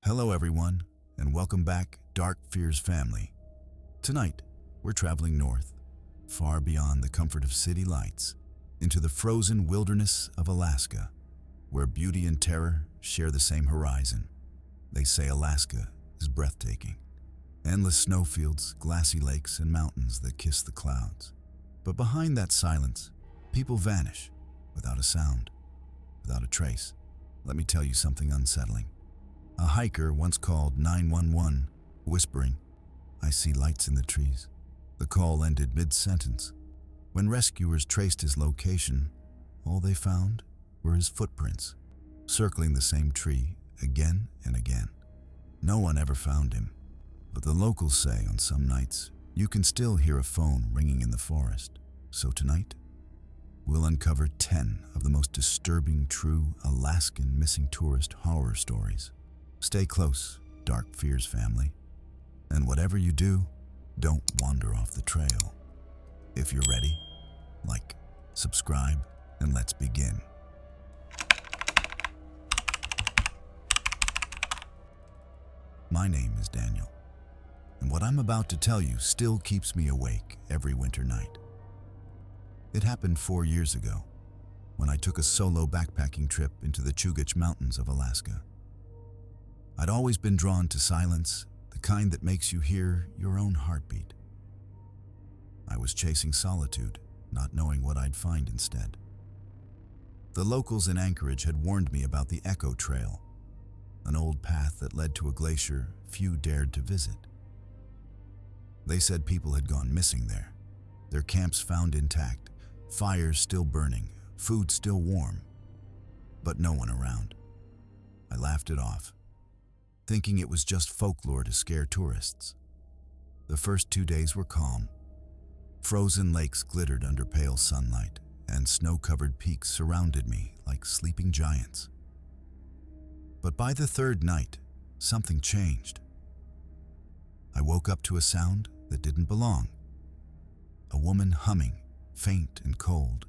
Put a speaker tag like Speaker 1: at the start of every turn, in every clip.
Speaker 1: Hello everyone, and welcome back, Dark Fears family. Tonight, we're traveling north, far beyond the comfort of city lights, into the frozen wilderness of Alaska, where beauty and terror share the same horizon. They say Alaska is breathtaking. Endless snowfields, glassy lakes, and mountains that kiss the clouds. But behind that silence, people vanish, without a sound, without a trace. Let me tell you something unsettling. A hiker once called 911, whispering, "I see lights in the trees." The call ended mid-sentence. When rescuers traced his location, all they found were his footprints, circling the same tree again and again. No one ever found him, but the locals say on some nights you can still hear a phone ringing in the forest. So tonight, we'll uncover 10 of the most disturbing true Alaskan missing tourist horror stories. Stay close, Dark Fears family. And whatever you do, don't wander off the trail. If you're ready, like, subscribe, and let's begin. My name is Daniel, and what I'm about to tell you still keeps me awake every winter night. It happened 4 years ago, when I took a solo backpacking trip into the Chugach Mountains of Alaska. I'd always been drawn to silence, the kind that makes you hear your own heartbeat. I was chasing solitude, not knowing what I'd find instead. The locals in Anchorage had warned me about the Echo Trail, an old path that led to a glacier few dared to visit. They said people had gone missing there, their camps found intact, fires still burning, food still warm, but no one around. I laughed it off, thinking it was just folklore to scare tourists. The first 2 days were calm. Frozen lakes glittered under pale sunlight, and snow-covered peaks surrounded me like sleeping giants. But by the third night, something changed. I woke up to a sound that didn't belong. A woman humming, faint and cold,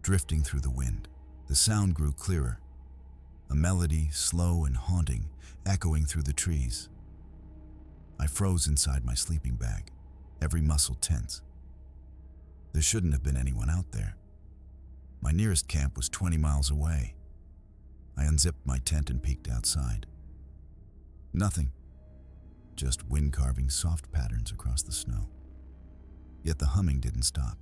Speaker 1: drifting through the wind. The sound grew clearer, a melody slow and haunting, echoing through the trees. I froze inside my sleeping bag, every muscle tense. There shouldn't have been anyone out there. My nearest camp was 20 miles away. I unzipped my tent and peeked outside. Nothing, just wind carving soft patterns across the snow. Yet the humming didn't stop.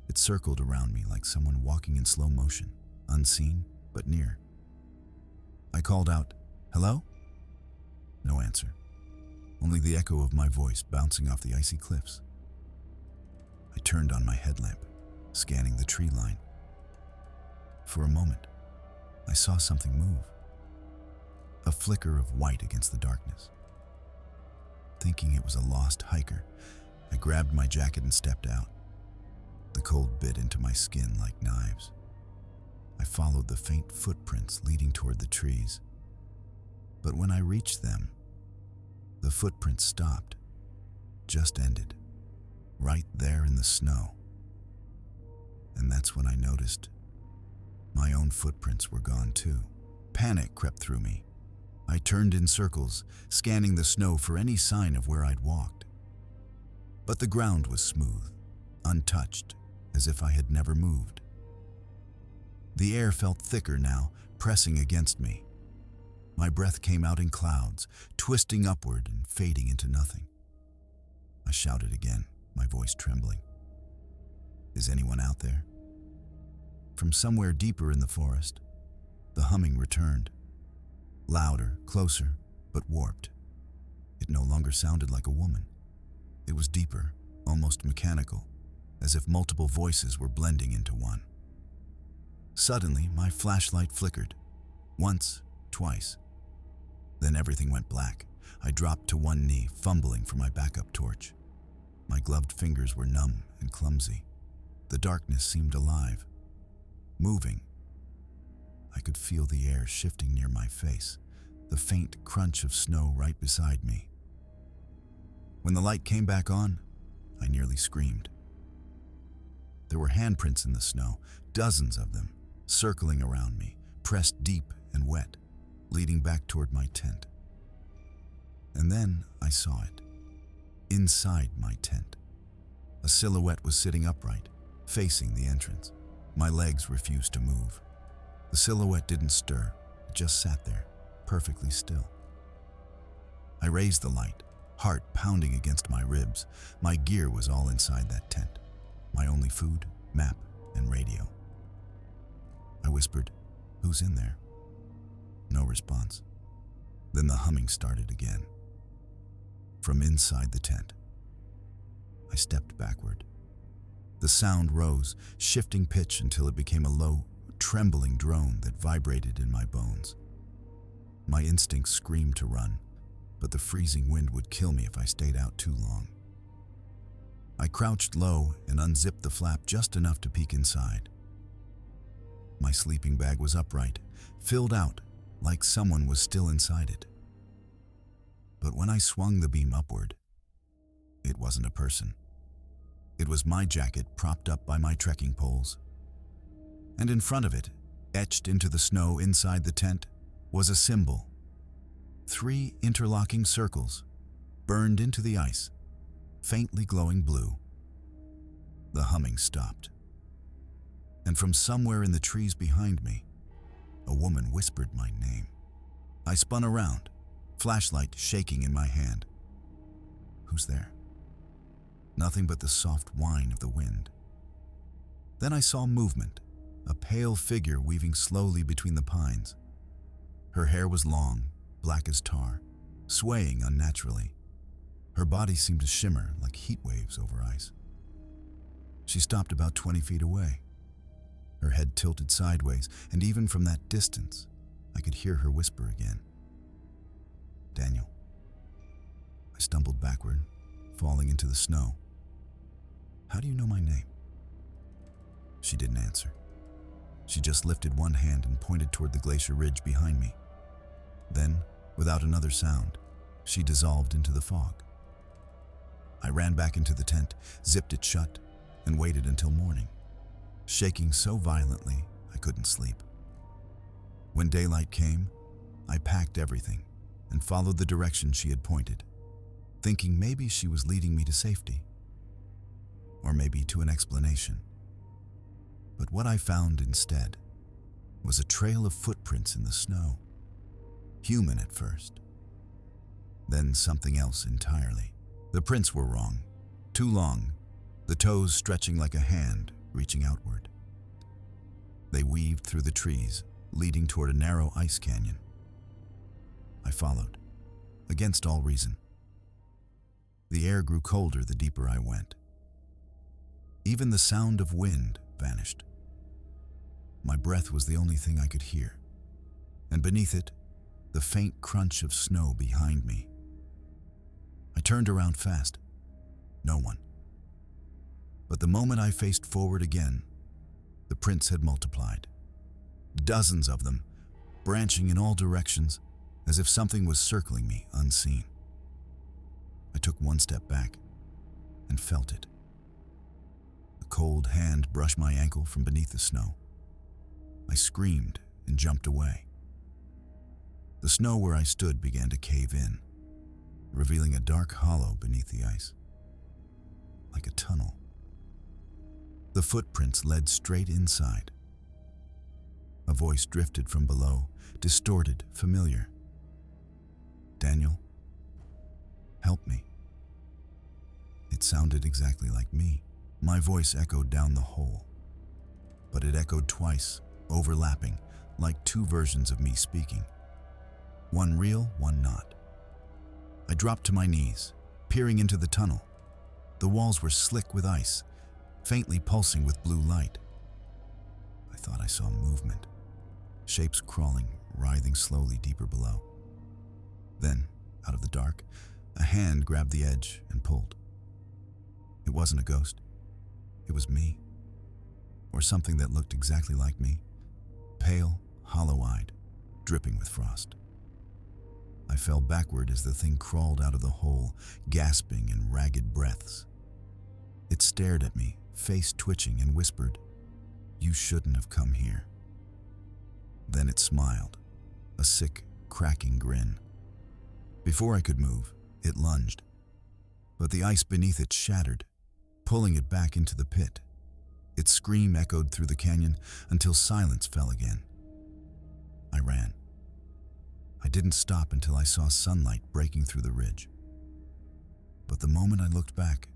Speaker 1: It circled around me like someone walking in slow motion, unseen but near. I called out, "Hello?" No answer, only the echo of my voice bouncing off the icy cliffs. I turned on my headlamp, scanning the tree line. For a moment, I saw something move, a flicker of white against the darkness. Thinking it was a lost hiker, I grabbed my jacket and stepped out. The cold bit into my skin like knives. I followed the faint footprints leading toward the trees. But when I reached them, the footprints stopped, just ended, right there in the snow. And that's when I noticed my own footprints were gone too. Panic crept through me. I turned in circles, scanning the snow for any sign of where I'd walked. But the ground was smooth, untouched, as if I had never moved. The air felt thicker now, pressing against me. My breath came out in clouds, twisting upward and fading into nothing. I shouted again, my voice trembling. "Is anyone out there?" From somewhere deeper in the forest, the humming returned. Louder, closer, but warped. It no longer sounded like a woman. It was deeper, almost mechanical, as if multiple voices were blending into one. Suddenly, my flashlight flickered. Once, twice. Then everything went black. I dropped to one knee, fumbling for my backup torch. My gloved fingers were numb and clumsy. The darkness seemed alive, moving. I could feel the air shifting near my face, the faint crunch of snow right beside me. When the light came back on, I nearly screamed. There were handprints in the snow, dozens of them, circling around me, pressed deep and wet, leading back toward my tent. And then I saw it. Inside my tent. A silhouette was sitting upright, facing the entrance. My legs refused to move. The silhouette didn't stir. It just sat there, perfectly still. I raised the light, heart pounding against my ribs. My gear was all inside that tent. My only food, map, and radio. I whispered, "Who's in there?" No response. Then the humming started again. From inside the tent. I stepped backward. The sound rose, shifting pitch until it became a low, trembling drone that vibrated in my bones. My instincts screamed to run, but the freezing wind would kill me if I stayed out too long. I crouched low and unzipped the flap just enough to peek inside. My sleeping bag was upright, filled out, like someone was still inside it. But when I swung the beam upward, it wasn't a person. It was my jacket propped up by my trekking poles. And in front of it, etched into the snow inside the tent, was a symbol. 3 interlocking circles, burned into the ice, faintly glowing blue. The humming stopped. And from somewhere in the trees behind me, a woman whispered my name. I spun around, flashlight shaking in my hand. Who's there? Nothing but the soft whine of the wind. Then I saw movement, a pale figure weaving slowly between the pines. Her hair was long, black as tar, swaying unnaturally. Her body seemed to shimmer like heat waves over ice. She stopped about 20 feet away. Her head tilted sideways, and even from that distance, I could hear her whisper again. "Daniel." I stumbled backward, falling into the snow. "How do you know my name?" She didn't answer. She just lifted one hand and pointed toward the glacier ridge behind me. Then, without another sound, she dissolved into the fog. I ran back into the tent, zipped it shut, and waited until morning, shaking so violently I couldn't sleep. When daylight came, I packed everything and followed the direction she had pointed, thinking maybe she was leading me to safety, or maybe to an explanation. But what I found instead was a trail of footprints in the snow. Human at first, then something else entirely. The prints were wrong, too long, the toes stretching like a hand reaching outward. They weaved through the trees, leading toward a narrow ice canyon. I followed, against all reason. The air grew colder the deeper I went. Even the sound of wind vanished. My breath was the only thing I could hear, and beneath it, the faint crunch of snow behind me. I turned around fast. No one. But the moment I faced forward again, the prints had multiplied. Dozens of them, branching in all directions, as if something was circling me unseen. I took one step back and felt it. A cold hand brushed my ankle from beneath the snow. I screamed and jumped away. The snow where I stood began to cave in, revealing a dark hollow beneath the ice, like a tunnel. The footprints led straight inside. A voice drifted from below, distorted, familiar. "Daniel, help me." It sounded exactly like me. My voice echoed down the hole, but it echoed twice, overlapping, like 2 versions of me speaking. One real, one not. I dropped to my knees, peering into the tunnel. The walls were slick with ice, faintly pulsing with blue light. I thought I saw movement, shapes crawling, writhing slowly deeper below. Then, out of the dark, a hand grabbed the edge and pulled. It wasn't a ghost. It was me, or something that looked exactly like me, pale, hollow-eyed, dripping with frost. I fell backward as the thing crawled out of the hole, gasping in ragged breaths. It stared at me, face twitching, and whispered, "You shouldn't have come here." Then it smiled, a sick, cracking grin. Before I could move, it lunged, but the ice beneath it shattered, pulling it back into the pit. Its scream echoed through the canyon until silence fell again. I ran. I didn't stop until I saw sunlight breaking through the ridge. But the moment I looked back,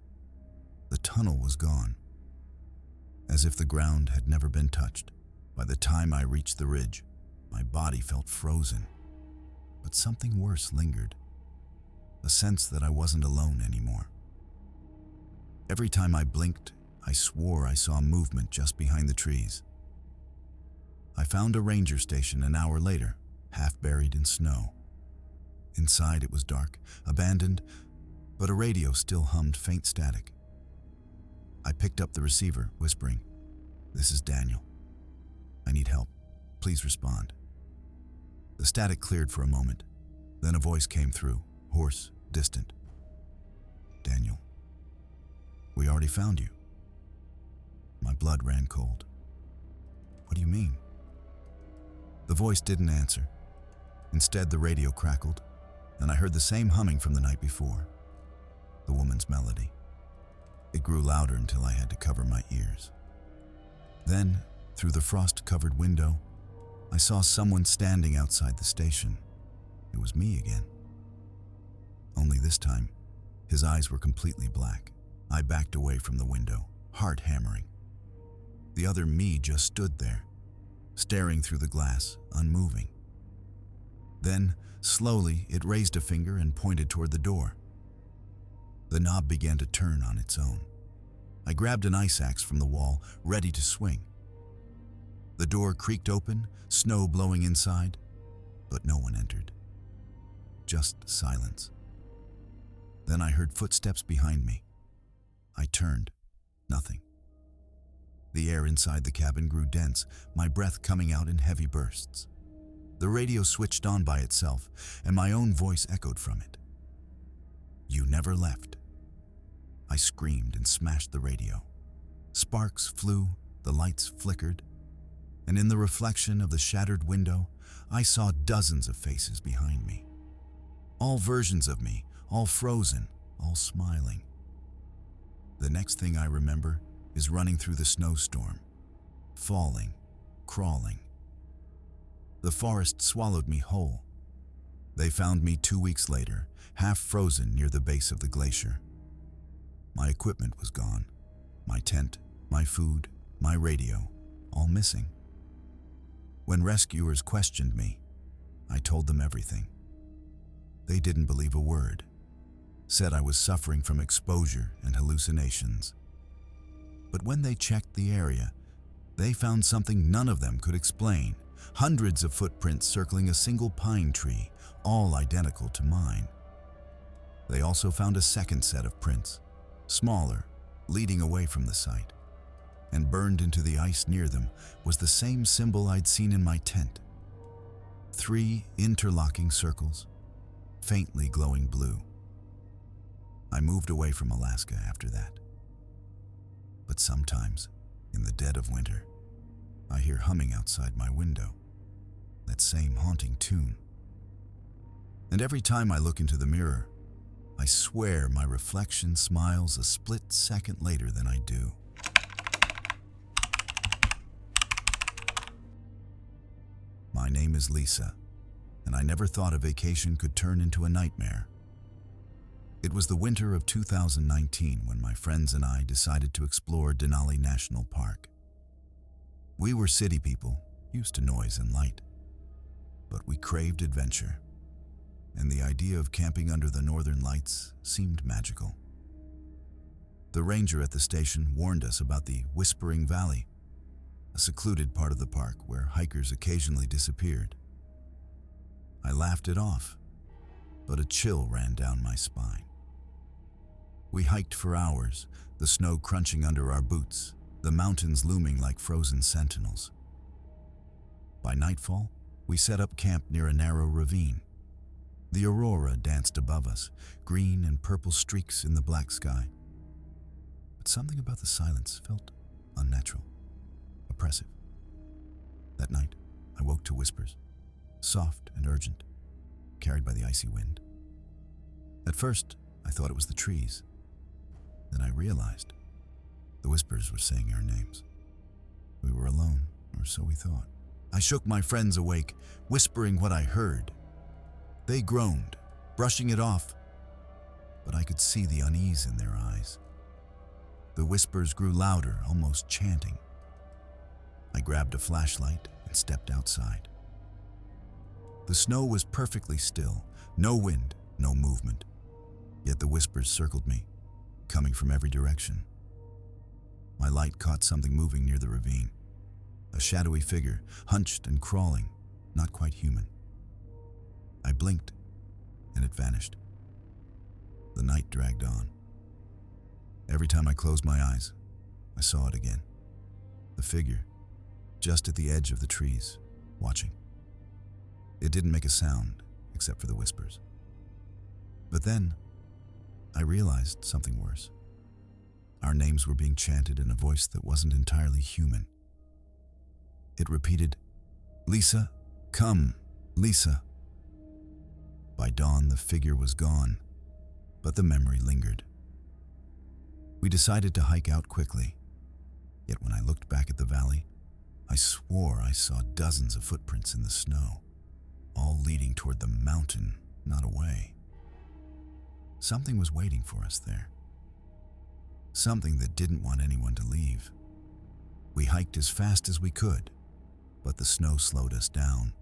Speaker 1: the tunnel was gone. As if the ground had never been touched. By the time I reached the ridge, my body felt frozen. But something worse lingered. A sense that I wasn't alone anymore. Every time I blinked, I swore I saw movement just behind the trees. I found a ranger station an hour later, half buried in snow. Inside it was dark, abandoned, but a radio still hummed faint static. I picked up the receiver, whispering, "This is Daniel. I need help. Please respond." The static cleared for a moment. Then a voice came through, hoarse, distant. "Daniel, we already found you." My blood ran cold. "What do you mean?" The voice didn't answer. Instead, the radio crackled, and I heard the same humming from the night before. The woman's melody. It grew louder until I had to cover my ears. Then, through the frost-covered window, I saw someone standing outside the station. It was me again. Only this time, his eyes were completely black. I backed away from the window, heart hammering. The other me just stood there, staring through the glass, unmoving. Then, slowly, it raised a finger and pointed toward the door. The knob began to turn on its own. I grabbed an ice axe from the wall, ready to swing. The door creaked open, snow blowing inside, but no one entered. Just silence. Then I heard footsteps behind me. I turned. Nothing. The air inside the cabin grew dense, my breath coming out in heavy bursts. The radio switched on by itself, and my own voice echoed from it. "You never left." I screamed and smashed the radio. Sparks flew, the lights flickered, and in the reflection of the shattered window, I saw dozens of faces behind me. All versions of me, all frozen, all smiling. The next thing I remember is running through the snowstorm, falling, crawling. The forest swallowed me whole. They found me 2 weeks later, half frozen near the base of the glacier. My equipment was gone. My tent, my food, my radio, all missing. When rescuers questioned me, I told them everything. They didn't believe a word, said I was suffering from exposure and hallucinations. But when they checked the area, they found something none of them could explain. Hundreds of footprints circling a single pine tree, all identical to mine. They also found a second set of prints, smaller, leading away from the site. And burned into the ice near them was the same symbol I'd seen in my tent. 3 interlocking circles, faintly glowing blue. I moved away from Alaska after that. But sometimes, in the dead of winter, I hear humming outside my window, that same haunting tune. And every time I look into the mirror, I swear my reflection smiles a split second later than I do. My name is Lisa, and I never thought a vacation could turn into a nightmare. It was the winter of 2019 when my friends and I decided to explore Denali National Park. We were city people, used to noise and light, but we craved adventure, and the idea of camping under the northern lights seemed magical. The ranger at the station warned us about the Whispering Valley, a secluded part of the park where hikers occasionally disappeared. I laughed it off, but a chill ran down my spine. We hiked for hours, the snow crunching under our boots, the mountains looming like frozen sentinels. By nightfall, we set up camp near a narrow ravine. The aurora danced above us, green and purple streaks in the black sky. But something about the silence felt unnatural, oppressive. That night, I woke to whispers, soft and urgent, carried by the icy wind. At first, I thought it was the trees. Then I realized the whispers were saying our names. We were alone, or so we thought. I shook my friends awake, whispering what I heard. They groaned, brushing it off, but I could see the unease in their eyes. The whispers grew louder, almost chanting. I grabbed a flashlight and stepped outside. The snow was perfectly still, no wind, no movement. Yet the whispers circled me, coming from every direction. My light caught something moving near the ravine. A shadowy figure, hunched and crawling, not quite human. I blinked, and it vanished. The night dragged on. Every time I closed my eyes, I saw it again. The figure, just at the edge of the trees, watching. It didn't make a sound, except for the whispers. But then, I realized something worse. Our names were being chanted in a voice that wasn't entirely human. It repeated, "Lisa, come, Lisa." By dawn, the figure was gone, but the memory lingered. We decided to hike out quickly. Yet when I looked back at the valley, I swore I saw dozens of footprints in the snow, all leading toward the mountain, not away. Something was waiting for us there. Something that didn't want anyone to leave. We hiked as fast as we could, but the snow slowed us down.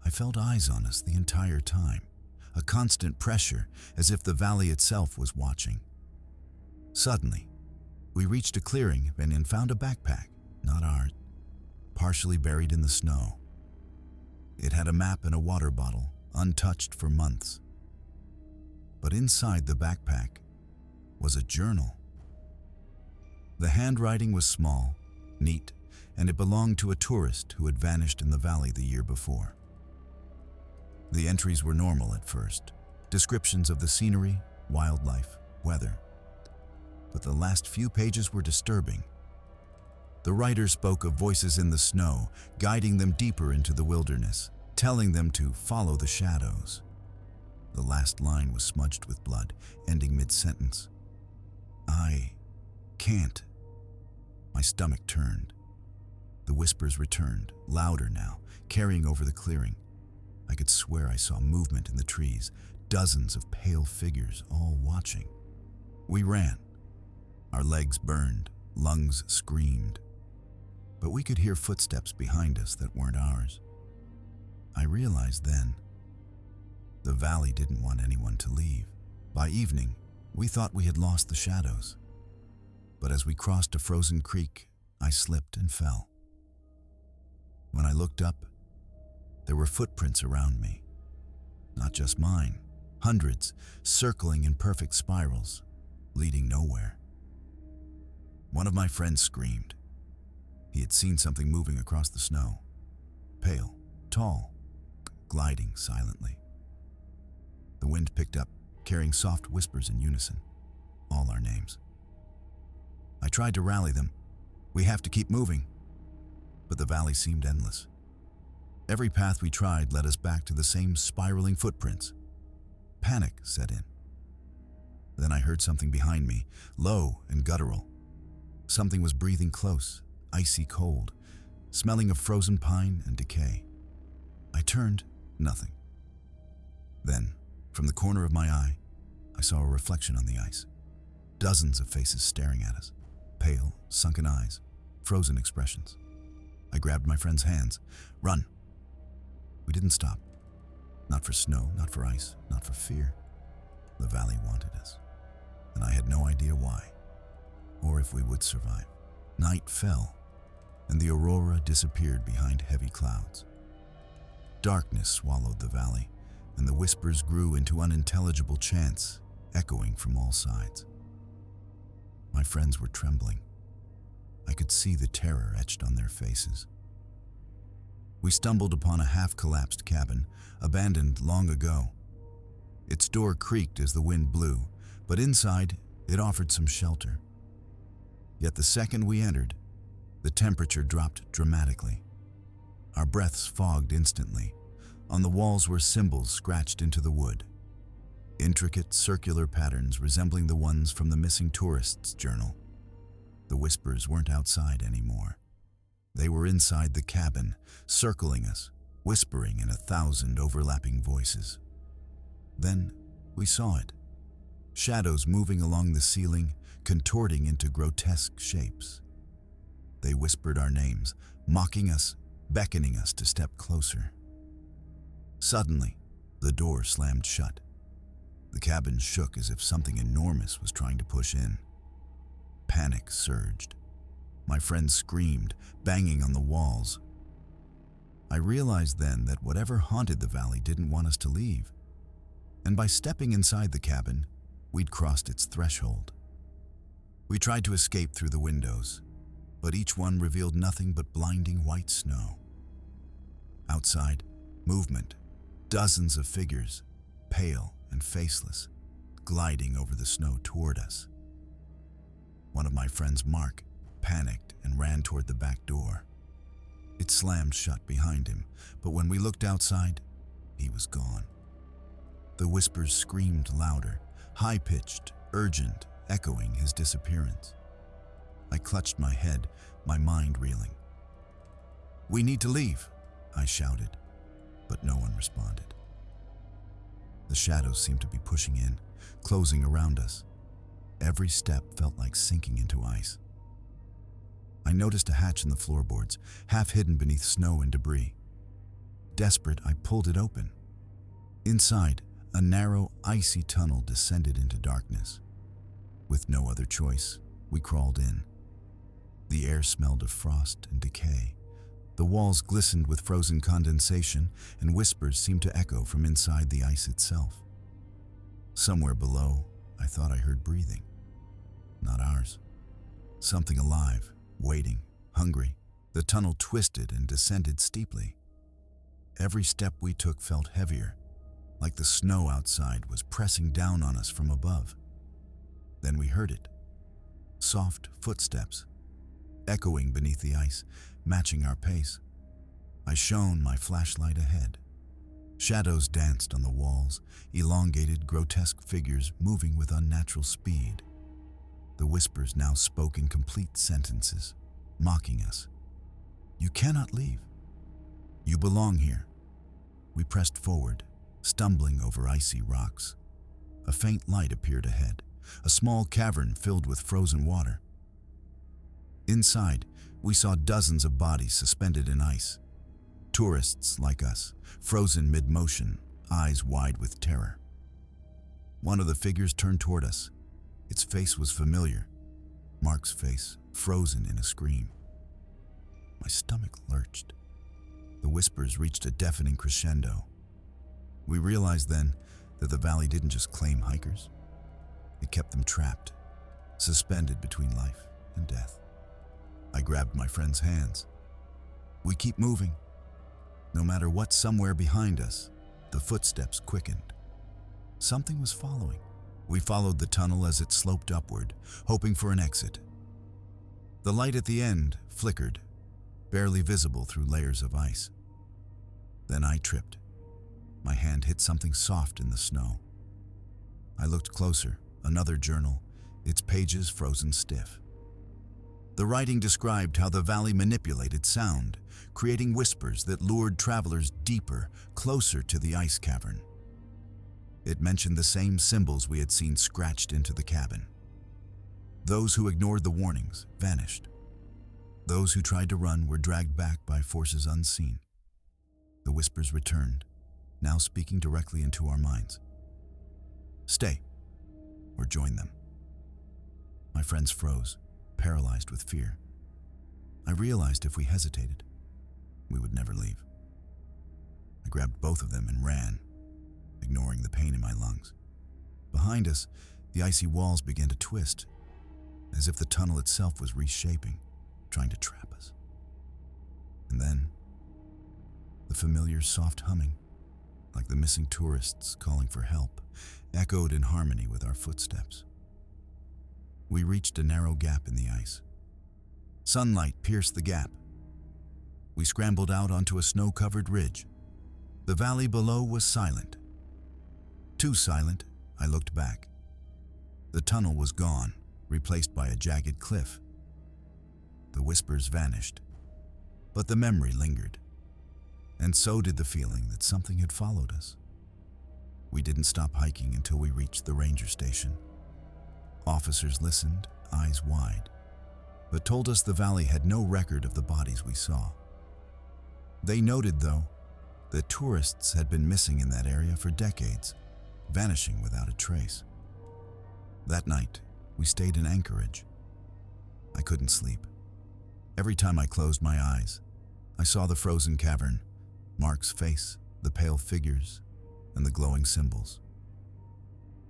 Speaker 1: I felt eyes on us the entire time, a constant pressure, as if the valley itself was watching. Suddenly, we reached a clearing and found a backpack, not ours, partially buried in the snow. It had a map and a water bottle, untouched for months. But inside the backpack was a journal. The handwriting was small, neat, and it belonged to a tourist who had vanished in the valley the year before. The entries were normal at first, descriptions of the scenery, wildlife, weather. But the last few pages were disturbing. The writer spoke of voices in the snow, guiding them deeper into the wilderness, telling them to follow the shadows. The last line was smudged with blood, ending mid-sentence. "I can't." My stomach turned. The whispers returned, louder now, carrying over the clearing. I could swear I saw movement in the trees, dozens of pale figures, all watching. We ran. Our legs burned, lungs screamed. But we could hear footsteps behind us that weren't ours. I realized then, the valley didn't want anyone to leave. By evening, we thought we had lost the shadows. But as we crossed a frozen creek, I slipped and fell. When I looked up, there were footprints around me. Not just mine, hundreds, circling in perfect spirals, leading nowhere. One of my friends screamed. He had seen something moving across the snow. Pale, tall, gliding silently. The wind picked up, carrying soft whispers in unison, all our names. I tried to rally them. "We have to keep moving." But the valley seemed endless. Every path we tried led us back to the same spiraling footprints. Panic set in. Then I heard something behind me, low and guttural. Something was breathing close, icy cold, smelling of frozen pine and decay. I turned, nothing. Then, from the corner of my eye, I saw a reflection on the ice. Dozens of faces staring at us, pale, sunken eyes, frozen expressions. I grabbed my friend's hands. "Run!" We didn't stop. Not for snow, not for ice, not for fear. The valley wanted us, and I had no idea why, or if we would survive. Night fell, and the aurora disappeared behind heavy clouds. Darkness swallowed the valley, and the whispers grew into unintelligible chants, echoing from all sides. My friends were trembling. I could see the terror etched on their faces. We stumbled upon a half-collapsed cabin, abandoned long ago. Its door creaked as the wind blew, but inside, it offered some shelter. Yet the second we entered, the temperature dropped dramatically. Our breaths fogged instantly. On the walls were symbols scratched into the wood. intricate circular patterns resembling the ones from the missing tourist's journal. The whispers weren't outside anymore. They were inside the cabin, circling us, whispering in 1,000 overlapping voices. Then we saw it. Shadows moving along the ceiling, contorting into grotesque shapes. They whispered our names, mocking us, beckoning us to step closer. Suddenly, the door slammed shut. The cabin shook as if something enormous was trying to push in. Panic surged. My friends screamed, banging on the walls. I realized then that whatever haunted the valley didn't want us to leave. And by stepping inside the cabin, we'd crossed its threshold. We tried to escape through the windows, but each one revealed nothing but blinding white snow. Outside, movement, dozens of figures, pale and faceless, gliding over the snow toward us. One of my friends, Mark, panicked and ran toward the back door. It slammed shut behind him, but when we looked outside, he was gone. The whispers screamed louder, high-pitched, urgent, echoing his disappearance. I clutched my head, my mind reeling. "We need to leave," I shouted, but no one responded. The shadows seemed to be pushing in, closing around us. Every step felt like sinking into ice. I noticed a hatch in the floorboards, half hidden beneath snow and debris. Desperate, I pulled it open. Inside, a narrow, icy tunnel descended into darkness. With no other choice, we crawled in. The air smelled of frost and decay. The walls glistened with frozen condensation, and whispers seemed to echo from inside the ice itself. Somewhere below, I thought I heard breathing. Not ours. Something alive, waiting, hungry. The tunnel twisted and descended steeply. Every step we took felt heavier, like the snow outside was pressing down on us from above. Then we heard it. Soft footsteps, echoing beneath the ice, matching our pace. I shone my flashlight ahead. Shadows danced on the walls, elongated, grotesque figures moving with unnatural speed. The whispers now spoke in complete sentences, mocking us. "You cannot leave. You belong here." We pressed forward, stumbling over icy rocks. A faint light appeared ahead, a small cavern filled with frozen water. Inside, we saw dozens of bodies suspended in ice. Tourists like us, frozen mid-motion, eyes wide with terror. One of the figures turned toward us. Its face was familiar. Mark's face, frozen in a scream. My stomach lurched. The whispers reached a deafening crescendo. We realized then that the valley didn't just claim hikers. It kept them trapped, suspended between life and death. I grabbed my friend's hands. "We keep moving." No matter what, somewhere behind us, the footsteps quickened. Something was following. We followed the tunnel as it sloped upward, hoping for an exit. The light at the end flickered, barely visible through layers of ice. Then I tripped. My hand hit something soft in the snow. I looked closer, another journal, its pages frozen stiff. The writing described how the valley manipulated sound, creating whispers that lured travelers deeper, closer to the ice cavern. It mentioned the same symbols we had seen scratched into the cabin. Those who ignored the warnings vanished. Those who tried to run were dragged back by forces unseen. The whispers returned, now speaking directly into our minds. "Stay, or join them." My friends froze, paralyzed with fear. I realized if we hesitated, we would never leave. I grabbed both of them and ran, ignoring the pain in my lungs. Behind us, the icy walls began to twist, as if the tunnel itself was reshaping, trying to trap us. And then, the familiar soft humming, like the missing tourists calling for help, echoed in harmony with our footsteps. We reached a narrow gap in the ice. Sunlight pierced the gap. We scrambled out onto a snow-covered ridge. The valley below was silent. Too silent, I looked back. The tunnel was gone, replaced by a jagged cliff. The whispers vanished, but the memory lingered. And so did the feeling that something had followed us. We didn't stop hiking until we reached the ranger station. Officers listened, eyes wide, but told us the valley had no record of the bodies we saw. They noted, though, that tourists had been missing in that area for decades, vanishing without a trace. That night, we stayed in Anchorage. I couldn't sleep. Every time I closed my eyes, I saw the frozen cavern, Mark's face, the pale figures, and the glowing symbols.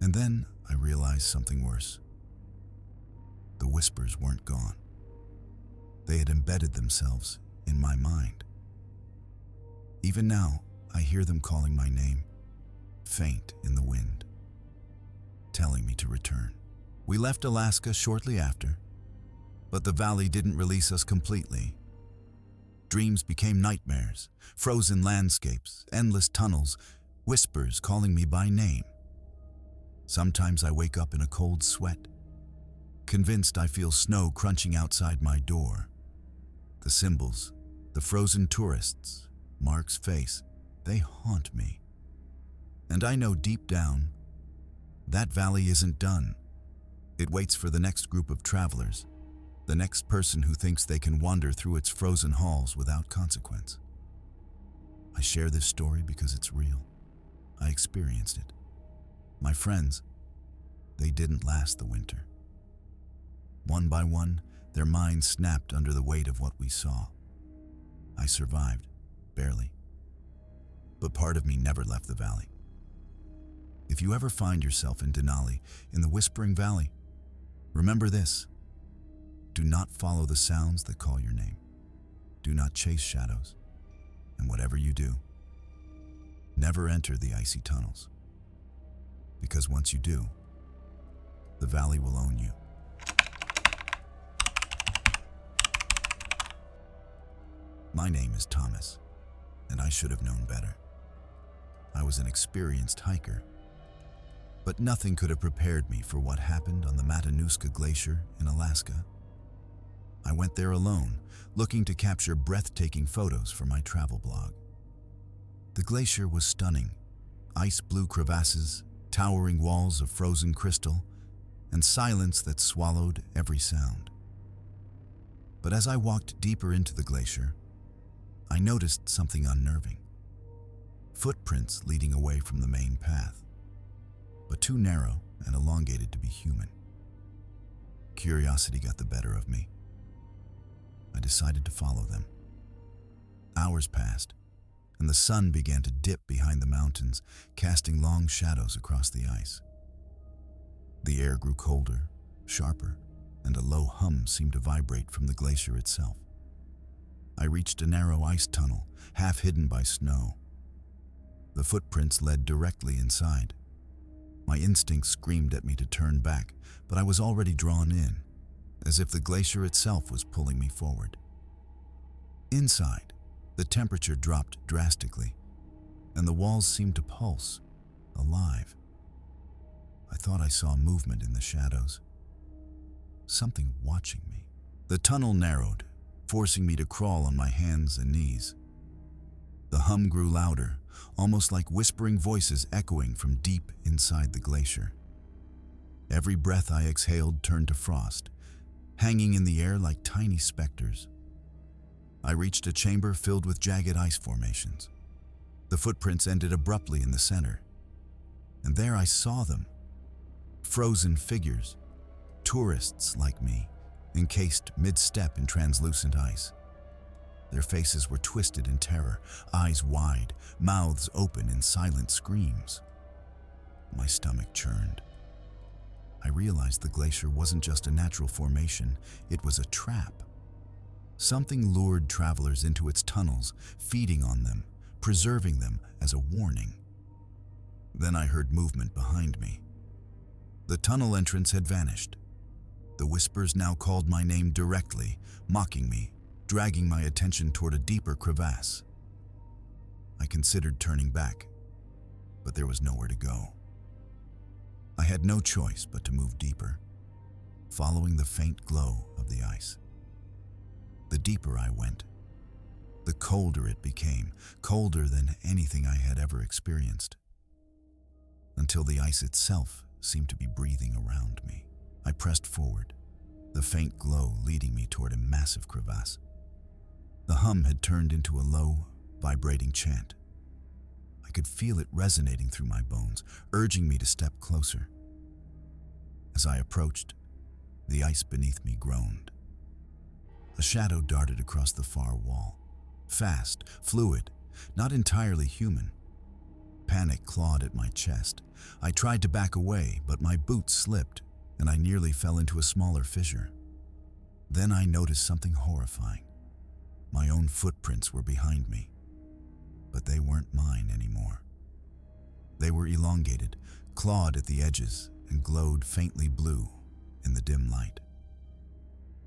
Speaker 1: And then I realized something worse. The whispers weren't gone. They had embedded themselves in my mind. Even now, I hear them calling my name, faint in the wind, telling me to return. We left Alaska shortly after, but the valley didn't release us completely. Dreams became nightmares, frozen landscapes, endless tunnels, whispers calling me by name. Sometimes I wake up in a cold sweat, convinced I feel snow crunching outside my door. The symbols, the frozen tourists, Mark's face, they haunt me. And I know deep down, that valley isn't done. It waits for the next group of travelers, the next person who thinks they can wander through its frozen halls without consequence. I share this story because it's real. I experienced it. My friends, they didn't last the winter. One by one, their minds snapped under the weight of what we saw. I survived, barely. But part of me never left the valley. If you ever find yourself in Denali, in the Whispering Valley, remember this. Do not follow the sounds that call your name. Do not chase shadows. And whatever you do, never enter the icy tunnels. Because once you do, the valley will own you. My name is Thomas, and I should have known better. I was an experienced hiker, but nothing could have prepared me for what happened on the Matanuska Glacier in Alaska. I went there alone, looking to capture breathtaking photos for my travel blog. The glacier was stunning, ice-blue crevasses, towering walls of frozen crystal, and silence that swallowed every sound. But as I walked deeper into the glacier, I noticed something unnerving. Footprints leading away from the main path, but too narrow and elongated to be human. Curiosity got the better of me. I decided to follow them. Hours passed, and the sun began to dip behind the mountains, casting long shadows across the ice. The air grew colder, sharper, and a low hum seemed to vibrate from the glacier itself. I reached a narrow ice tunnel, half hidden by snow. The footprints led directly inside. My instincts screamed at me to turn back, but I was already drawn in, as if the glacier itself was pulling me forward. Inside, the temperature dropped drastically, and the walls seemed to pulse, alive. I thought I saw movement in the shadows, something watching me. The tunnel narrowed, forcing me to crawl on my hands and knees. The hum grew louder, almost like whispering voices echoing from deep inside the glacier. Every breath I exhaled turned to frost, hanging in the air like tiny specters. I reached a chamber filled with jagged ice formations. The footprints ended abruptly in the center, and there I saw them. Frozen figures, tourists like me, encased mid-step in translucent ice. Their faces were twisted in terror, eyes wide, mouths open in silent screams. My stomach churned. I realized the glacier wasn't just a natural formation, it was a trap. Something lured travelers into its tunnels, feeding on them, preserving them as a warning. Then I heard movement behind me. The tunnel entrance had vanished. The whispers now called my name directly, mocking me, dragging my attention toward a deeper crevasse. I considered turning back, but there was nowhere to go. had no choice but to move deeper, following the faint glow of the ice. The deeper I went, the colder it became, colder than anything I had ever experienced, until the ice itself seemed to be breathing around me. I pressed forward, the faint glow leading me toward a massive crevasse. The hum had turned into a low, vibrating chant. I could feel it resonating through my bones, urging me to step closer. As I approached, the ice beneath me groaned. A shadow darted across the far wall, fast, fluid, not entirely human. Panic clawed at my chest. I tried to back away, but my boots slipped, and I nearly fell into a smaller fissure. Then I noticed something horrifying. My own footprints were behind me, but they weren't mine anymore. They were elongated, clawed at the edges, and glowed faintly blue in the dim light.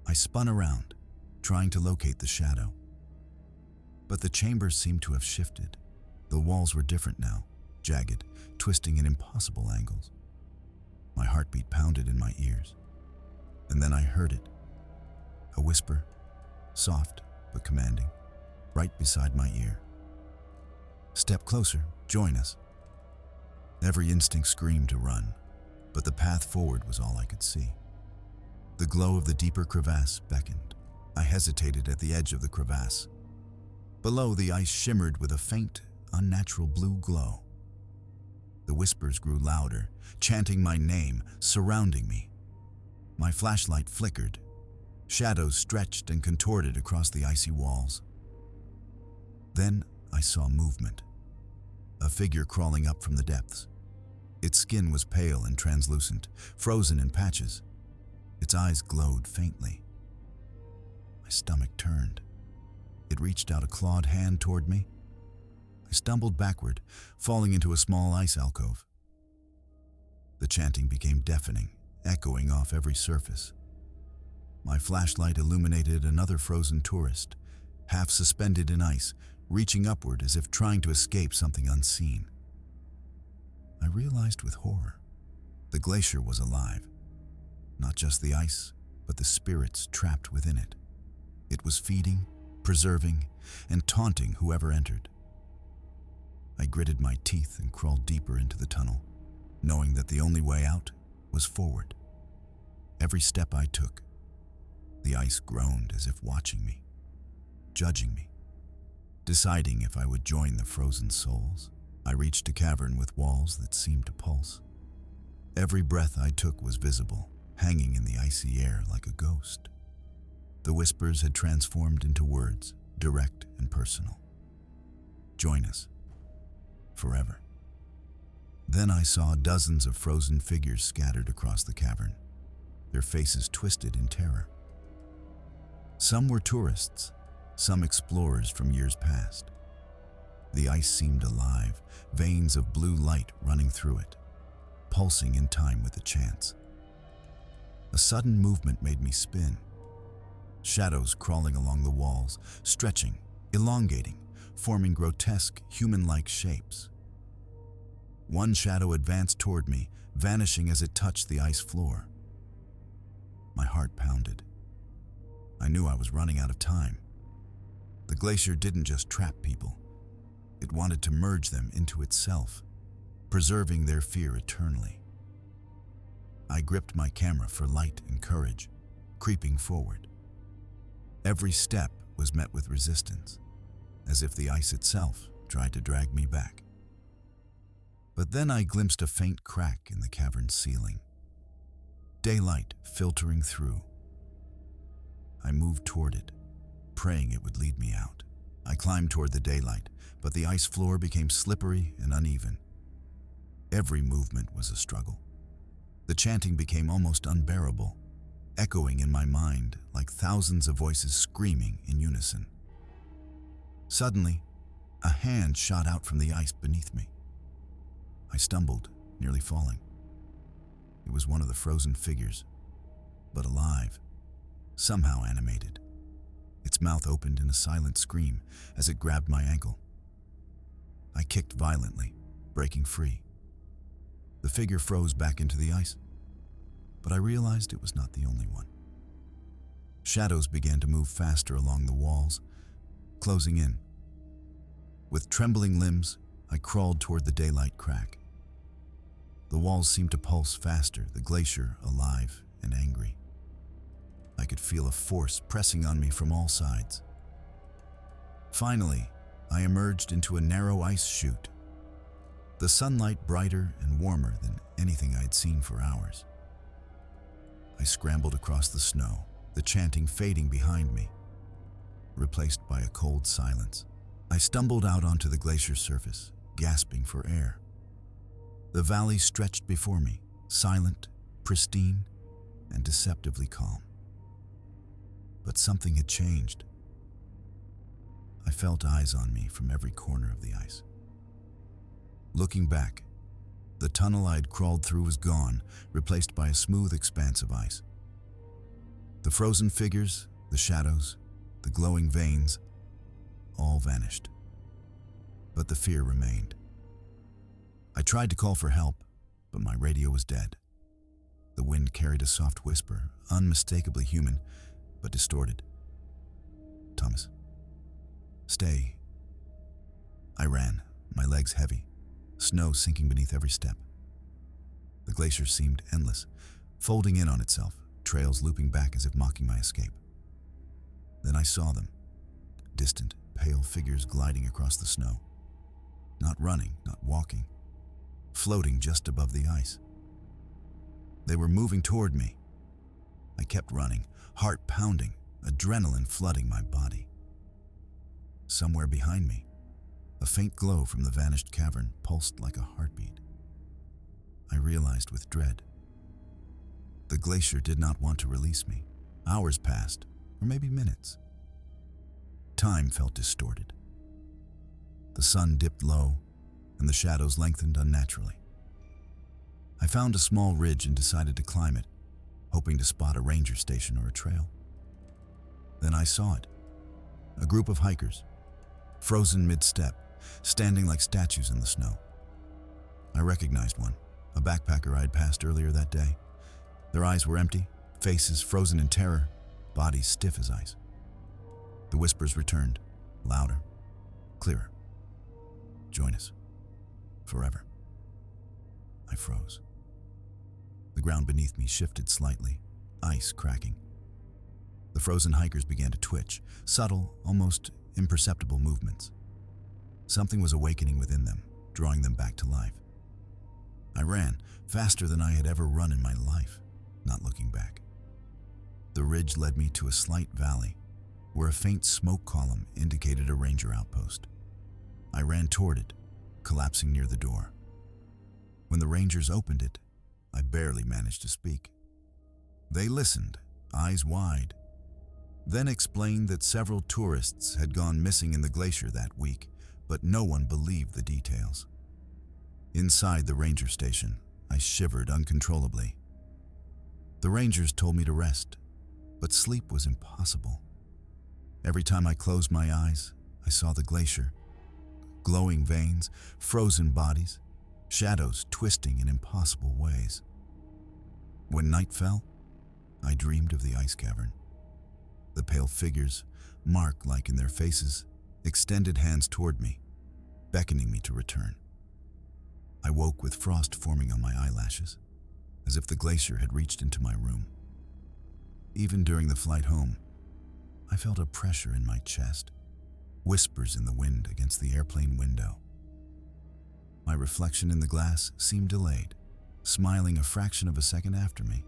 Speaker 1: I spun around, trying to locate the shadow. But the chamber seemed to have shifted. The walls were different now, jagged, twisting in impossible angles. My heartbeat pounded in my ears. And then I heard it. A whisper, soft but commanding, right beside my ear. "Step closer, join us." Every instinct screamed to run, but the path forward was all I could see. The glow of the deeper crevasse beckoned. I hesitated at the edge of the crevasse. Below, the ice shimmered with a faint, unnatural blue glow. The whispers grew louder, chanting my name, surrounding me. My flashlight flickered. Shadows stretched and contorted across the icy walls. Then I saw movement. A figure crawling up from the depths. Its skin was pale and translucent, frozen in patches. Its eyes glowed faintly. My stomach turned. It reached out a clawed hand toward me. I stumbled backward, falling into a small ice alcove. The chanting became deafening, echoing off every surface. My flashlight illuminated another frozen tourist, half suspended in ice, reaching upward as if trying to escape something unseen. I realized with horror, the glacier was alive. Not just the ice, but the spirits trapped within it. It was feeding, preserving, and taunting whoever entered. I gritted my teeth and crawled deeper into the tunnel, knowing that the only way out was forward. Every step I took, the ice groaned as if watching me, judging me, deciding if I would join the frozen souls. I reached a cavern with walls that seemed to pulse. Every breath I took was visible, hanging in the icy air like a ghost. The whispers had transformed into words, direct and personal. "Join us. Forever." Then I saw dozens of frozen figures scattered across the cavern, their faces twisted in terror. Some were tourists, some explorers from years past. The ice seemed alive, veins of blue light running through it, pulsing in time with the chants. A sudden movement made me spin. Shadows crawling along the walls, stretching, elongating, forming grotesque, human-like shapes. One shadow advanced toward me, vanishing as it touched the ice floor. My heart pounded. I knew I was running out of time. The glacier didn't just trap people. It wanted to merge them into itself, preserving their fear eternally. I gripped my camera for light and courage, creeping forward. Every step was met with resistance, as if the ice itself tried to drag me back. But then I glimpsed a faint crack in the cavern's ceiling, daylight filtering through. I moved toward it, praying it would lead me out. I climbed toward the daylight, but the ice floor became slippery and uneven. Every movement was a struggle. The chanting became almost unbearable, echoing in my mind like thousands of voices screaming in unison. Suddenly, a hand shot out from the ice beneath me. I stumbled, nearly falling. It was one of the frozen figures, but alive, somehow animated. Its mouth opened in a silent scream as it grabbed my ankle. I kicked violently, breaking free. The figure froze back into the ice, but I realized it was not the only one. Shadows began to move faster along the walls, closing in. With trembling limbs, I crawled toward the daylight crack. The walls seemed to pulse faster, the glacier alive and angry. I could feel a force pressing on me from all sides. Finally, I emerged into a narrow ice chute, the sunlight brighter and warmer than anything I'd seen for hours. I scrambled across the snow, the chanting fading behind me, replaced by a cold silence. I stumbled out onto the glacier's surface, gasping for air. The valley stretched before me, silent, pristine, and deceptively calm. But something had changed. I felt eyes on me from every corner of the ice. Looking back, the tunnel I'd crawled through was gone, replaced by a smooth expanse of ice. The frozen figures, the shadows, the glowing veins, all vanished. But the fear remained. I tried to call for help, but my radio was dead. The wind carried a soft whisper, unmistakably human, but distorted. "Thomas, stay." I ran, my legs heavy, snow sinking beneath every step. The glacier seemed endless, folding in on itself, trails looping back as if mocking my escape. Then I saw them, distant, pale figures gliding across the snow. Not running, not walking, floating just above the ice. They were moving toward me. I kept running, heart pounding, adrenaline flooding my body. Somewhere behind me, a faint glow from the vanished cavern pulsed like a heartbeat. I realized with dread. The glacier did not want to release me. Hours passed, or maybe minutes. Time felt distorted. The sun dipped low, and the shadows lengthened unnaturally. I found a small ridge and decided to climb it, hoping to spot a ranger station or a trail. Then I saw it. A group of hikers, frozen mid-step, standing like statues in the snow. I recognized one, a backpacker I'd passed earlier that day. Their eyes were empty, faces frozen in terror, bodies stiff as ice. The whispers returned, louder, clearer. "Join us. Forever." I froze. The ground beneath me shifted slightly, ice cracking. The frozen hikers began to twitch, subtle, almost imperceptible movements. Something was awakening within them, drawing them back to life. I ran, faster than I had ever run in my life, not looking back. The ridge led me to a slight valley, where a faint smoke column indicated a ranger outpost. I ran toward it, collapsing near the door. When the rangers opened it, I barely managed to speak. They listened, eyes wide, then explained that several tourists had gone missing in the glacier that week, but no one believed the details. Inside the ranger station, I shivered uncontrollably. The rangers told me to rest, but sleep was impossible. Every time I closed my eyes, I saw the glacier, glowing veins, frozen bodies, shadows twisting in impossible ways. When night fell, I dreamed of the ice cavern. The pale figures, mark-like in their faces, extended hands toward me, beckoning me to return. I woke with frost forming on my eyelashes, as if the glacier had reached into my room. Even during the flight home, I felt a pressure in my chest, whispers in the wind against the airplane window. My reflection in the glass seemed delayed, smiling a fraction of a second after me.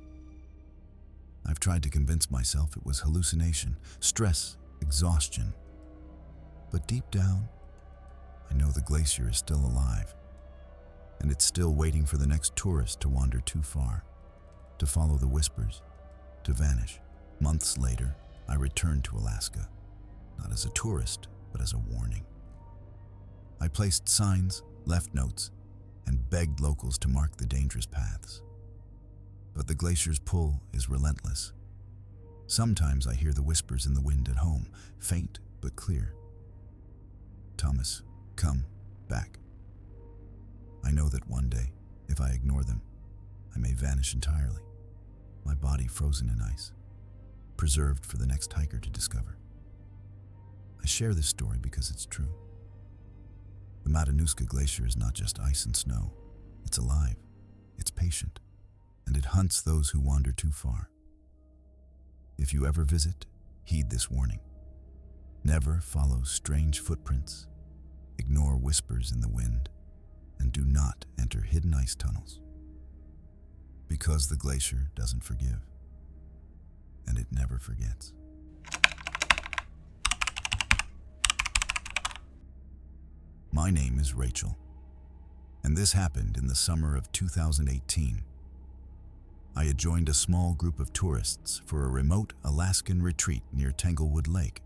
Speaker 1: I've tried to convince myself it was hallucination, stress, exhaustion. But deep down, I know the glacier is still alive, and it's still waiting for the next tourist to wander too far, to follow the whispers, to vanish. Months later, I returned to Alaska, not as a tourist, but as a warning. I placed signs, left notes, and begged locals to mark the dangerous paths. But the glacier's pull is relentless. Sometimes I hear the whispers in the wind at home, faint but clear. "Thomas, come back." I know that one day If I ignore them, I may vanish entirely, my body frozen in ice, preserved for the next hiker to discover. I share this story because it's true. The Matanuska Glacier is not just ice and snow. It's alive, it's patient, and it hunts those who wander too far. If you ever visit, heed this warning. Never follow strange footprints, ignore whispers in the wind, and do not enter hidden ice tunnels. Because the glacier doesn't forgive, and it never forgets. My name is Rachel, and this happened in the summer of 2018. I had joined a small group of tourists for a remote Alaskan retreat near Tanglewood Lake.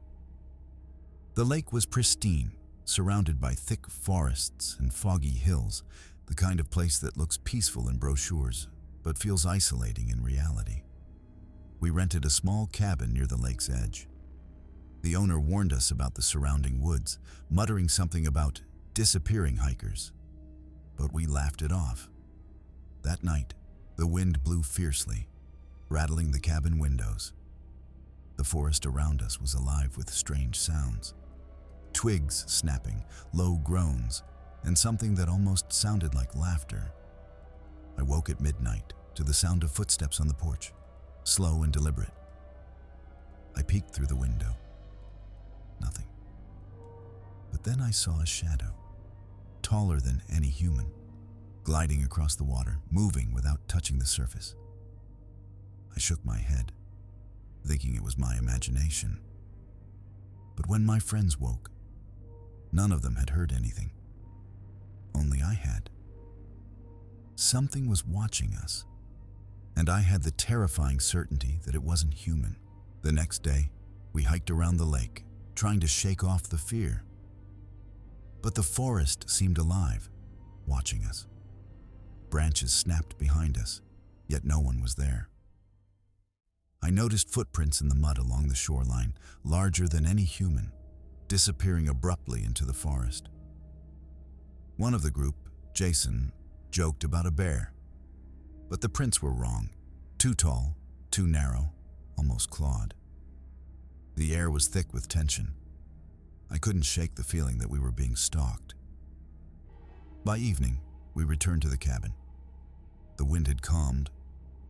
Speaker 1: The lake was pristine, surrounded by thick forests and foggy hills, the kind of place that looks peaceful in brochures, but feels isolating in reality. We rented a small cabin near the lake's edge. The owner warned us about the surrounding woods, muttering something about disappearing hikers, but we laughed it off. That night, the wind blew fiercely, rattling the cabin windows. The forest around us was alive with strange sounds. Twigs snapping, low groans, and something that almost sounded like laughter. I woke at midnight to the sound of footsteps on the porch, slow and deliberate. I peeked through the window. Nothing. But then I saw a shadow, taller than any human, gliding across the water, moving without touching the surface. I shook my head, thinking it was my imagination. But when my friends woke, none of them had heard anything. Only I had. Something was watching us, and I had the terrifying certainty that it wasn't human. The next day, we hiked around the lake, trying to shake off the fear. But the forest seemed alive, watching us. Branches snapped behind us, yet no one was there. I noticed footprints in the mud along the shoreline, larger than any human, disappearing abruptly into the forest. One of the group, Jason, joked about a bear. But the prints were wrong. Too tall, too narrow, almost clawed. The air was thick with tension. I couldn't shake the feeling that we were being stalked. By evening, we returned to the cabin. The wind had calmed,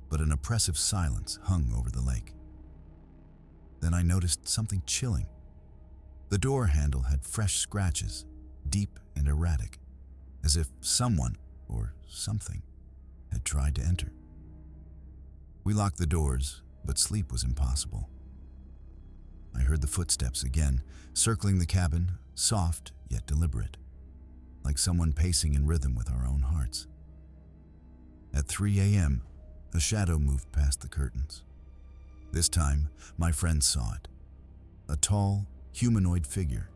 Speaker 1: but an oppressive silence hung over the lake. Then I noticed something chilling. The door handle had fresh scratches, deep and erratic, as if someone, or something, had tried to enter. We locked the doors, but sleep was impossible. I heard the footsteps again, circling the cabin, soft yet deliberate, like someone pacing in rhythm with our own hearts. At 3 a.m., a shadow moved past the curtains. This time, my friends saw it. A tall, humanoid figure,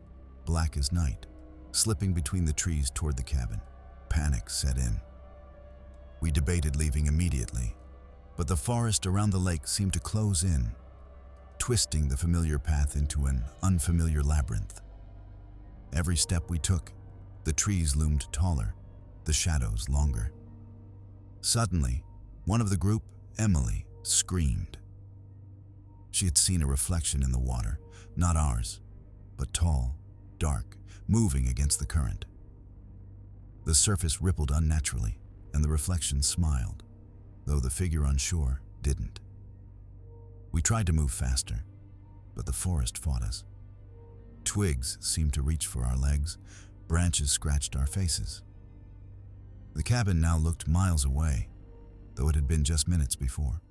Speaker 1: black as night, slipping between the trees toward the cabin. Panic set in. We debated leaving immediately, but the forest around the lake seemed to close in, twisting the familiar path into an unfamiliar labyrinth. Every step we took, the trees loomed taller, the shadows longer. Suddenly, one of the group, Emily, screamed. She had seen a reflection in the water, not ours, but tall, dark, moving against the current. The surface rippled unnaturally, and the reflection smiled, though the figure on shore didn't. We tried to move faster, but the forest fought us. Twigs seemed to reach for our legs, branches scratched our faces. The cabin now looked miles away, though it had been just minutes before.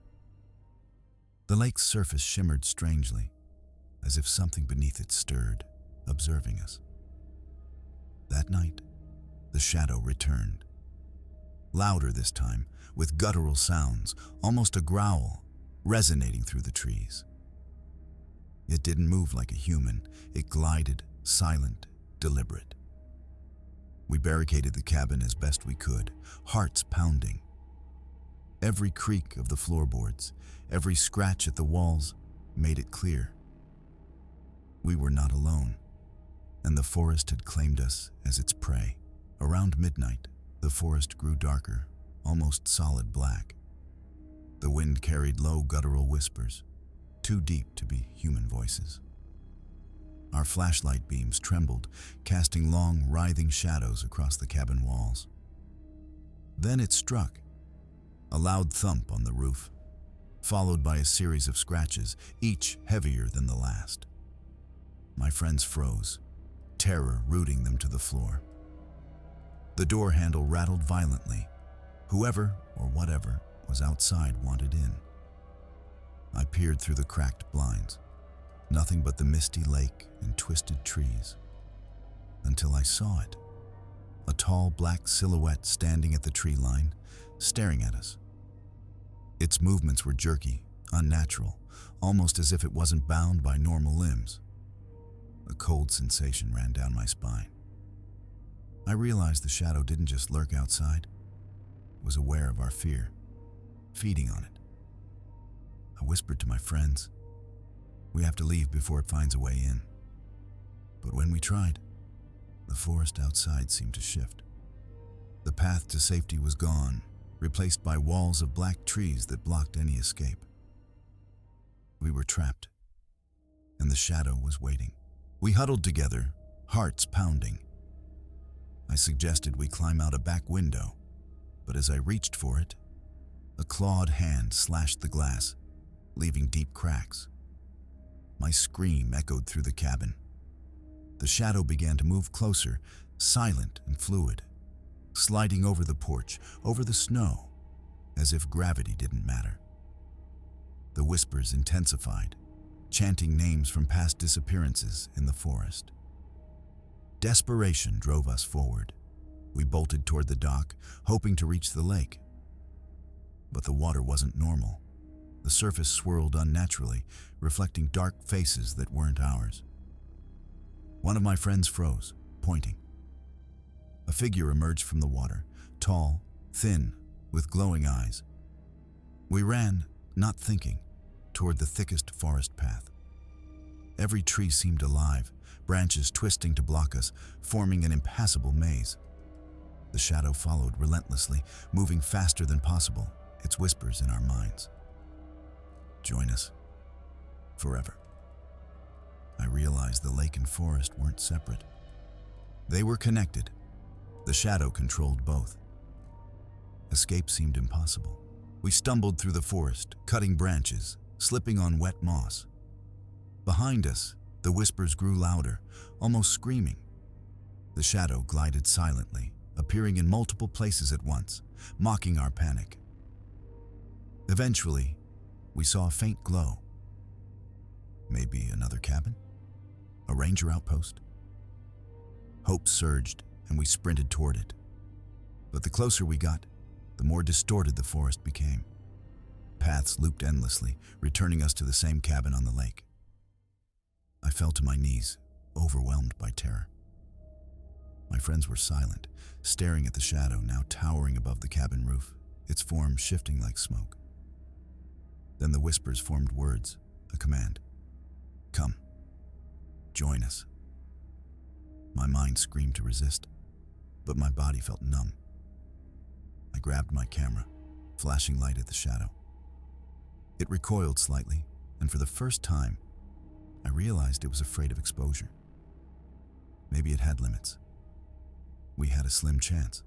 Speaker 1: The lake's surface shimmered strangely, as if something beneath it stirred, observing us. That night, the shadow returned. Louder this time, with guttural sounds, almost a growl, resonating through the trees. It didn't move like a human. It glided, silent, deliberate. We barricaded the cabin as best we could, hearts pounding. Every creak of the floorboards, every scratch at the walls made it clear. We were not alone, and the forest had claimed us as its prey. Around midnight, the forest grew darker, almost solid black. The wind carried low guttural whispers, too deep to be human voices. Our flashlight beams trembled, casting long, writhing shadows across the cabin walls. Then it struck, a loud thump on the roof, followed by a series of scratches, each heavier than the last. My friends froze, terror rooting them to the floor. The door handle rattled violently. Whoever or whatever was outside wanted in. I peered through the cracked blinds, nothing but the misty lake and twisted trees, until I saw it. A tall black silhouette standing at the tree line, staring at us. Its movements were jerky, unnatural, almost as if it wasn't bound by normal limbs. A cold sensation ran down my spine. I realized the shadow didn't just lurk outside. It was aware of our fear, feeding on it. I whispered to my friends, "We have to leave before it finds a way in." But when we tried, the forest outside seemed to shift. The path to safety was gone, replaced by walls of black trees that blocked any escape. We were trapped, and the shadow was waiting. We huddled together, hearts pounding. I suggested we climb out a back window, but as I reached for it, a clawed hand slashed the glass, leaving deep cracks. My scream echoed through the cabin. The shadow began to move closer, silent and fluid, sliding over the porch, over the snow, as if gravity didn't matter. The whispers intensified, chanting names from past disappearances in the forest. Desperation drove us forward. We bolted toward the dock, hoping to reach the lake. But the water wasn't normal. The surface swirled unnaturally, reflecting dark faces that weren't ours. One of my friends froze, pointing. A figure emerged from the water, tall, thin, with glowing eyes. We ran, not thinking, toward the thickest forest path. Every tree seemed alive, branches twisting to block us, forming an impassable maze. The shadow followed relentlessly, moving faster than possible, its whispers in our minds. "Join us. Forever." I realized the lake and forest weren't separate. They were connected. The shadow controlled both. Escape seemed impossible. We stumbled through the forest, cutting branches, slipping on wet moss. Behind us, the whispers grew louder, almost screaming. The shadow glided silently, appearing in multiple places at once, mocking our panic. Eventually, we saw a faint glow. Maybe another cabin? A ranger outpost? Hope surged, and we sprinted toward it. But the closer we got, the more distorted the forest became. Paths looped endlessly, returning us to the same cabin on the lake. I fell to my knees, overwhelmed by terror. My friends were silent, staring at the shadow now towering above the cabin roof, its form shifting like smoke. Then the whispers formed words, a command. "Come. Join us." My mind screamed to resist, but my body felt numb. I grabbed my camera, flashing light at the shadow. It recoiled slightly, and for the first time, I realized it was afraid of exposure. Maybe it had limits. We had a slim chance.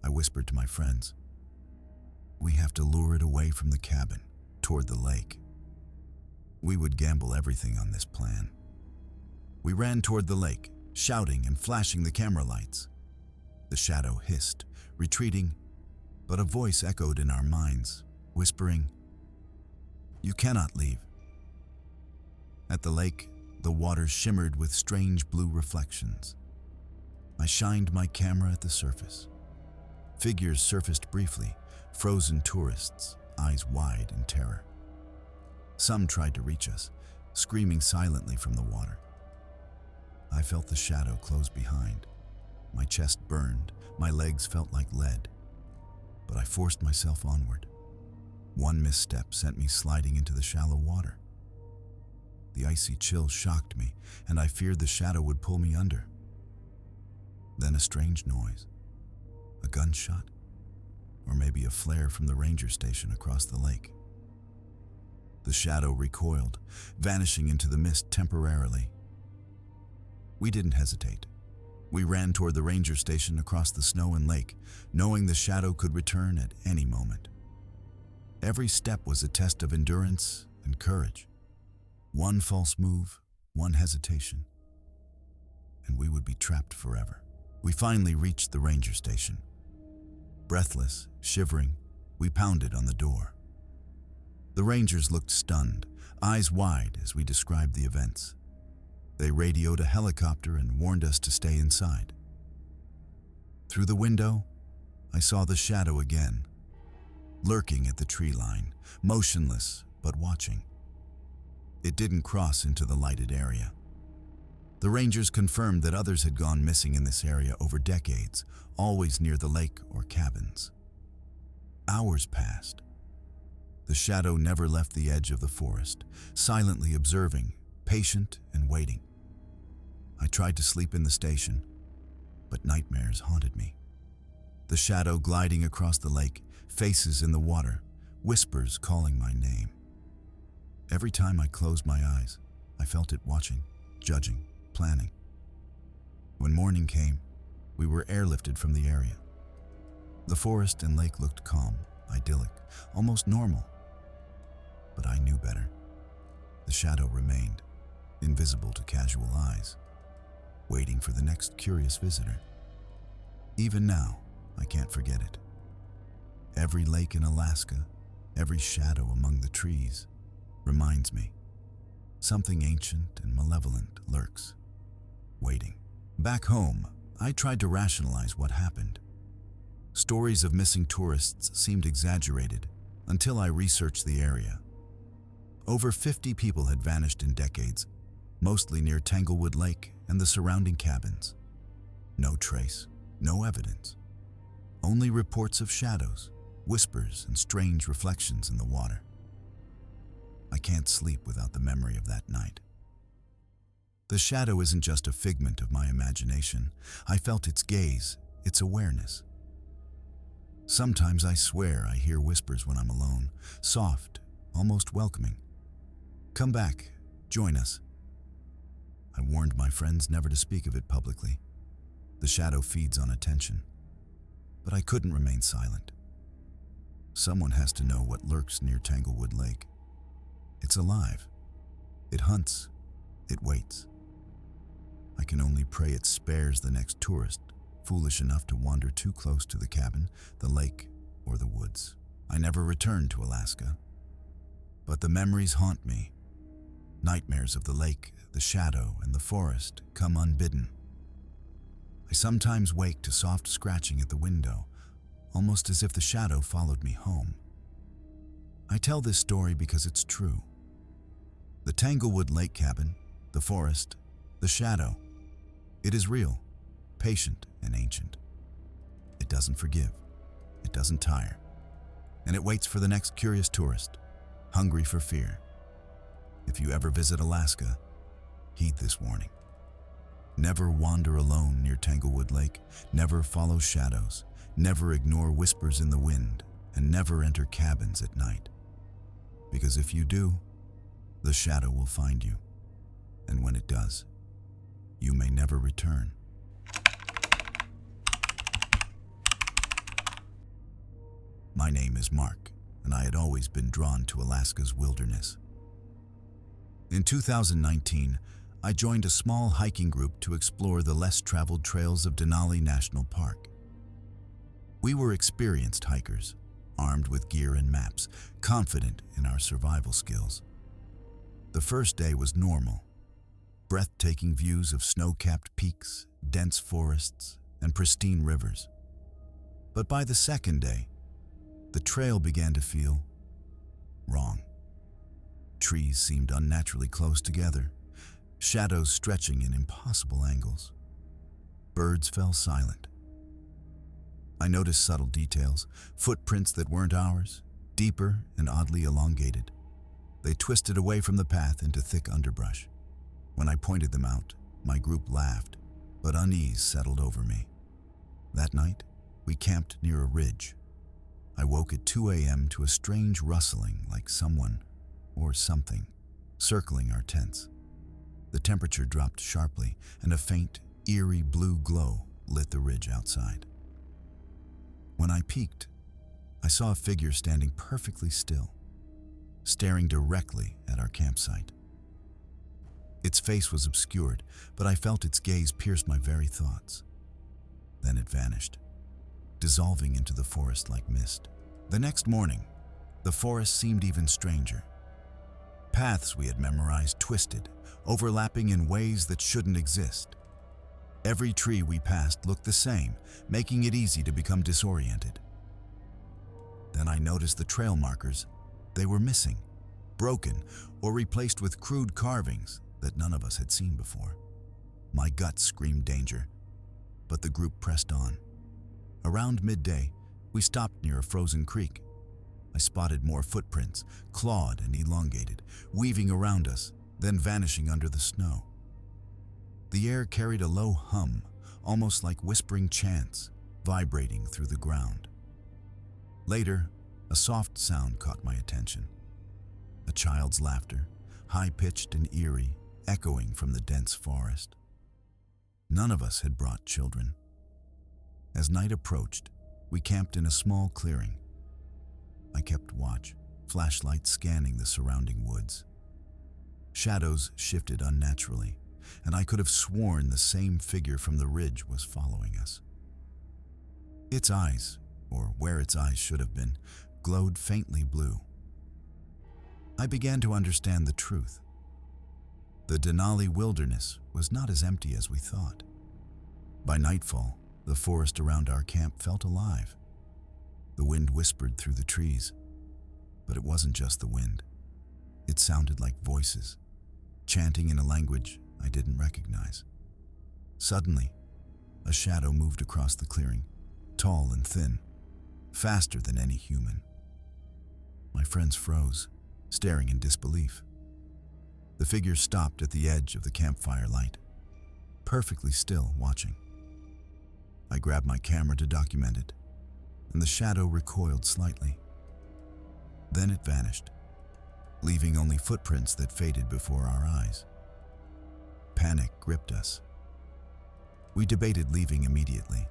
Speaker 1: I whispered to my friends, "We have to lure it away from the cabin, toward the lake." We would gamble everything on this plan. We ran toward the lake, shouting and flashing the camera lights. The shadow hissed, retreating, but a voice echoed in our minds, whispering, "You cannot leave." At the lake, the water shimmered with strange blue reflections. I shined my camera at the surface. Figures surfaced briefly, frozen tourists, eyes wide in terror. Some tried to reach us, screaming silently from the water. I felt the shadow close behind. My chest burned, my legs felt like lead. But I forced myself onward. One misstep sent me sliding into the shallow water. The icy chill shocked me, and I feared the shadow would pull me under. Then a strange noise. A gunshot? or maybe a flare from the ranger station across the lake. The shadow recoiled, vanishing into the mist temporarily. We didn't hesitate. We ran toward the ranger station across the snow and lake, knowing the shadow could return at any moment. Every step was a test of endurance and courage. One false move, one hesitation, and we would be trapped forever. We finally reached the ranger station. Breathless, shivering, we pounded on the door. The rangers looked stunned, eyes wide as we described the events. They radioed a helicopter and warned us to stay inside. Through the window, I saw the shadow again, lurking at the tree line, motionless but watching. It didn't cross into the lighted area. The rangers confirmed that others had gone missing in this area over decades, always near the lake or cabins. Hours passed. The shadow never left the edge of the forest, silently observing, patient and waiting. I tried to sleep in the station, but nightmares haunted me. The shadow gliding across the lake, faces in the water, whispers calling my name. Every time I closed my eyes, I felt it watching, judging, planning. When morning came, we were airlifted from the area. The forest and lake looked calm, idyllic, almost normal. But I knew better. The shadow remained, invisible to casual eyes, waiting for the next curious visitor. Even now, I can't forget it. Every lake in Alaska, every shadow among the trees, reminds me something ancient and malevolent lurks, waiting. Back home, I tried to rationalize what happened. Stories of missing tourists seemed exaggerated until I researched the area. Over 50 people had vanished in decades, mostly near Tanglewood Lake and the surrounding cabins. No trace, no evidence. Only reports of shadows, whispers, and strange reflections in the water. I can't sleep without the memory of that night. The shadow isn't just a figment of my imagination. I felt its gaze, its awareness. Sometimes I swear I hear whispers when I'm alone, soft, almost welcoming. Come back, join us. I warned my friends never to speak of it publicly. The shadow feeds on attention. But I couldn't remain silent. Someone has to know what lurks near Tanglewood Lake. It's alive. It hunts. It waits. I can only pray it spares the next tourist foolish enough to wander too close to the cabin, the lake, or the woods. I never returned to Alaska. But the memories haunt me. Nightmares of the lake, the shadow, and the forest come unbidden. I sometimes wake to soft scratching at the window, almost as if the shadow followed me home. I tell this story because it's true. The Tanglewood Lake cabin, the forest, the shadow, it is real, patient, and ancient. It doesn't forgive, it doesn't tire, and it waits for the next curious tourist, hungry for fear. If you ever visit Alaska, heed this warning. Never wander alone near Tanglewood Lake, never follow shadows, never ignore whispers in the wind, and never enter cabins at night. Because if you do, the shadow will find you, and when it does, you may never return. My name is Mark, and I had always been drawn to Alaska's wilderness. In 2019, I joined a small hiking group to explore the less-traveled trails of Denali National Park. We were experienced hikers, armed with gear and maps, confident in our survival skills. The first day was normal. Breathtaking views of snow-capped peaks, dense forests, and pristine rivers. But by the second day, the trail began to feel wrong. Trees seemed unnaturally close together, shadows stretching in impossible angles. Birds fell silent. I noticed subtle details, footprints that weren't ours, deeper and oddly elongated. They twisted away from the path into thick underbrush. When I pointed them out, my group laughed, but unease settled over me. That night, we camped near a ridge. I woke at 2 a.m. to a strange rustling like someone or something circling our tents. The temperature dropped sharply and a faint, eerie blue glow lit the ridge outside. When I peeked, I saw a figure standing perfectly still, staring directly at our campsite. Its face was obscured, but I felt its gaze pierce my very thoughts. Then it vanished, dissolving into the forest like mist. The next morning, the forest seemed even stranger. Paths we had memorized twisted, overlapping in ways that shouldn't exist. Every tree we passed looked the same, making it easy to become disoriented. Then I noticed the trail markers. They were missing, broken, or replaced with crude carvings that none of us had seen before. My gut screamed danger, but the group pressed on. Around midday, we stopped near a frozen creek. I spotted more footprints, clawed and elongated, weaving around us, then vanishing under the snow. The air carried a low hum, almost like whispering chants, vibrating through the ground. Later, a soft sound caught my attention. A child's laughter, high-pitched and eerie, echoing from the dense forest. None of us had brought children. As night approached, we camped in a small clearing. I kept watch, flashlight scanning the surrounding woods. Shadows shifted unnaturally, and I could have sworn the same figure from the ridge was following us. Its eyes, or where its eyes should have been, glowed faintly blue. I began to understand the truth. The Denali wilderness was not as empty as we thought. By nightfall, the forest around our camp felt alive. The wind whispered through the trees, but it wasn't just the wind. It sounded like voices, chanting in a language I didn't recognize. Suddenly, a shadow moved across the clearing, tall and thin, faster than any human. My friends froze, staring in disbelief. The figure stopped at the edge of the campfire light, perfectly still, watching. I grabbed my camera to document it, and the shadow recoiled slightly. Then it vanished, leaving only footprints that faded before our eyes. Panic gripped us. We debated leaving immediately,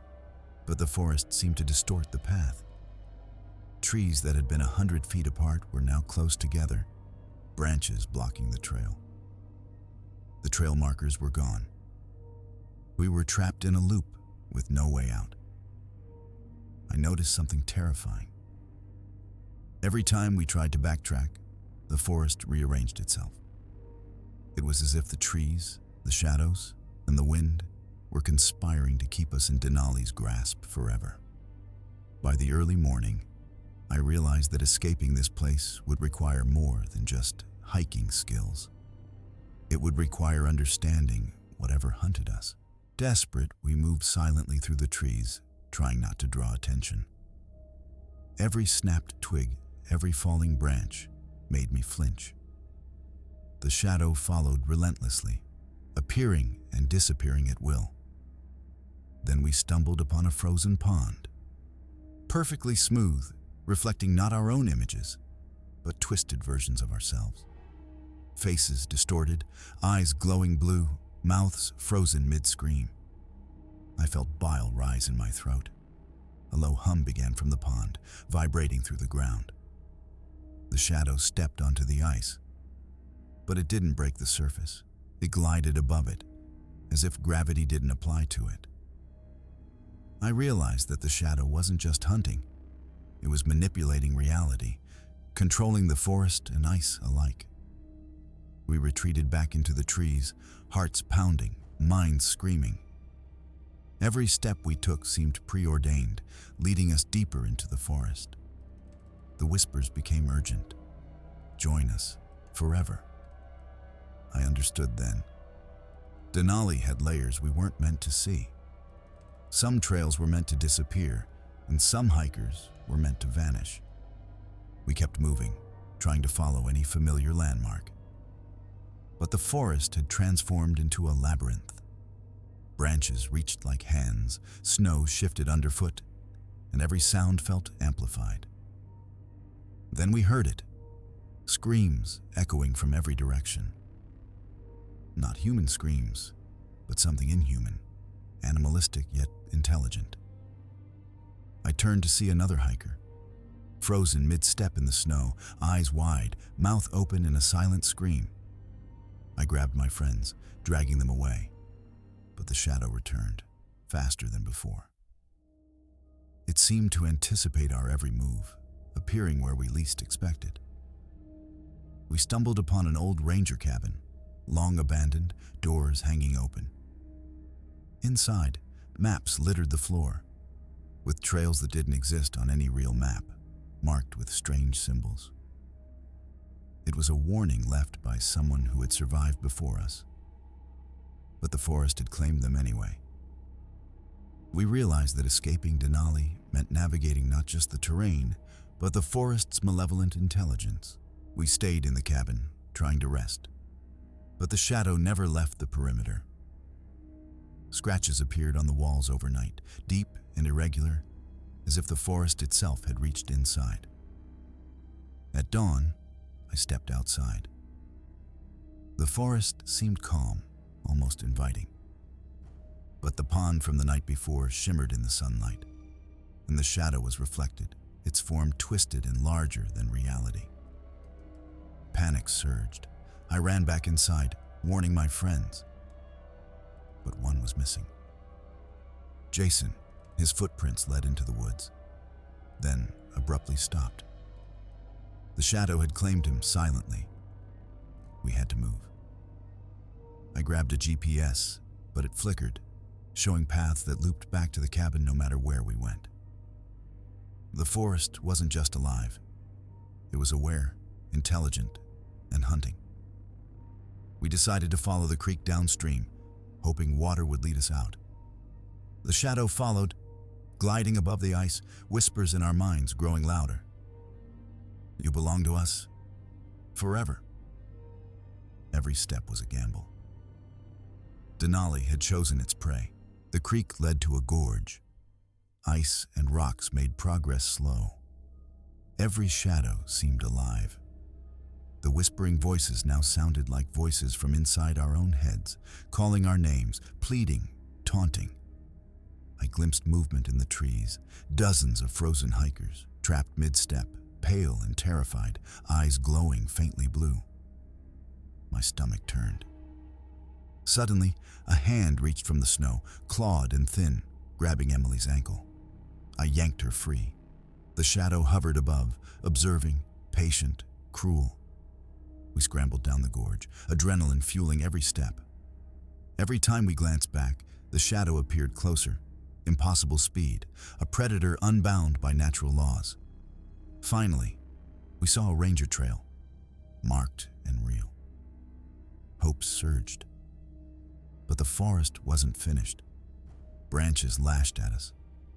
Speaker 1: but the forest seemed to distort the path. Trees that had been 100 feet apart were now close together, branches blocking the trail. The trail markers were gone. We were trapped in a loop with no way out. I noticed something terrifying. Every time we tried to backtrack, the forest rearranged itself. It was as if the trees, the shadows, and the wind were conspiring to keep us in Denali's grasp forever. By the early morning, I realized that escaping this place would require more than just hiking skills. It would require understanding whatever hunted us. Desperate, we moved silently through the trees, trying not to draw attention. Every snapped twig, every falling branch, made me flinch. The shadow followed relentlessly, appearing and disappearing at will. Then we stumbled upon a frozen pond, perfectly smooth, reflecting not our own images, but twisted versions of ourselves. Faces distorted, eyes glowing blue, mouths frozen mid-scream. I felt bile rise in my throat. A low hum began from the pond, vibrating through the ground. The shadow stepped onto the ice, but it didn't break the surface. It glided above it, as if gravity didn't apply to it. I realized that the shadow wasn't just hunting. It was manipulating reality, controlling the forest and ice alike. We retreated back into the trees, hearts pounding, minds screaming. Every step we took seemed preordained, leading us deeper into the forest. The whispers became urgent. Join us, forever. I understood then. Denali had layers we weren't meant to see. Some trails were meant to disappear, and some hikers were meant to vanish. We kept moving, trying to follow any familiar landmark. But the forest had transformed into a labyrinth. Branches reached like hands, snow shifted underfoot, and every sound felt amplified. Then we heard it, screams echoing from every direction. Not human screams, but something inhuman, animalistic yet intelligent. I turned to see another hiker, frozen mid-step in the snow, eyes wide, mouth open in a silent scream. I grabbed my friends, dragging them away, but the shadow returned, faster than before. It seemed to anticipate our every move, appearing where we least expected. We stumbled upon an old ranger cabin, long abandoned, doors hanging open. Inside, maps littered the floor, with trails that didn't exist on any real map, marked with strange symbols. It was a warning left by someone who had survived before us. But the forest had claimed them anyway. We realized that escaping Denali meant navigating not just the terrain, but the forest's malevolent intelligence. We stayed in the cabin, trying to rest. But the shadow never left the perimeter. Scratches appeared on the walls overnight, deep and irregular, as if the forest itself had reached inside. At dawn, I stepped outside. The forest seemed calm, almost inviting. But the pond from the night before shimmered in the sunlight, and the shadow was reflected, its form twisted and larger than reality. Panic surged. I ran back inside, warning my friends. But one was missing. Jason, his footprints led into the woods, then abruptly stopped. The shadow had claimed him silently. We had to move. I grabbed a GPS, but it flickered, showing paths that looped back to the cabin no matter where we went. The forest wasn't just alive. It was aware, intelligent, and hunting. We decided to follow the creek downstream, hoping water would lead us out. The shadow followed, gliding above the ice, whispers in our minds growing louder. You belong to us, forever. Every step was a gamble. Denali had chosen its prey. The creek led to a gorge. Ice and rocks made progress slow. Every shadow seemed alive. The whispering voices now sounded like voices from inside our own heads, calling our names, pleading, taunting. I glimpsed movement in the trees, dozens of frozen hikers, trapped mid-step, pale and terrified, eyes glowing faintly blue. My stomach turned. Suddenly, a hand reached from the snow, clawed and thin, grabbing Emily's ankle. I yanked her free. The shadow hovered above, observing, patient, cruel. We scrambled down the gorge, adrenaline fueling every step. Every time we glanced back, the shadow appeared closer, impossible speed, a predator unbound by natural laws. Finally, we saw a ranger trail, marked and real. Hope surged. But the forest wasn't finished. Branches lashed at us,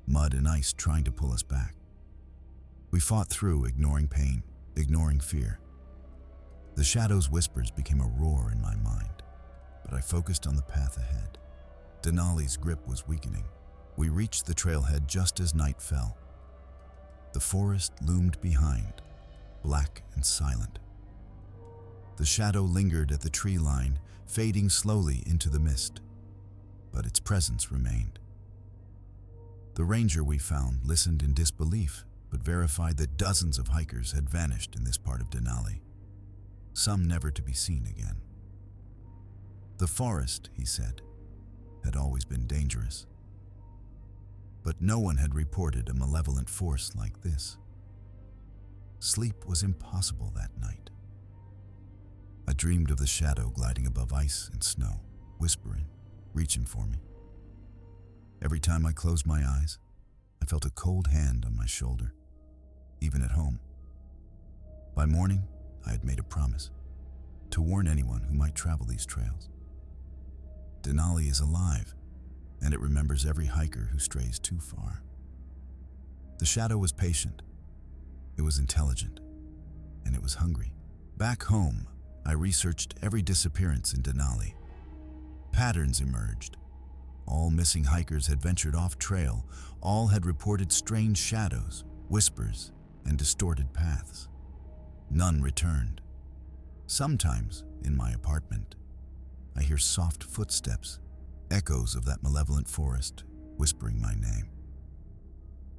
Speaker 1: mud and ice trying to pull us back. We fought through, ignoring pain, ignoring fear. The shadow's whispers became a roar in my mind, but I focused on the path ahead. Denali's grip was weakening. We reached the trailhead just as night fell. The forest loomed behind, black and silent. The shadow lingered at the tree line, fading slowly into the mist, but its presence remained. The ranger we found listened in disbelief, but verified that dozens of hikers had vanished in this part of Denali, some never to be seen again. The forest, he said, had always been dangerous, but no one had reported a malevolent force like this. Sleep was impossible that night. I dreamed of the shadow gliding above ice and snow, whispering, reaching for me. Every time I closed my eyes, I felt a cold hand on my shoulder, even at home. By morning, I had made a promise to warn anyone who might travel these trails. Denali is alive, and it remembers every hiker who strays too far. The shadow was patient, it was intelligent, and it was hungry. Back home, I researched every disappearance in Denali. Patterns emerged. All missing hikers had ventured off trail. All had reported strange shadows, whispers, and distorted paths. None returned. Sometimes, in my apartment, I hear soft footsteps, echoes of that malevolent forest, whispering my name.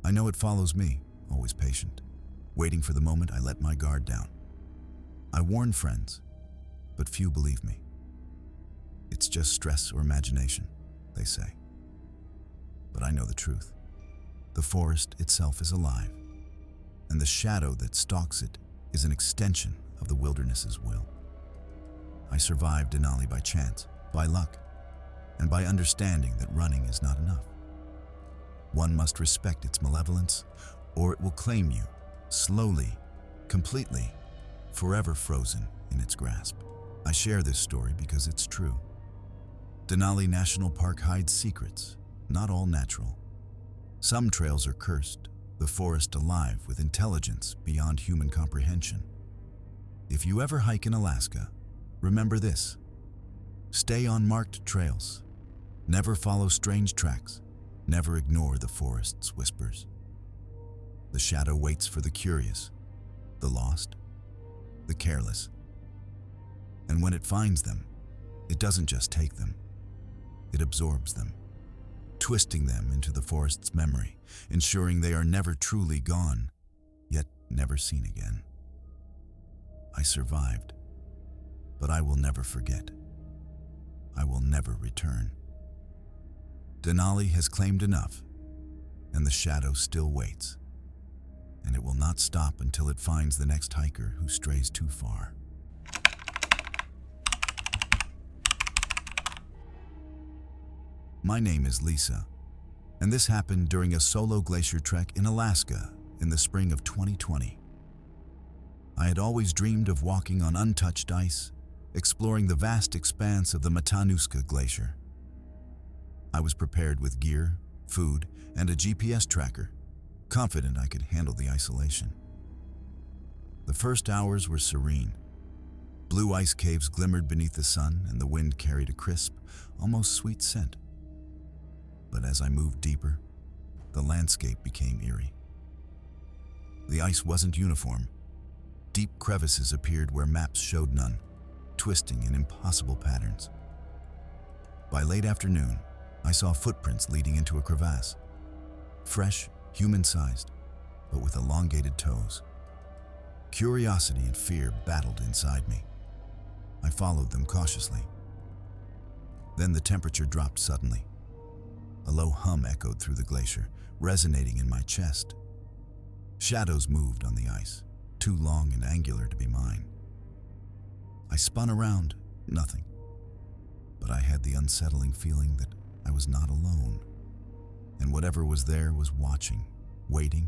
Speaker 1: I know it follows me, always patient, waiting for the moment I let my guard down. I warn friends, but few believe me. It's just stress or imagination, they say. But I know the truth. The forest itself is alive, and the shadow that stalks it is an extension of the wilderness's will. I survived Denali by chance, by luck, and by understanding that running is not enough. One must respect its malevolence, or it will claim you, slowly, completely, forever frozen in its grasp. I share this story because it's true. Denali National Park hides secrets, not all natural. Some trails are cursed, the forest alive with intelligence beyond human comprehension. If you ever hike in Alaska, remember this: stay on marked trails, never follow strange tracks, never ignore the forest's whispers. The shadow waits for the curious, the lost, the careless. And when it finds them, it doesn't just take them, it absorbs them, twisting them into the forest's memory, ensuring they are never truly gone, yet never seen again. I survived, but I will never forget. I will never return. Denali has claimed enough, and the shadow still waits, and it will not stop until it finds the next hiker who strays too far. My name is Lisa, and this happened during a solo glacier trek in Alaska in the spring of 2020. I had always dreamed of walking on untouched ice, exploring the vast expanse of the Matanuska Glacier. I was prepared with gear, food, and a GPS tracker, confident I could handle the isolation. The first hours were serene. Blue ice caves glimmered beneath the sun, and the wind carried a crisp, almost sweet scent. But as I moved deeper, the landscape became eerie. The ice wasn't uniform. Deep crevices appeared where maps showed none, twisting in impossible patterns. By late afternoon, I saw footprints leading into a crevasse. Fresh, human-sized, but with elongated toes. Curiosity and fear battled inside me. I followed them cautiously. Then the temperature dropped suddenly. A low hum echoed through the glacier, resonating in my chest. Shadows moved on the ice, too long and angular to be mine. I spun around, nothing. But I had the unsettling feeling that I was not alone. And whatever was there was watching, waiting,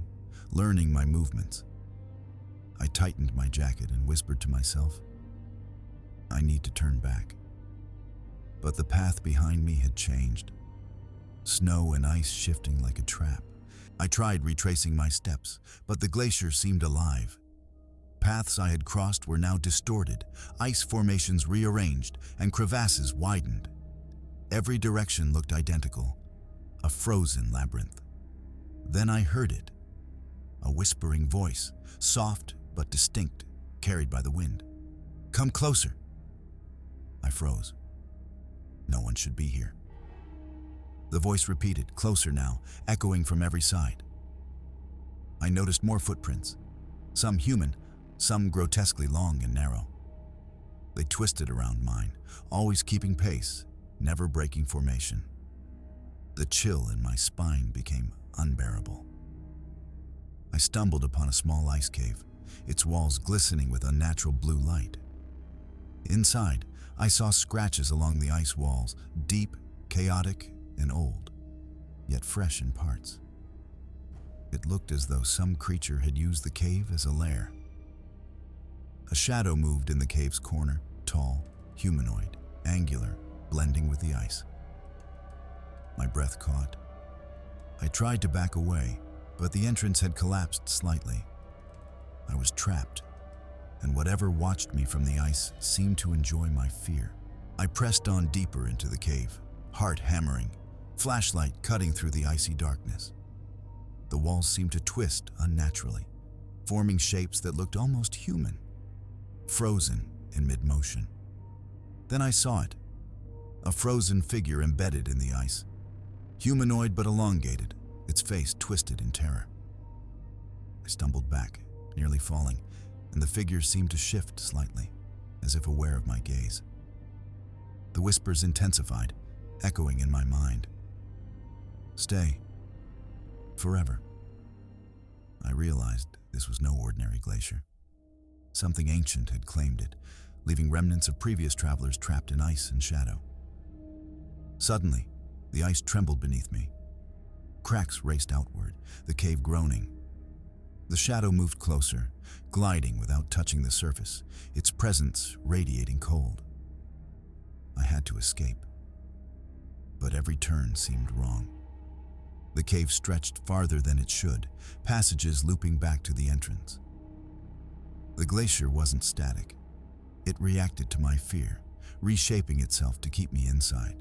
Speaker 1: learning my movements. I tightened my jacket and whispered to myself, I need to turn back. But the path behind me had changed. Snow and ice shifting like a trap. I tried retracing my steps, but the glacier seemed alive. Paths I had crossed were now distorted, ice formations rearranged, and crevasses widened. Every direction looked identical, a frozen labyrinth. Then I heard it, a whispering voice, soft but distinct, carried by the wind. Come closer. I froze. No one should be here. The voice repeated, closer now, echoing from every side. I noticed more footprints, some human, some grotesquely long and narrow. They twisted around mine, always keeping pace, never breaking formation. The chill in my spine became unbearable. I stumbled upon a small ice cave, its walls glistening with unnatural blue light. Inside, I saw scratches along the ice walls, deep, chaotic, and old, yet fresh in parts. It looked as though some creature had used the cave as a lair. A shadow moved in the cave's corner, tall, humanoid, angular, blending with the ice. My breath caught. I tried to back away, but the entrance had collapsed slightly. I was trapped, and whatever watched me from the ice seemed to enjoy my fear. I pressed on deeper into the cave, heart hammering, flashlight cutting through the icy darkness. The walls seemed to twist unnaturally, forming shapes that looked almost human, frozen in mid-motion. Then I saw it, a frozen figure embedded in the ice, humanoid but elongated, its face twisted in terror. I stumbled back, nearly falling, and the figure seemed to shift slightly, as if aware of my gaze. The whispers intensified, echoing in my mind. Stay. Forever. I realized this was no ordinary glacier. Something ancient had claimed it, leaving remnants of previous travelers trapped in ice and shadow. Suddenly, the ice trembled beneath me. Cracks raced outward, the cave groaning. The shadow moved closer, gliding without touching the surface, its presence radiating cold. I had to escape. But every turn seemed wrong. The cave stretched farther than it should, passages looping back to the entrance. The glacier wasn't static. It reacted to my fear, reshaping itself to keep me inside.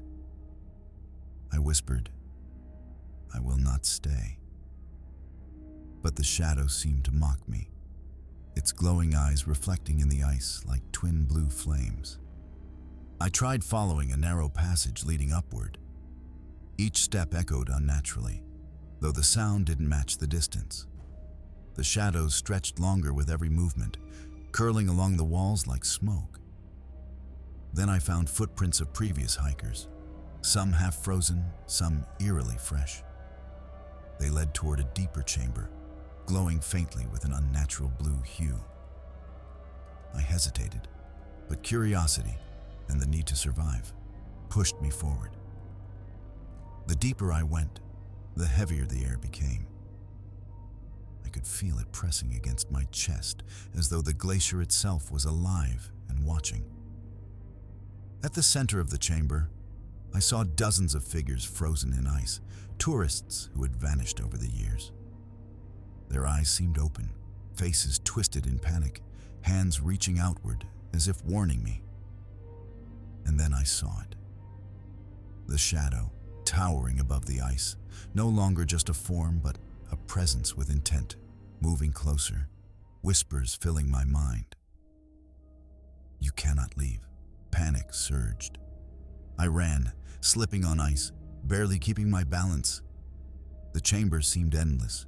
Speaker 1: I whispered, "I will not stay." But the shadow seemed to mock me, its glowing eyes reflecting in the ice like twin blue flames. I tried following a narrow passage leading upward. Each step echoed unnaturally, though the sound didn't match the distance. The shadows stretched longer with every movement, curling along the walls like smoke. Then I found footprints of previous hikers, some half frozen, some eerily fresh. They led toward a deeper chamber, glowing faintly with an unnatural blue hue. I hesitated, but curiosity and the need to survive pushed me forward. The deeper I went, the heavier the air became. I could feel it pressing against my chest, as though the glacier itself was alive and watching. At the center of the chamber, I saw dozens of figures frozen in ice, tourists who had vanished over the years. Their eyes seemed open, faces twisted in panic, hands reaching outward as if warning me. And then I saw it. The shadow, towering above the ice, no longer just a form, but a presence with intent, moving closer, whispers filling my mind. "You cannot leave." Panic surged. I ran, slipping on ice, barely keeping my balance. The chamber seemed endless,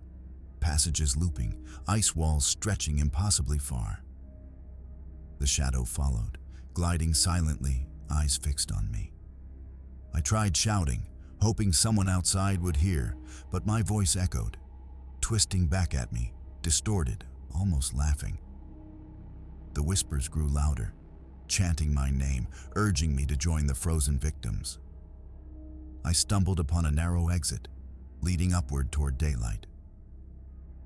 Speaker 1: passages looping, ice walls stretching impossibly far. The shadow followed, gliding silently, eyes fixed on me. I tried shouting, hoping someone outside would hear, but my voice echoed, twisting back at me, distorted, almost laughing. The whispers grew louder, chanting my name, urging me to join the frozen victims. I stumbled upon a narrow exit, leading upward toward daylight.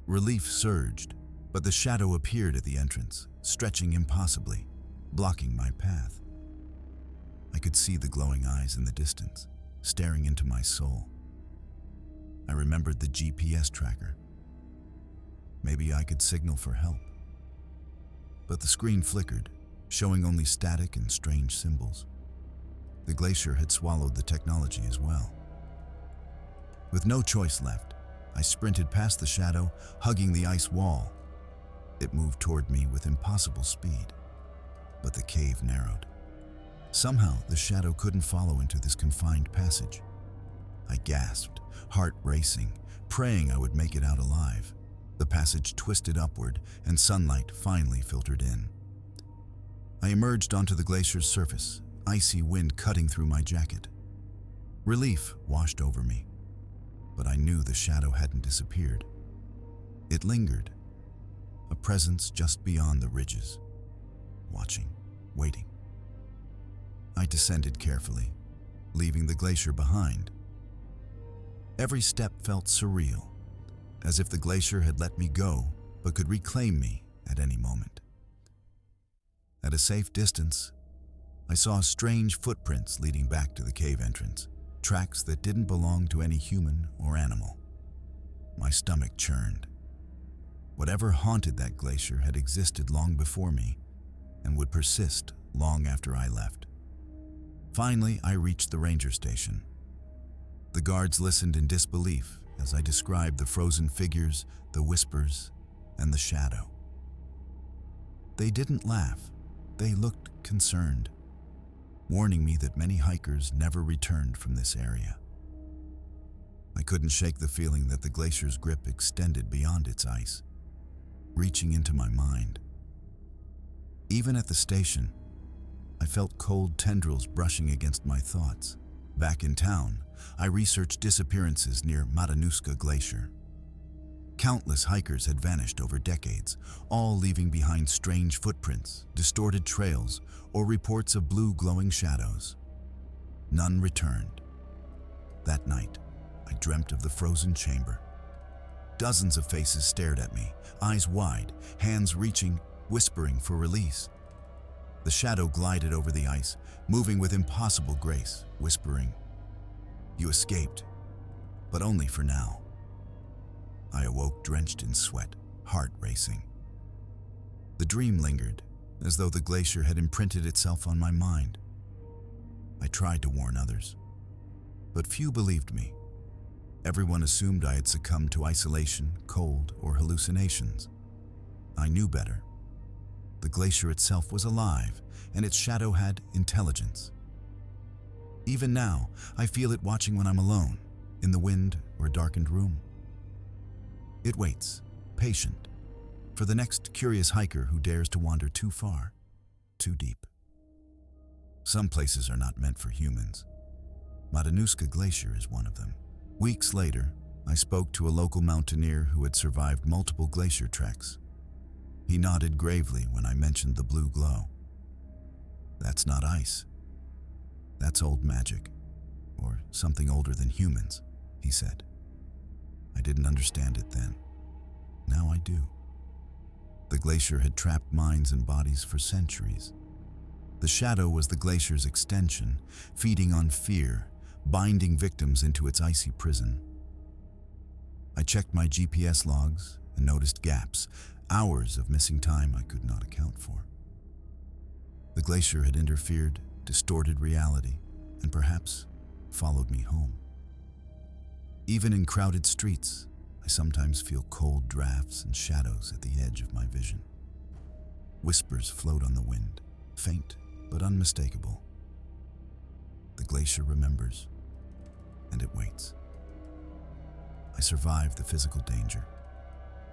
Speaker 1: Relief surged, but the shadow appeared at the entrance, stretching impossibly, blocking my path. I could see the glowing eyes in the distance, staring into my soul. I remembered the GPS tracker. Maybe I could signal for help. But the screen flickered, showing only static and strange symbols. The glacier had swallowed the technology as well. With no choice left, I sprinted past the shadow, hugging the ice wall. It moved toward me with impossible speed, but the cave narrowed. Somehow, the shadow couldn't follow into this confined passage. I gasped, heart racing, praying I would make it out alive. The passage twisted upward, and sunlight finally filtered in. I emerged onto the glacier's surface, icy wind cutting through my jacket. Relief washed over me, but I knew the shadow hadn't disappeared. It lingered, a presence just beyond the ridges, watching, waiting. I descended carefully, leaving the glacier behind. Every step felt surreal, as if the glacier had let me go but could reclaim me at any moment. At a safe distance, I saw strange footprints leading back to the cave entrance, tracks that didn't belong to any human or animal. My stomach churned. Whatever haunted that glacier had existed long before me and would persist long after I left. Finally, I reached the ranger station. The guards listened in disbelief as I described the frozen figures, the whispers, and the shadow. They didn't laugh, They looked concerned, warning me that many hikers never returned from this area. I couldn't shake the feeling that the glacier's grip extended beyond its ice, reaching into my mind. Even at the station, I felt cold tendrils brushing against my thoughts. Back in town, I researched disappearances near Matanuska Glacier. Countless hikers had vanished over decades, all leaving behind strange footprints, distorted trails, or reports of blue glowing shadows. None returned. That night, I dreamt of the frozen chamber. Dozens of faces stared at me, eyes wide, hands reaching, whispering for release. The shadow glided over the ice, moving with impossible grace, whispering, "You escaped, but only for now." I awoke drenched in sweat, heart racing. The dream lingered, as though the glacier had imprinted itself on my mind. I tried to warn others, but few believed me. Everyone assumed I had succumbed to isolation, cold, or hallucinations. I knew better. The glacier itself was alive, and its shadow had intelligence. Even now, I feel it watching when I'm alone, in the wind or a darkened room. It waits, patient, for the next curious hiker who dares to wander too far, too deep. Some places are not meant for humans. Matanuska Glacier is one of them. Weeks later, I spoke to a local mountaineer who had survived multiple glacier treks. He nodded gravely when I mentioned the blue glow. "That's not ice. That's old magic, or something older than humans," he said. I didn't understand it then. Now I do. The glacier had trapped minds and bodies for centuries. The shadow was the glacier's extension, feeding on fear, binding victims into its icy prison. I checked my GPS logs and noticed gaps, hours of missing time I could not account for. The glacier had interfered, distorted reality, and perhaps followed me home. Even in crowded streets, I sometimes feel cold drafts and shadows at the edge of my vision. Whispers float on the wind, faint but unmistakable. The glacier remembers, and it waits. I survived the physical danger,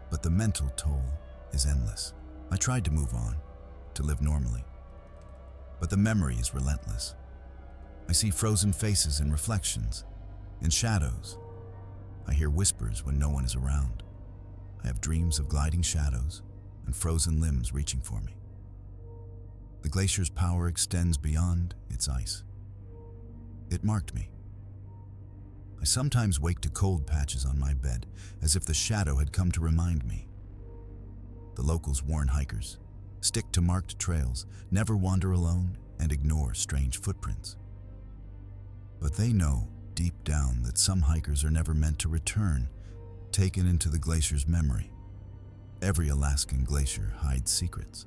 Speaker 1: but the mental toll is endless. I tried to move on, to live normally, but the memory is relentless. I see frozen faces in reflections, in shadows. I hear whispers when no one is around. I have dreams of gliding shadows and frozen limbs reaching for me. The glacier's power extends beyond its ice. It marked me. I sometimes wake to cold patches on my bed, as if the shadow had come to remind me. The locals warn hikers, stick to marked trails, never wander alone, and ignore strange footprints. But they know deep down that some hikers are never meant to return, taken into the glacier's memory. Every Alaskan glacier hides secrets.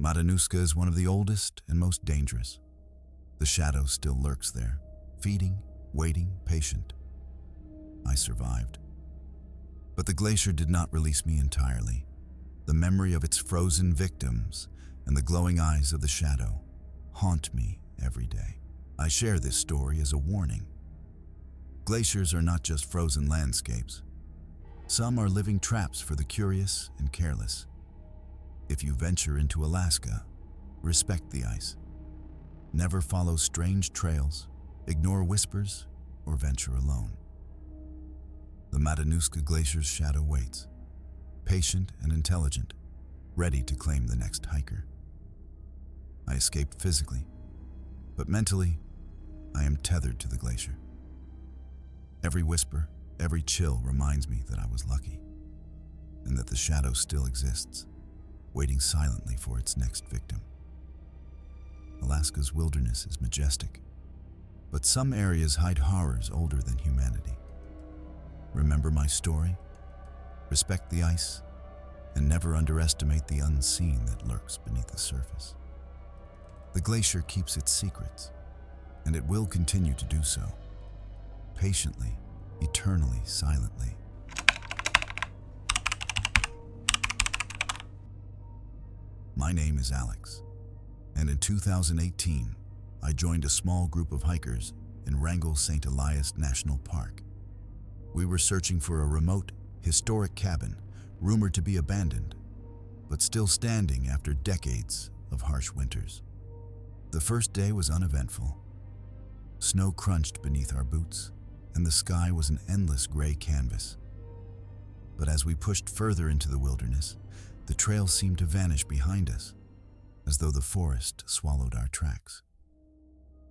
Speaker 1: Matanuska is one of the oldest and most dangerous. The shadow still lurks there, feeding, waiting, patient. I survived. But the glacier did not release me entirely. The memory of its frozen victims and the glowing eyes of the shadow haunt me every day. I share this story as a warning. Glaciers are not just frozen landscapes. Some are living traps for the curious and careless. If you venture into Alaska, respect the ice. Never follow strange trails, ignore whispers, or venture alone. The Matanuska Glacier's shadow waits, patient and intelligent, ready to claim the next hiker. I escaped physically, but mentally, I am tethered to the glacier. Every whisper, every chill reminds me that I was lucky, and that the shadow still exists, waiting silently for its next victim. Alaska's wilderness is majestic, but some areas hide horrors older than humanity. Remember my story, respect the ice, and never underestimate the unseen that lurks beneath the surface. The glacier keeps its secrets, and it will continue to do so, patiently, eternally, silently. My name is Alex, and in 2018, I joined a small group of hikers in Wrangell St. Elias National Park. We were searching for a remote, historic cabin rumored to be abandoned, but still standing after decades of harsh winters. The first day was uneventful. Snow crunched beneath our boots, and the sky was an endless gray canvas. But as we pushed further into the wilderness, the trail seemed to vanish behind us, as though the forest swallowed our tracks.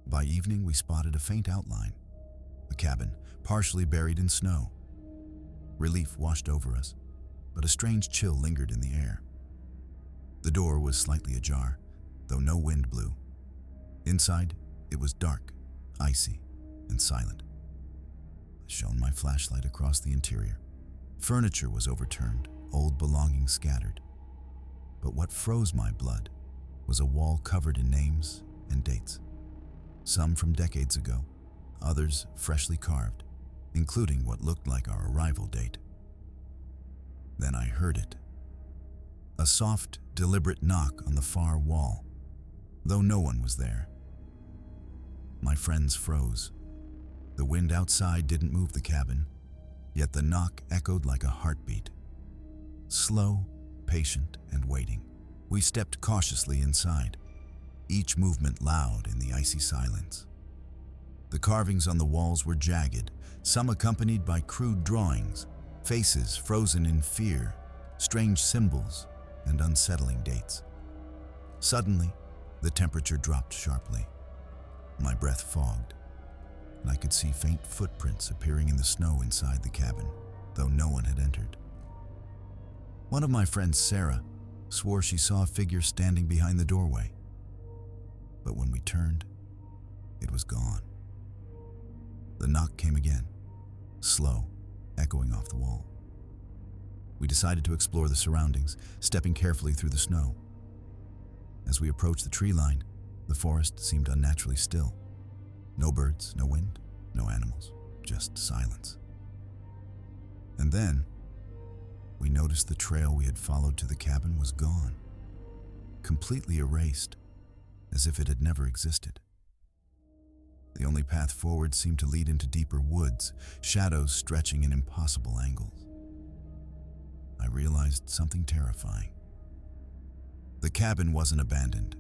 Speaker 1: By evening, we spotted a faint outline, a cabin partially buried in snow. Relief washed over us, but a strange chill lingered in the air. The door was slightly ajar, though no wind blew. Inside, it was dark, icy, and silent. I shone my flashlight across the interior. Furniture was overturned, old belongings scattered. But what froze my blood was a wall covered in names and dates. Some from decades ago, others freshly carved, including what looked like our arrival date. Then I heard it. A soft, deliberate knock on the far wall, though no one was there. My friends froze. The wind outside didn't move the cabin, yet the knock echoed like a heartbeat. Slow, patient, and waiting, we stepped cautiously inside, each movement loud in the icy silence. The carvings on the walls were jagged, some accompanied by crude drawings, faces frozen in fear, strange symbols, and unsettling dates. Suddenly, the temperature dropped sharply. My breath fogged, and I could see faint footprints appearing in the snow inside the cabin, though no one had entered. One of my friends, Sarah, swore she saw a figure standing behind the doorway. But when we turned, it was gone. The knock came again, slow, echoing off the wall. We decided to explore the surroundings, stepping carefully through the snow. As we approached the tree line, the forest seemed unnaturally still. No birds, no wind, no animals, just silence. And then, we noticed the trail we had followed to the cabin was gone, completely erased, as if it had never existed. The only path forward seemed to lead into deeper woods, shadows stretching in impossible angles. I realized something terrifying. The cabin wasn't abandoned.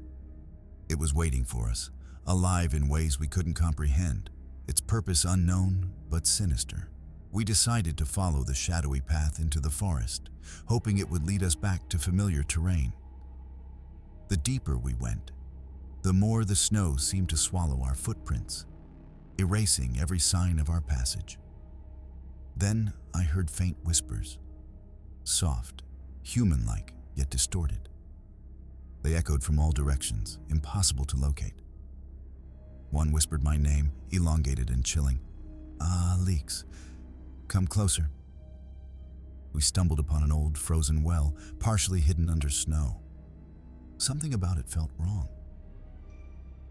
Speaker 1: It was waiting for us, alive in ways we couldn't comprehend, its purpose unknown but sinister. We decided to follow the shadowy path into the forest, hoping it would lead us back to familiar terrain. The deeper we went, the more the snow seemed to swallow our footprints, erasing every sign of our passage. Then I heard faint whispers, soft, human-like, yet distorted. They echoed from all directions, impossible to locate. One whispered my name, elongated and chilling. "Alex, come closer." We stumbled upon an old frozen well, partially hidden under snow. Something about it felt wrong.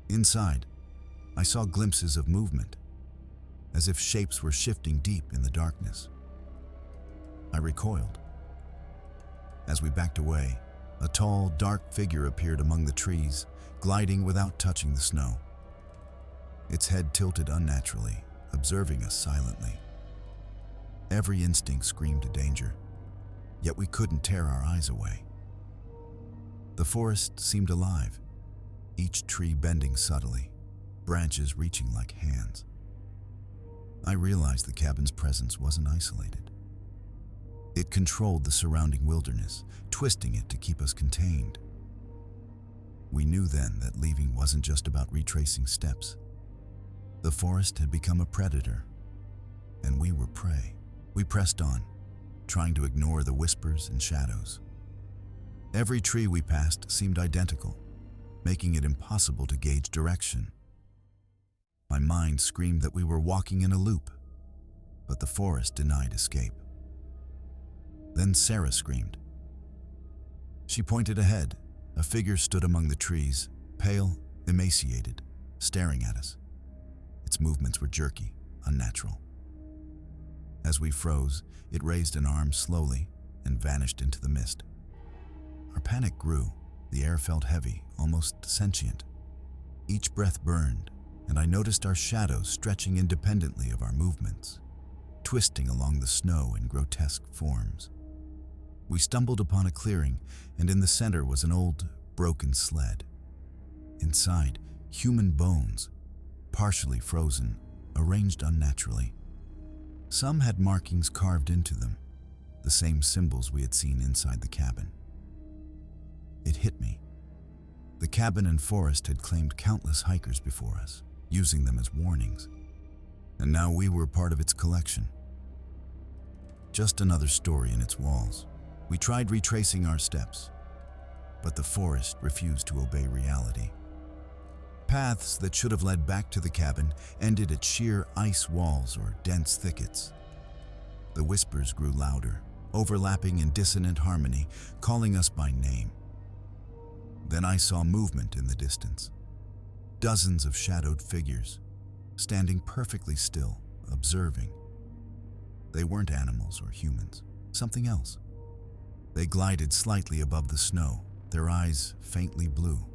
Speaker 1: Inside, I saw glimpses of movement, as if shapes were shifting deep in the darkness. I recoiled. As we backed away, a tall, dark figure appeared among the trees, gliding without touching the snow. Its head tilted unnaturally, observing us silently. Every instinct screamed danger, yet we couldn't tear our eyes away. The forest seemed alive, each tree bending subtly, branches reaching like hands. I realized the cabin's presence wasn't isolated. It controlled the surrounding wilderness, twisting it to keep us contained. We knew then that leaving wasn't just about retracing steps. The forest had become a predator, and we were prey. We pressed on, trying to ignore the whispers and shadows. Every tree we passed seemed identical, making it impossible to gauge direction. My mind screamed that we were walking in a loop, but the forest denied escape. Then Sarah screamed. She pointed ahead. A figure stood among the trees, pale, emaciated, staring at us. Its movements were jerky, unnatural. As we froze, it raised an arm slowly and vanished into the mist. Our panic grew, The air felt heavy, almost sentient. Each breath burned, and I noticed our shadows stretching independently of our movements, twisting along the snow in grotesque forms. We stumbled upon a clearing, and in the center was an old, broken sled. Inside, human bones, partially frozen, arranged unnaturally. Some had markings carved into them, the same symbols we had seen inside the cabin. It hit me. The cabin and forest had claimed countless hikers before us, using them as warnings, and now we were part of its collection. Just another story in its walls. We tried retracing our steps, but the forest refused to obey reality. Paths that should have led back to the cabin ended at sheer ice walls or dense thickets. The whispers grew louder, overlapping in dissonant harmony, calling us by name. Then I saw movement in the distance. Dozens of shadowed figures, standing perfectly still, observing. They weren't animals or humans, something else. They glided slightly above the snow, their eyes faintly blue.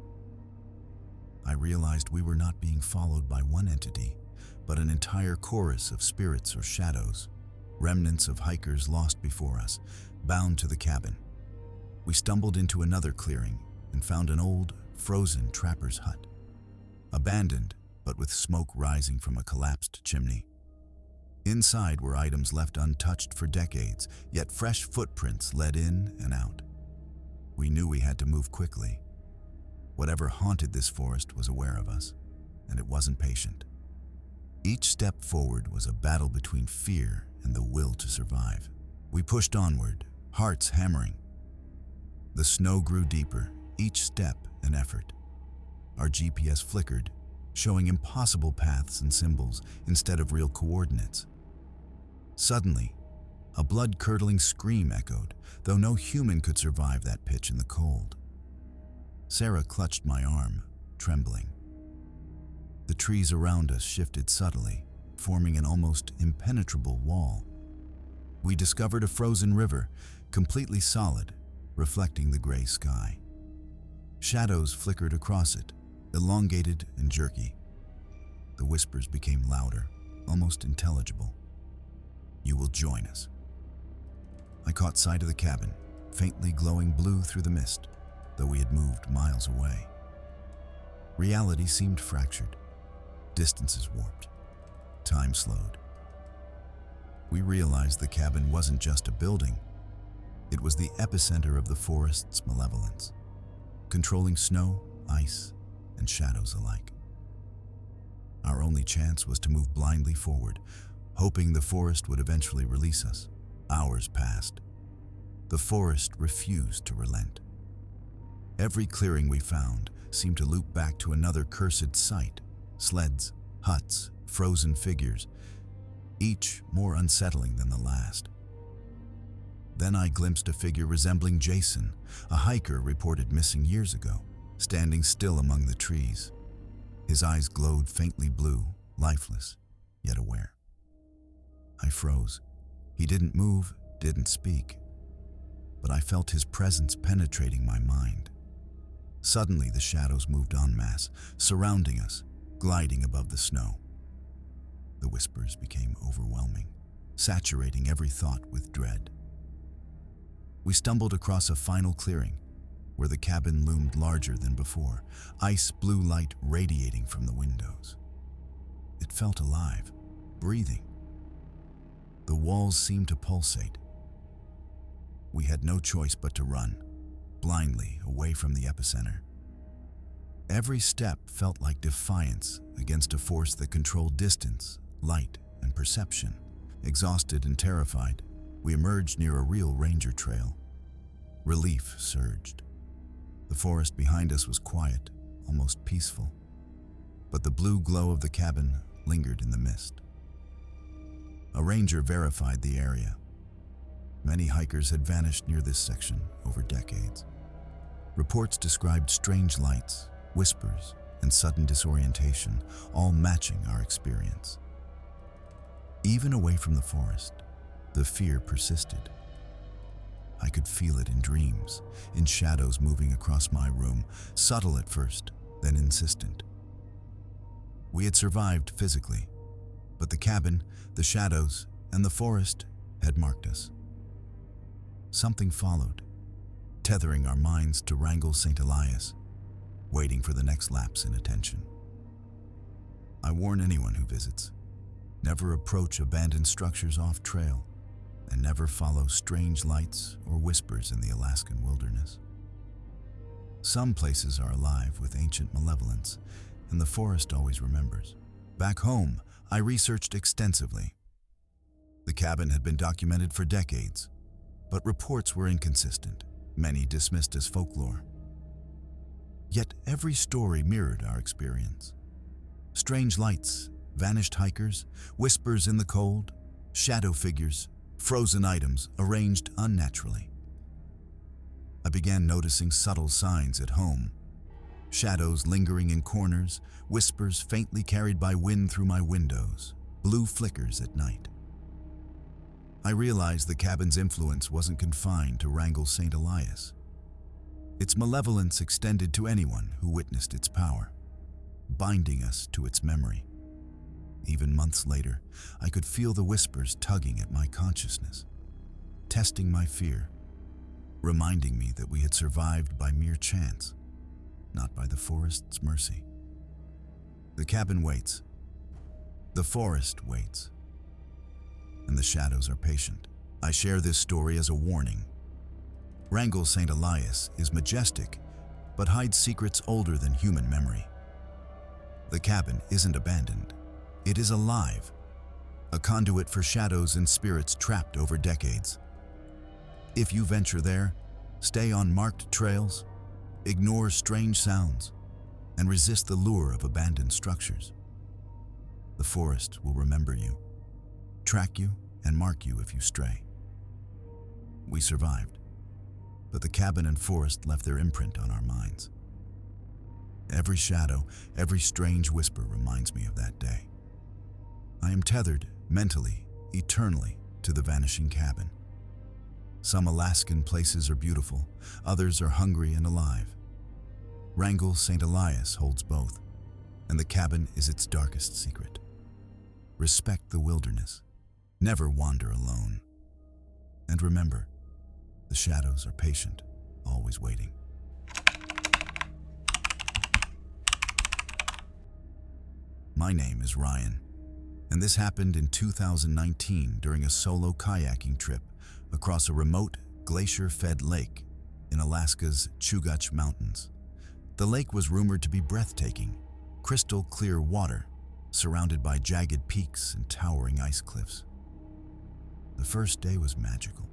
Speaker 1: I realized we were not being followed by one entity, but an entire chorus of spirits or shadows, remnants of hikers lost before us, bound to the cabin. We stumbled into another clearing and found an old, frozen trapper's hut, abandoned but with smoke rising from a collapsed chimney. Inside were items left untouched for decades, yet fresh footprints led in and out. We knew we had to move quickly. Whatever haunted this forest was aware of us, and it wasn't patient. Each step forward was a battle between fear and the will to survive. We pushed onward, hearts hammering. The snow grew deeper, each step an effort. Our GPS flickered, showing impossible paths and symbols instead of real coordinates. Suddenly, a blood-curdling scream echoed, though no human could survive that pitch in the cold. Sarah clutched my arm, trembling. The trees around us shifted subtly, forming an almost impenetrable wall. We discovered a frozen river, completely solid, reflecting the gray sky. Shadows flickered across it, elongated and jerky. The whispers became louder, almost intelligible. "You will join us." I caught sight of the cabin, faintly glowing blue through the mist, though we had moved miles away. Reality seemed fractured, distances warped, time slowed. We realized the cabin wasn't just a building. It was the epicenter of the forest's malevolence, controlling snow, ice, and shadows alike. Our only chance was to move blindly forward, hoping the forest would eventually release us. Hours passed. The forest refused to relent. Every clearing we found seemed to loop back to another cursed site: sleds, huts, frozen figures, each more unsettling than the last. Then I glimpsed a figure resembling Jason, a hiker reported missing years ago, standing still among the trees. His eyes glowed faintly blue, lifeless, yet aware. I froze. He didn't move, didn't speak, but I felt his presence penetrating my mind. Suddenly, the shadows moved en masse, surrounding us, gliding above the snow. The whispers became overwhelming, saturating every thought with dread. We stumbled across a final clearing, where the cabin loomed larger than before, ice blue light radiating from the windows. It felt alive, breathing. The walls seemed to pulsate. We had no choice but to run, blindly away from the epicenter. Every step felt like defiance against a force that controlled distance, light, and perception. Exhausted and terrified, we emerged near a real ranger trail. Relief surged. The forest behind us was quiet, almost peaceful, but the blue glow of the cabin lingered in the mist. A ranger verified the area. Many hikers had vanished near this section over decades. Reports described strange lights, whispers, and sudden disorientation, all matching our experience. Even away from the forest, the fear persisted. I could feel it in dreams, in shadows moving across my room, subtle at first, then insistent. We had survived physically, but the cabin, the shadows, and the forest had marked us. Something followed, tethering our minds to Wrangell St. Elias, waiting for the next lapse in attention. I warn anyone who visits, never approach abandoned structures off trail, and never follow strange lights or whispers in the Alaskan wilderness. Some places are alive with ancient malevolence, and the forest always remembers. Back home, I researched extensively. The cabin had been documented for decades, but reports were inconsistent, many dismissed as folklore. Yet every story mirrored our experience. Strange lights, vanished hikers, whispers in the cold, shadow figures, frozen items arranged unnaturally. I began noticing subtle signs at home. Shadows lingering in corners, whispers faintly carried by wind through my windows, blue flickers at night. I realized the cabin's influence wasn't confined to Wrangell St. Elias. Its malevolence extended to anyone who witnessed its power, binding us to its memory. Even months later, I could feel the whispers tugging at my consciousness, testing my fear, reminding me that we had survived by mere chance, not by the forest's mercy. The cabin waits. The forest waits. And the shadows are patient. I share this story as a warning. Wrangell St. Elias is majestic, but hides secrets older than human memory. The cabin isn't abandoned. It is alive, a conduit for shadows and spirits trapped over decades. If you venture there, stay on marked trails, ignore strange sounds, and resist the lure of abandoned structures. The forest will remember you, track you, and mark you if you stray. We survived, but the cabin and forest left their imprint on our minds. Every shadow, every strange whisper reminds me of that day. I am tethered, mentally, eternally, to the vanishing cabin. Some Alaskan places are beautiful, others are hungry and alive. Wrangell St. Elias holds both, and the cabin is its darkest secret. Respect the wilderness. Never wander alone. And remember, the shadows are patient, always waiting. My name is Ryan, and this happened in 2019 during a solo kayaking trip across a remote, glacier-fed lake in Alaska's Chugach Mountains. The lake was rumored to be breathtaking, crystal clear water, surrounded by jagged peaks and towering ice cliffs. The first day was magical.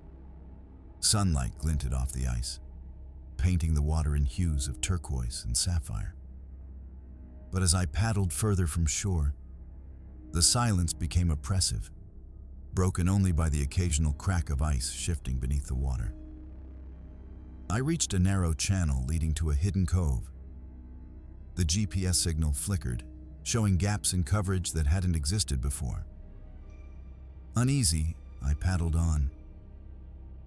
Speaker 1: Sunlight glinted off the ice, painting the water in hues of turquoise and sapphire. But as I paddled further from shore, the silence became oppressive, broken only by the occasional crack of ice shifting beneath the water. I reached a narrow channel leading to a hidden cove. The GPS signal flickered, showing gaps in coverage that hadn't existed before. Uneasy, I paddled on.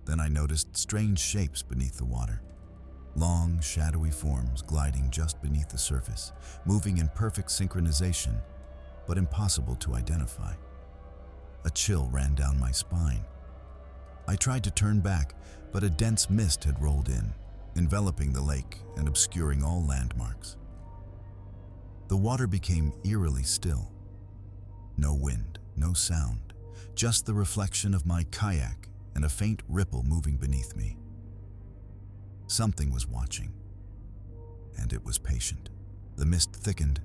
Speaker 1: Then I noticed strange shapes beneath the water. Long, shadowy forms gliding just beneath the surface, moving in perfect synchronization, but impossible to identify. A chill ran down my spine. I tried to turn back, but a dense mist had rolled in, enveloping the lake and obscuring all landmarks. The water became eerily still. No wind, no sound, just the reflection of my kayak and a faint ripple moving beneath me. Something was watching, and it was patient. The mist thickened,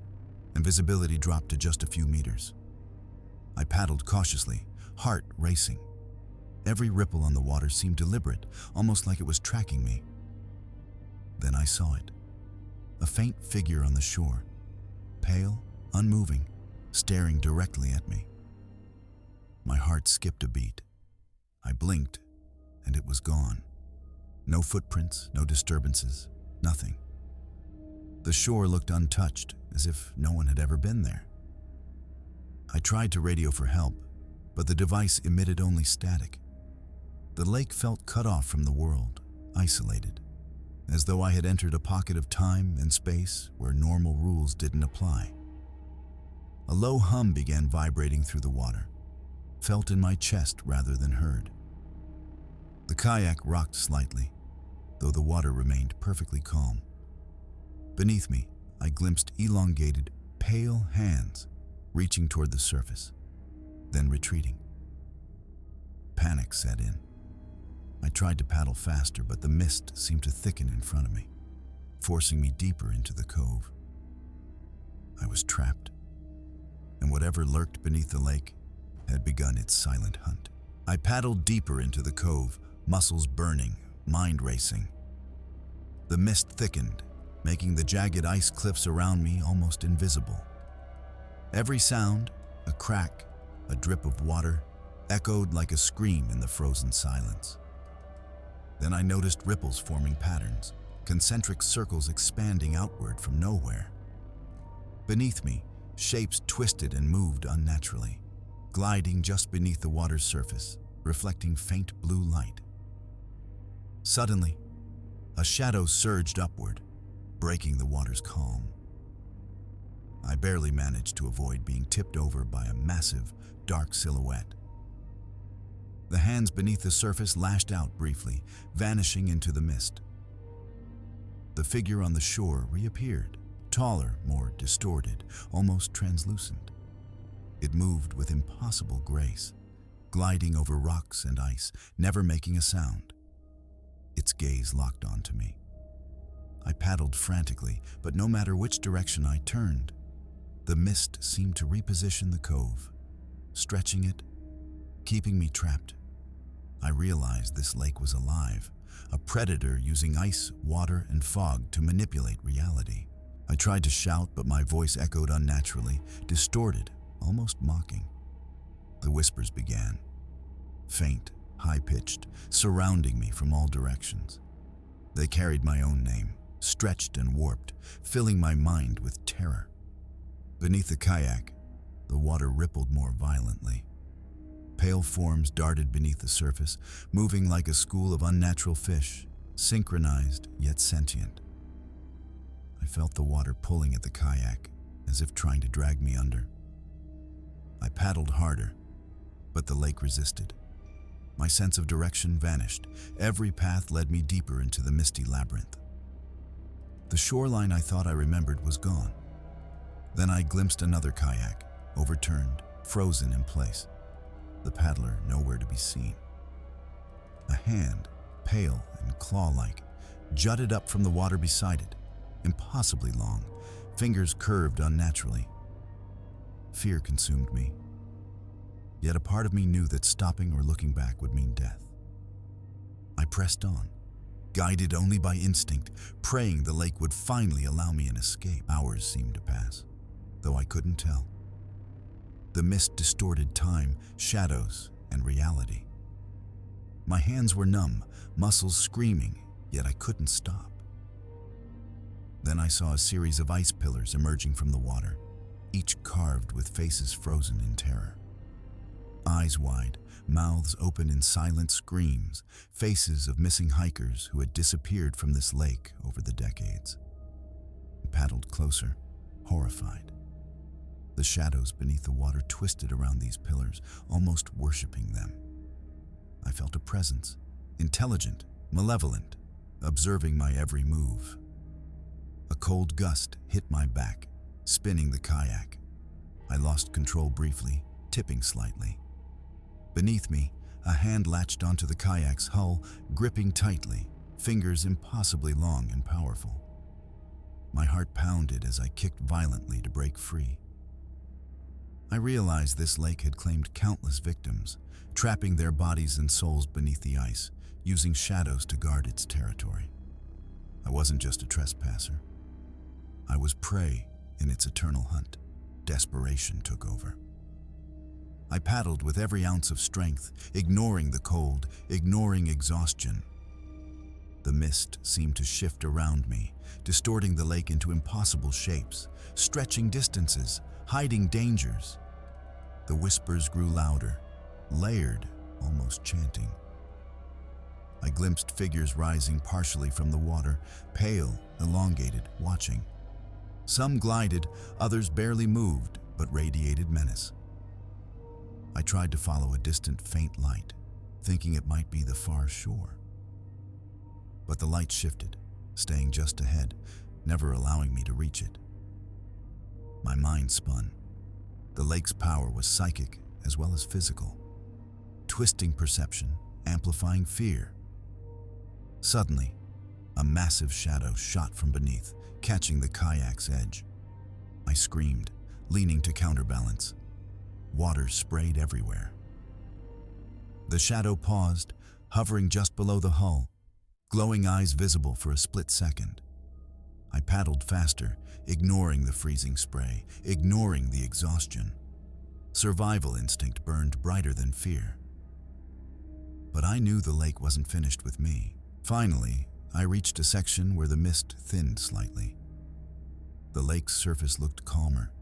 Speaker 1: and visibility dropped to just a few meters. I paddled cautiously, heart racing. Every ripple on the water seemed deliberate, almost like it was tracking me. Then I saw it. A faint figure on the shore, pale, unmoving, staring directly at me. My heart skipped a beat. I blinked, and it was gone. No footprints, no disturbances, nothing. The shore looked untouched, as if no one had ever been there. I tried to radio for help, but the device emitted only static. The lake felt cut off from the world, isolated, as though I had entered a pocket of time and space where normal rules didn't apply. A low hum began vibrating through the water, felt in my chest rather than heard. The kayak rocked slightly, though the water remained perfectly calm. Beneath me, I glimpsed elongated, pale hands reaching toward the surface, then retreating. Panic set in. I tried to paddle faster, but the mist seemed to thicken in front of me, forcing me deeper into the cove. I was trapped, and whatever lurked beneath the lake had begun its silent hunt. I paddled deeper into the cove, muscles burning, mind racing. The mist thickened, making the jagged ice cliffs around me almost invisible. Every sound, a crack, a drip of water, echoed like a scream in the frozen silence. Then I noticed ripples forming patterns, concentric circles expanding outward from nowhere. Beneath me, shapes twisted and moved unnaturally, gliding just beneath the water's surface, reflecting faint blue light. Suddenly, a shadow surged upward, breaking the water's calm. I barely managed to avoid being tipped over by a massive, dark silhouette. The hands beneath the surface lashed out briefly, vanishing into the mist. The figure on the shore reappeared, taller, more distorted, almost translucent. It moved with impossible grace, gliding over rocks and ice, never making a sound. Its gaze locked onto me. I paddled frantically, but no matter which direction I turned, the mist seemed to reposition the cove, stretching it, keeping me trapped. I realized this lake was alive, a predator using ice, water, and fog to manipulate reality. I tried to shout, but my voice echoed unnaturally, distorted, almost mocking. The whispers began, faint, high-pitched, surrounding me from all directions. They carried my own name, stretched and warped, filling my mind with terror. Beneath the kayak, the water rippled more violently. Pale forms darted beneath the surface, moving like a school of unnatural fish, synchronized yet sentient. I felt the water pulling at the kayak, as if trying to drag me under. I paddled harder, but the lake resisted. My sense of direction vanished. Every path led me deeper into the misty labyrinth. The shoreline I thought I remembered was gone. Then I glimpsed another kayak, overturned, frozen in place. The paddler nowhere to be seen. A hand, pale and claw-like, jutted up from the water beside it, impossibly long, fingers curved unnaturally. Fear consumed me. Yet a part of me knew that stopping or looking back would mean death. I pressed on, guided only by instinct, praying the lake would finally allow me an escape. Hours seemed to pass, though I couldn't tell. The mist distorted time, shadows, and reality. My hands were numb, muscles screaming, yet I couldn't stop. Then I saw a series of ice pillars emerging from the water, each carved with faces frozen in terror. Eyes wide, mouths open in silent screams, faces of missing hikers who had disappeared from this lake over the decades. I paddled closer, horrified. The shadows beneath the water twisted around these pillars, almost worshiping them. I felt a presence, intelligent, malevolent, observing my every move. A cold gust hit my back, spinning the kayak. I lost control briefly, tipping slightly. Beneath me, a hand latched onto the kayak's hull, gripping tightly, fingers impossibly long and powerful. My heart pounded as I kicked violently to break free. I realized this lake had claimed countless victims, trapping their bodies and souls beneath the ice, using shadows to guard its territory. I wasn't just a trespasser. I was prey in its eternal hunt. Desperation took over. I paddled with every ounce of strength, ignoring the cold, ignoring exhaustion. The mist seemed to shift around me, distorting the lake into impossible shapes, stretching distances, hiding dangers. The whispers grew louder, layered, almost chanting. I glimpsed figures rising partially from the water, pale, elongated, watching. Some glided, others barely moved, but radiated menace. I tried to follow a distant, faint light, thinking it might be the far shore. But the light shifted, staying just ahead, never allowing me to reach it. My mind spun. The lake's power was psychic as well as physical, twisting perception, amplifying fear. Suddenly, a massive shadow shot from beneath, catching the kayak's edge. I screamed, leaning to counterbalance. Water sprayed everywhere. The shadow paused, hovering just below the hull, glowing eyes visible for a split second. I paddled faster, ignoring the freezing spray, ignoring the exhaustion. Survival instinct burned brighter than fear. But I knew the lake wasn't finished with me. Finally, I reached a section where the mist thinned slightly. The lake's surface looked calmer,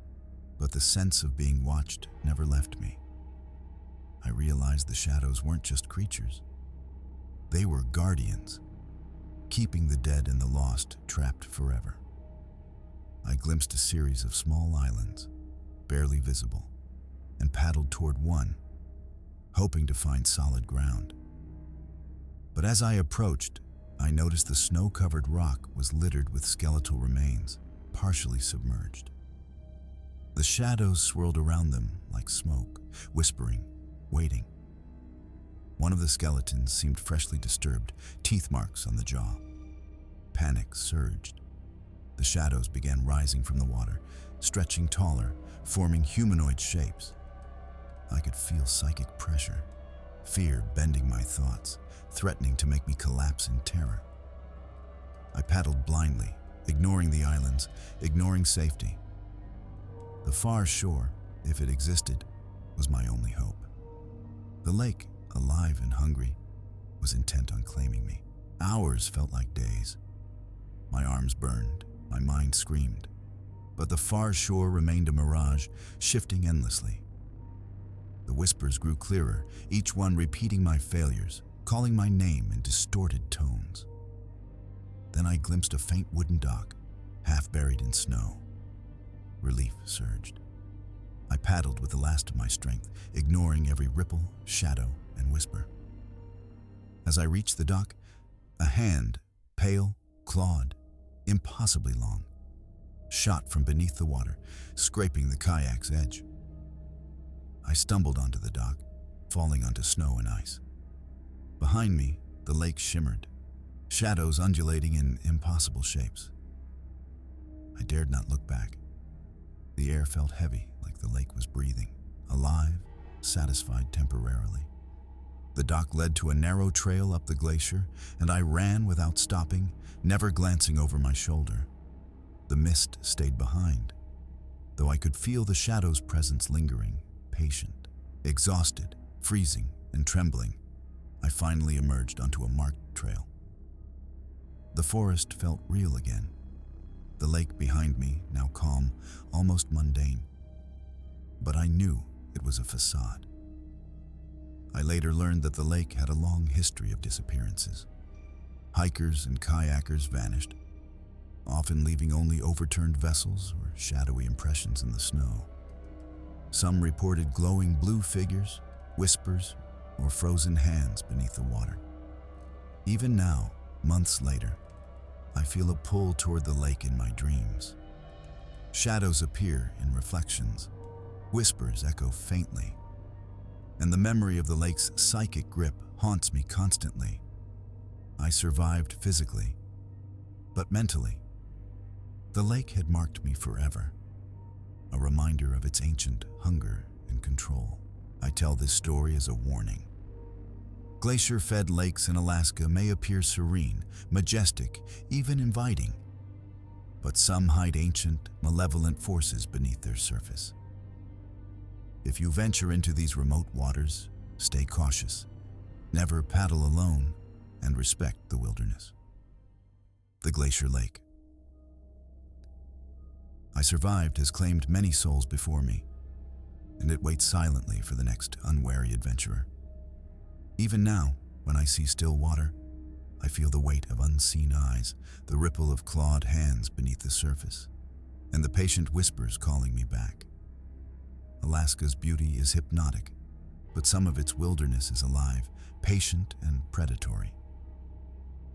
Speaker 1: but the sense of being watched never left me. I realized the shadows weren't just creatures. They were guardians, keeping the dead and the lost trapped forever. I glimpsed a series of small islands, barely visible, and paddled toward one, hoping to find solid ground. But as I approached, I noticed the snow-covered rock was littered with skeletal remains, partially submerged. The shadows swirled around them like smoke, whispering, waiting. One of the skeletons seemed freshly disturbed, teeth marks on the jaw. Panic surged. The shadows began rising from the water, stretching taller, forming humanoid shapes. I could feel psychic pressure, fear bending my thoughts, threatening to make me collapse in terror. I paddled blindly, ignoring the islands, ignoring safety. The far shore, if it existed, was my only hope. The lake, alive and hungry, was intent on claiming me. Hours felt like days. My arms burned, my mind screamed. But the far shore remained a mirage, shifting endlessly. The whispers grew clearer, each one repeating my failures, calling my name in distorted tones. Then I glimpsed a faint wooden dock, half buried in snow. Relief surged. I paddled with the last of my strength, ignoring every ripple, shadow, and whisper. As I reached the dock, a hand, pale, clawed, impossibly long, shot from beneath the water, scraping the kayak's edge. I stumbled onto the dock, falling onto snow and ice. Behind me, the lake shimmered, shadows undulating in impossible shapes. I dared not look back. The air felt heavy, like the lake was breathing, alive, satisfied temporarily. The dock led to a narrow trail up the glacier, and I ran without stopping, never glancing over my shoulder. The mist stayed behind, though I could feel the shadow's presence lingering, patient, exhausted, freezing, and trembling. I finally emerged onto a marked trail. The forest felt real again. The lake behind me, now calm, almost mundane. But I knew it was a facade. I later learned that the lake had a long history of disappearances. Hikers and kayakers vanished, often leaving only overturned vessels or shadowy impressions in the snow. Some reported glowing blue figures, whispers, or frozen hands beneath the water. Even now, months later, I feel a pull toward the lake in my dreams. Shadows appear in reflections, whispers echo faintly, and the memory of the lake's psychic grip haunts me constantly. I survived physically, but mentally, the lake had marked me forever, a reminder of its ancient hunger and control. I tell this story as a warning. Glacier-fed lakes in Alaska may appear serene, majestic, even inviting, but some hide ancient, malevolent forces beneath their surface. If you venture into these remote waters, stay cautious, never paddle alone, and respect the wilderness. The Glacier Lake. I survived has claimed many souls before me, and it waits silently for the next unwary adventurer. Even now, when I see still water, I feel the weight of unseen eyes, the ripple of clawed hands beneath the surface, and the patient whispers calling me back. Alaska's beauty is hypnotic, but some of its wilderness is alive, patient, and predatory.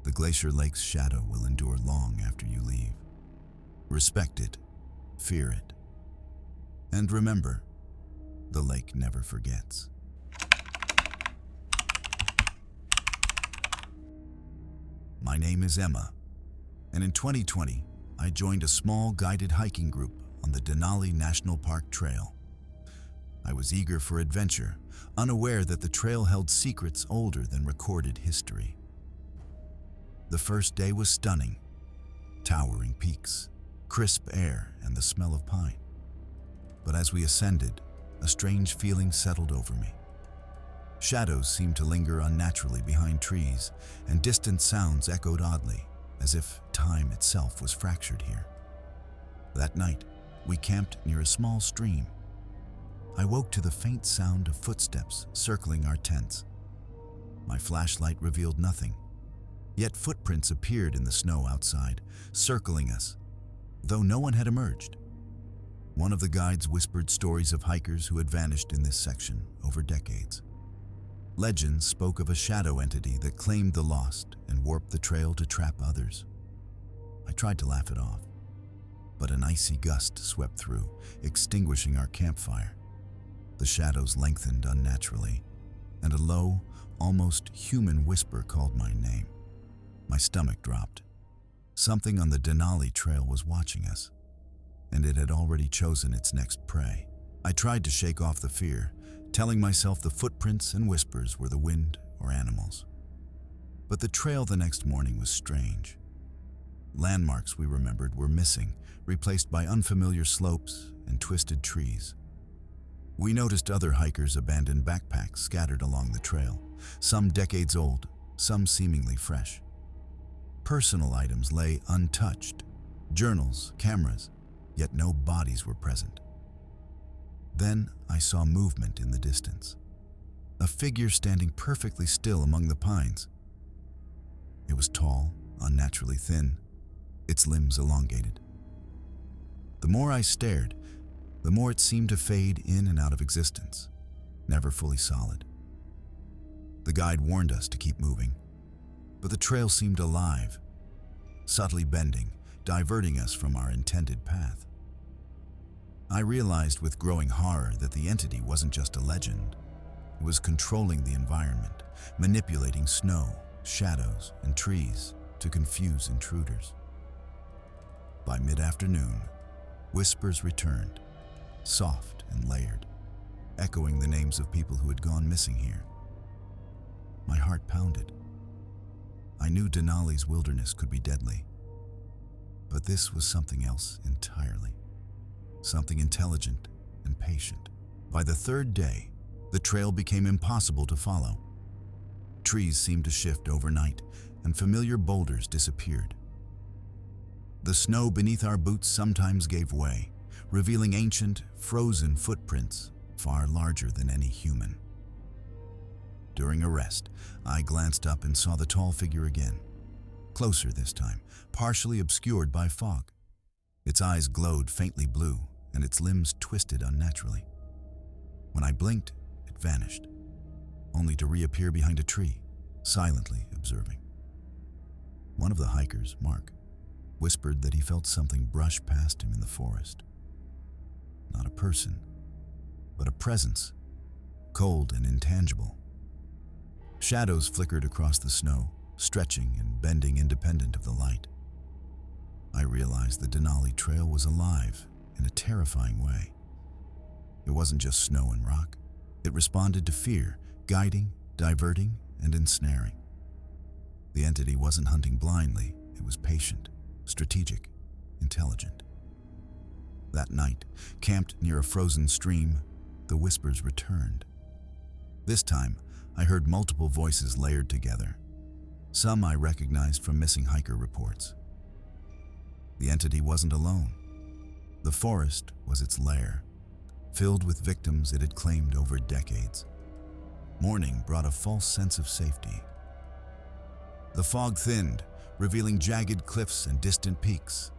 Speaker 1: The glacier lake's shadow will endure long after you leave. Respect it, fear it, and remember, the lake never forgets. My name is Emma, and in 2020, I joined a small guided hiking group on the Denali National Park Trail. I was eager for adventure, unaware that the trail held secrets older than recorded history. The first day was stunning: towering peaks, crisp air, and the smell of pine. But as we ascended, a strange feeling settled over me. Shadows seemed to linger unnaturally behind trees, and distant sounds echoed oddly, as if time itself was fractured here. That night, we camped near a small stream. I woke to the faint sound of footsteps circling our tents. My flashlight revealed nothing, yet footprints appeared in the snow outside, circling us, though no one had emerged. One of the guides whispered stories of hikers who had vanished in this section over decades. Legends spoke of a shadow entity that claimed the lost and warped the trail to trap others. I tried to laugh it off, but an icy gust swept through, extinguishing our campfire. The shadows lengthened unnaturally, and a low, almost human whisper called my name. My stomach dropped. Something on the Denali Trail was watching us, and it had already chosen its next prey. I tried to shake off the fear, telling myself the footprints and whispers were the wind or animals. But the trail the next morning was strange. Landmarks we remembered were missing, replaced by unfamiliar slopes and twisted trees. We noticed other hikers' abandoned backpacks scattered along the trail, some decades old, some seemingly fresh. Personal items lay untouched: journals, cameras, yet no bodies were present. Then I saw movement in the distance, a figure standing perfectly still among the pines. It was tall, unnaturally thin, its limbs elongated. The more I stared, the more it seemed to fade in and out of existence, never fully solid. The guide warned us to keep moving, but the trail seemed alive, subtly bending, diverting us from our intended path. I realized with growing horror that the entity wasn't just a legend. It was controlling the environment, manipulating snow, shadows, and trees to confuse intruders. By mid-afternoon, whispers returned, soft and layered, echoing the names of people who had gone missing here. My heart pounded. I knew Denali's wilderness could be deadly, but this was something else entirely. Something intelligent and patient. By the third day, the trail became impossible to follow. Trees seemed to shift overnight, and familiar boulders disappeared. The snow beneath our boots sometimes gave way, revealing ancient, frozen footprints far larger than any human. During a rest, I glanced up and saw the tall figure again, closer this time, partially obscured by fog. Its eyes glowed faintly blue, and its limbs twisted unnaturally. When I blinked, it vanished, only to reappear behind a tree, silently observing. One of the hikers, Mark, whispered that he felt something brush past him in the forest. Not a person, but a presence, cold and intangible. Shadows flickered across the snow, stretching and bending independent of the light. I realized the Denali Trail was alive in a terrifying way. It wasn't just snow and rock. It responded to fear, guiding, diverting, and ensnaring. The entity wasn't hunting blindly. It was patient, strategic, intelligent. That night, camped near a frozen stream, the whispers returned. This time, I heard multiple voices layered together. Some I recognized from missing hiker reports. The entity wasn't alone. The forest was its lair, filled with victims it had claimed over decades. Morning brought a false sense of safety. The fog thinned, revealing jagged cliffs and distant peaks.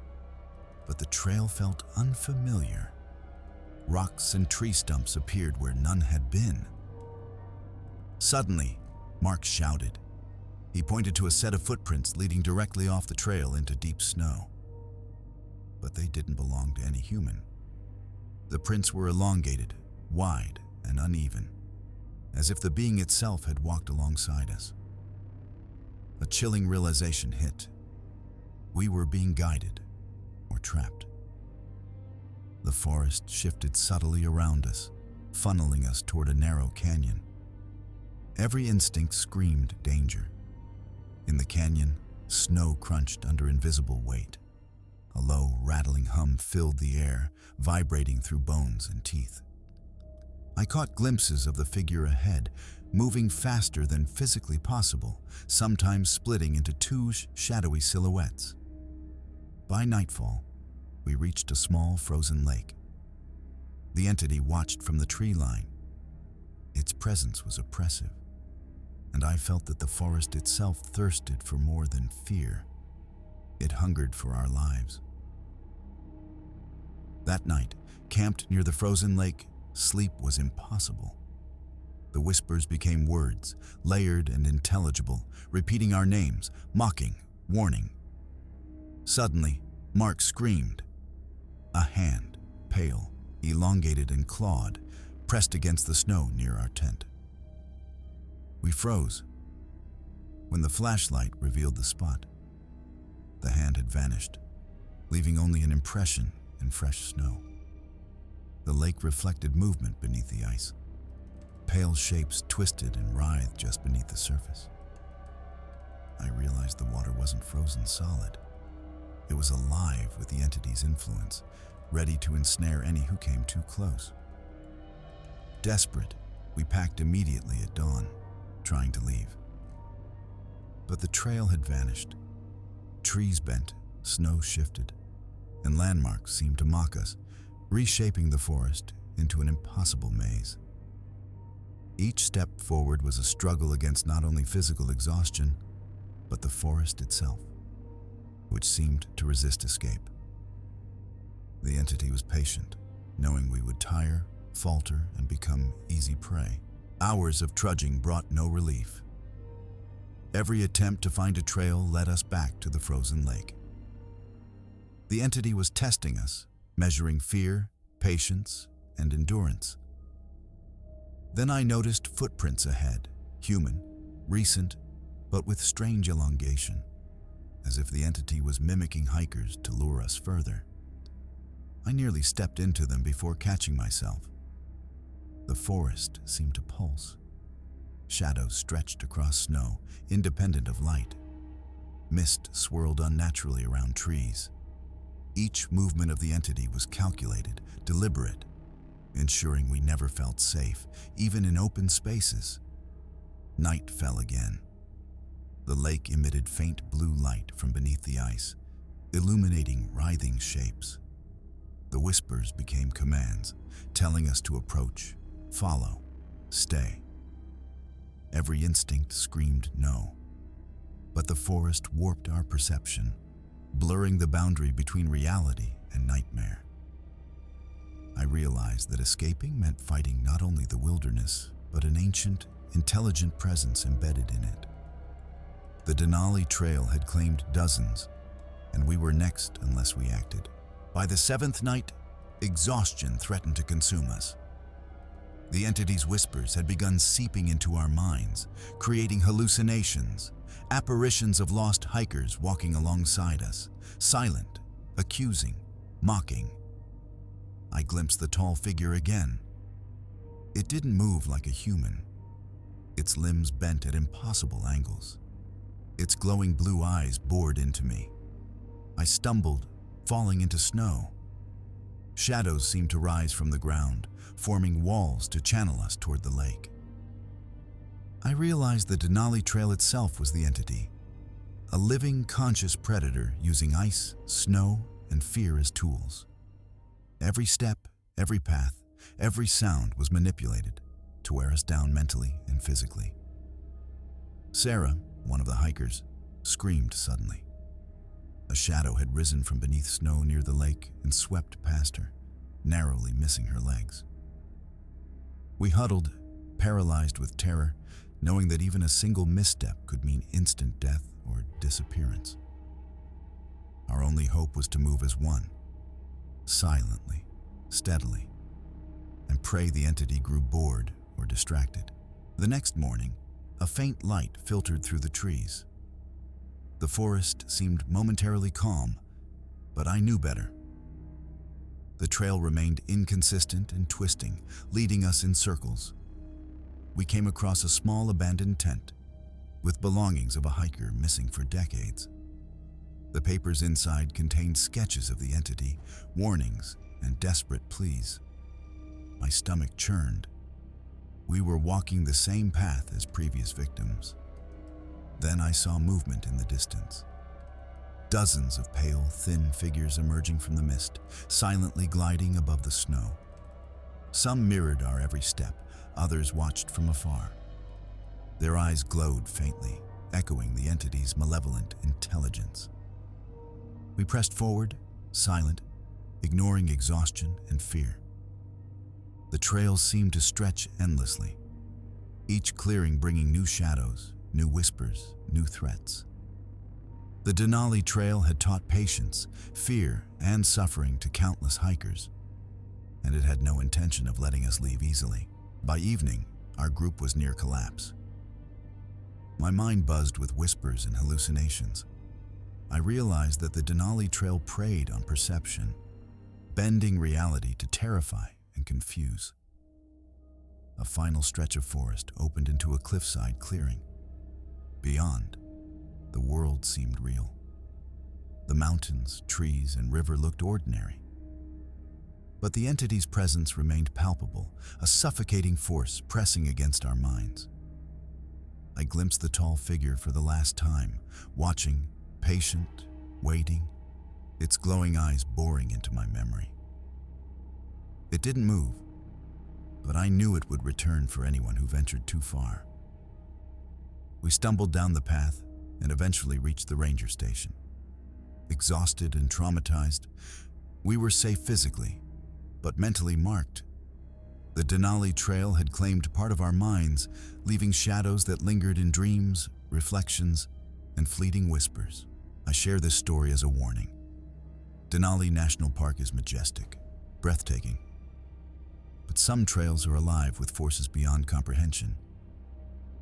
Speaker 1: But the trail felt unfamiliar. Rocks and tree stumps appeared where none had been. Suddenly, Mark shouted. He pointed to a set of footprints leading directly off the trail into deep snow. But they didn't belong to any human. The prints were elongated, wide, and uneven, as if the being itself had walked alongside us. A chilling realization hit. We were being guided, or trapped. The forest shifted subtly around us, funneling us toward a narrow canyon. Every instinct screamed danger. In the canyon, snow crunched under invisible weight. A low, rattling hum filled the air, vibrating through bones and teeth. I caught glimpses of the figure ahead, moving faster than physically possible, sometimes splitting into two shadowy silhouettes. By nightfall, we reached a small frozen lake. The entity watched from the tree line. Its presence was oppressive, and I felt that the forest itself thirsted for more than fear. It hungered for our lives. That night, camped near the frozen lake, sleep was impossible. The whispers became words, layered and intelligible, repeating our names, mocking, warning. Suddenly, Mark screamed. A hand, pale, elongated and clawed, pressed against the snow near our tent. We froze. When the flashlight revealed the spot, the hand had vanished, leaving only an impression in fresh snow. The lake reflected movement beneath the ice. Pale shapes twisted and writhed just beneath the surface. I realized the water wasn't frozen solid. It was alive with the entity's influence, ready to ensnare any who came too close. Desperate, we packed immediately at dawn, trying to leave. But the trail had vanished. Trees bent, snow shifted, and landmarks seemed to mock us, reshaping the forest into an impossible maze. Each step forward was a struggle against not only physical exhaustion, but the forest itself, which seemed to resist escape. The entity was patient, knowing we would tire, falter, and become easy prey. Hours of trudging brought no relief. Every attempt to find a trail led us back to the frozen lake. The entity was testing us, measuring fear, patience, and endurance. Then I noticed footprints ahead, human, recent, but with strange elongation, as if the entity was mimicking hikers to lure us further. I nearly stepped into them before catching myself. The forest seemed to pulse. Shadows stretched across snow, independent of light. Mist swirled unnaturally around trees. Each movement of the entity was calculated, deliberate, ensuring we never felt safe, even in open spaces. Night fell again. The lake emitted faint blue light from beneath the ice, illuminating writhing shapes. The whispers became commands, telling us to approach, follow, stay. Every instinct screamed no. But the forest warped our perception, blurring the boundary between reality and nightmare. I realized that escaping meant fighting not only the wilderness, but an ancient, intelligent presence embedded in it. The Denali Trail had claimed dozens, and we were next unless we acted. By the seventh night, exhaustion threatened to consume us. The entity's whispers had begun seeping into our minds, creating hallucinations, apparitions of lost hikers walking alongside us, silent, accusing, mocking. I glimpsed the tall figure again. It didn't move like a human. Its limbs bent at impossible angles. Its glowing blue eyes bored into me. I stumbled, falling into snow. Shadows seemed to rise from the ground, forming walls to channel us toward the lake. I realized the Denali Trail itself was the entity, a living, conscious predator using ice, snow, and fear as tools. Every step, every path, every sound was manipulated to wear us down mentally and physically. Sarah, one of the hikers, screamed suddenly. A shadow had risen from beneath snow near the lake and swept past her, narrowly missing her legs. We huddled, paralyzed with terror, knowing that even a single misstep could mean instant death or disappearance. Our only hope was to move as one, silently, steadily, and pray the entity grew bored or distracted. The next morning, a faint light filtered through the trees. The forest seemed momentarily calm, but I knew better. The trail remained inconsistent and twisting, leading us in circles. We came across a small abandoned tent, with belongings of a hiker missing for decades. The papers inside contained sketches of the entity, warnings, and desperate pleas. My stomach churned. We were walking the same path as previous victims. Then I saw movement in the distance. Dozens of pale, thin figures emerging from the mist, silently gliding above the snow. Some mirrored our every step, others watched from afar. Their eyes glowed faintly, echoing the entity's malevolent intelligence. We pressed forward, silent, ignoring exhaustion and fear. The trail seemed to stretch endlessly, each clearing bringing new shadows, new whispers, new threats. The Denali Trail had taught patience, fear, and suffering to countless hikers, and it had no intention of letting us leave easily. By evening, our group was near collapse. My mind buzzed with whispers and hallucinations. I realized that the Denali Trail preyed on perception, bending reality to terrify and confuse. A final stretch of forest opened into a cliffside clearing. Beyond, the world seemed real. The mountains, trees, and river looked ordinary. But the entity's presence remained palpable, a suffocating force pressing against our minds. I glimpsed the tall figure for the last time, watching, patient, waiting, its glowing eyes boring into my memory. It didn't move, but I knew it would return for anyone who ventured too far. We stumbled down the path and eventually reached the ranger station. Exhausted and traumatized, we were safe physically, but mentally marked. The Denali Trail had claimed part of our minds, leaving shadows that lingered in dreams, reflections, and fleeting whispers. I share this story as a warning. Denali National Park is majestic, breathtaking, but some trails are alive with forces beyond comprehension.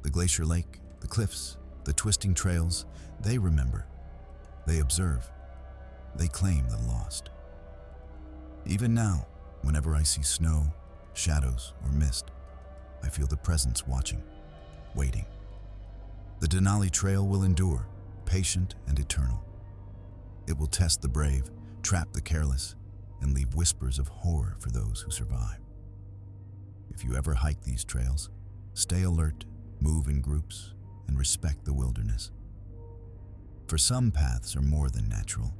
Speaker 1: The Glacier Lake, the cliffs, the twisting trails, they remember, they observe, they claim the lost. Even now, whenever I see snow, shadows, or mist, I feel the presence watching, waiting. The Denali Trail will endure, patient and eternal. It will test the brave, trap the careless, and leave whispers of horror for those who survive. If you ever hike these trails, stay alert, move in groups, and respect the wilderness. For some paths are more than natural,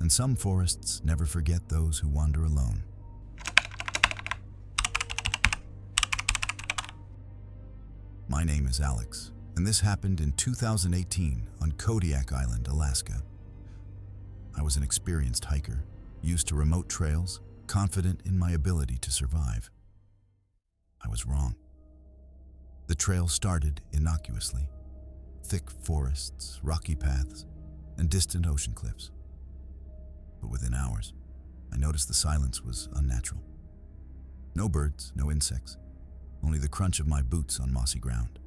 Speaker 1: and some forests never forget those who wander alone. My name is Alex, and this happened in 2018 on Kodiak Island, Alaska. I was an experienced hiker, used to remote trails, confident in my ability to survive. I was wrong. The trail started innocuously. Thick forests, rocky paths, and distant ocean cliffs. But within hours, I noticed the silence was unnatural. No birds, no insects, only the crunch of my boots on mossy ground.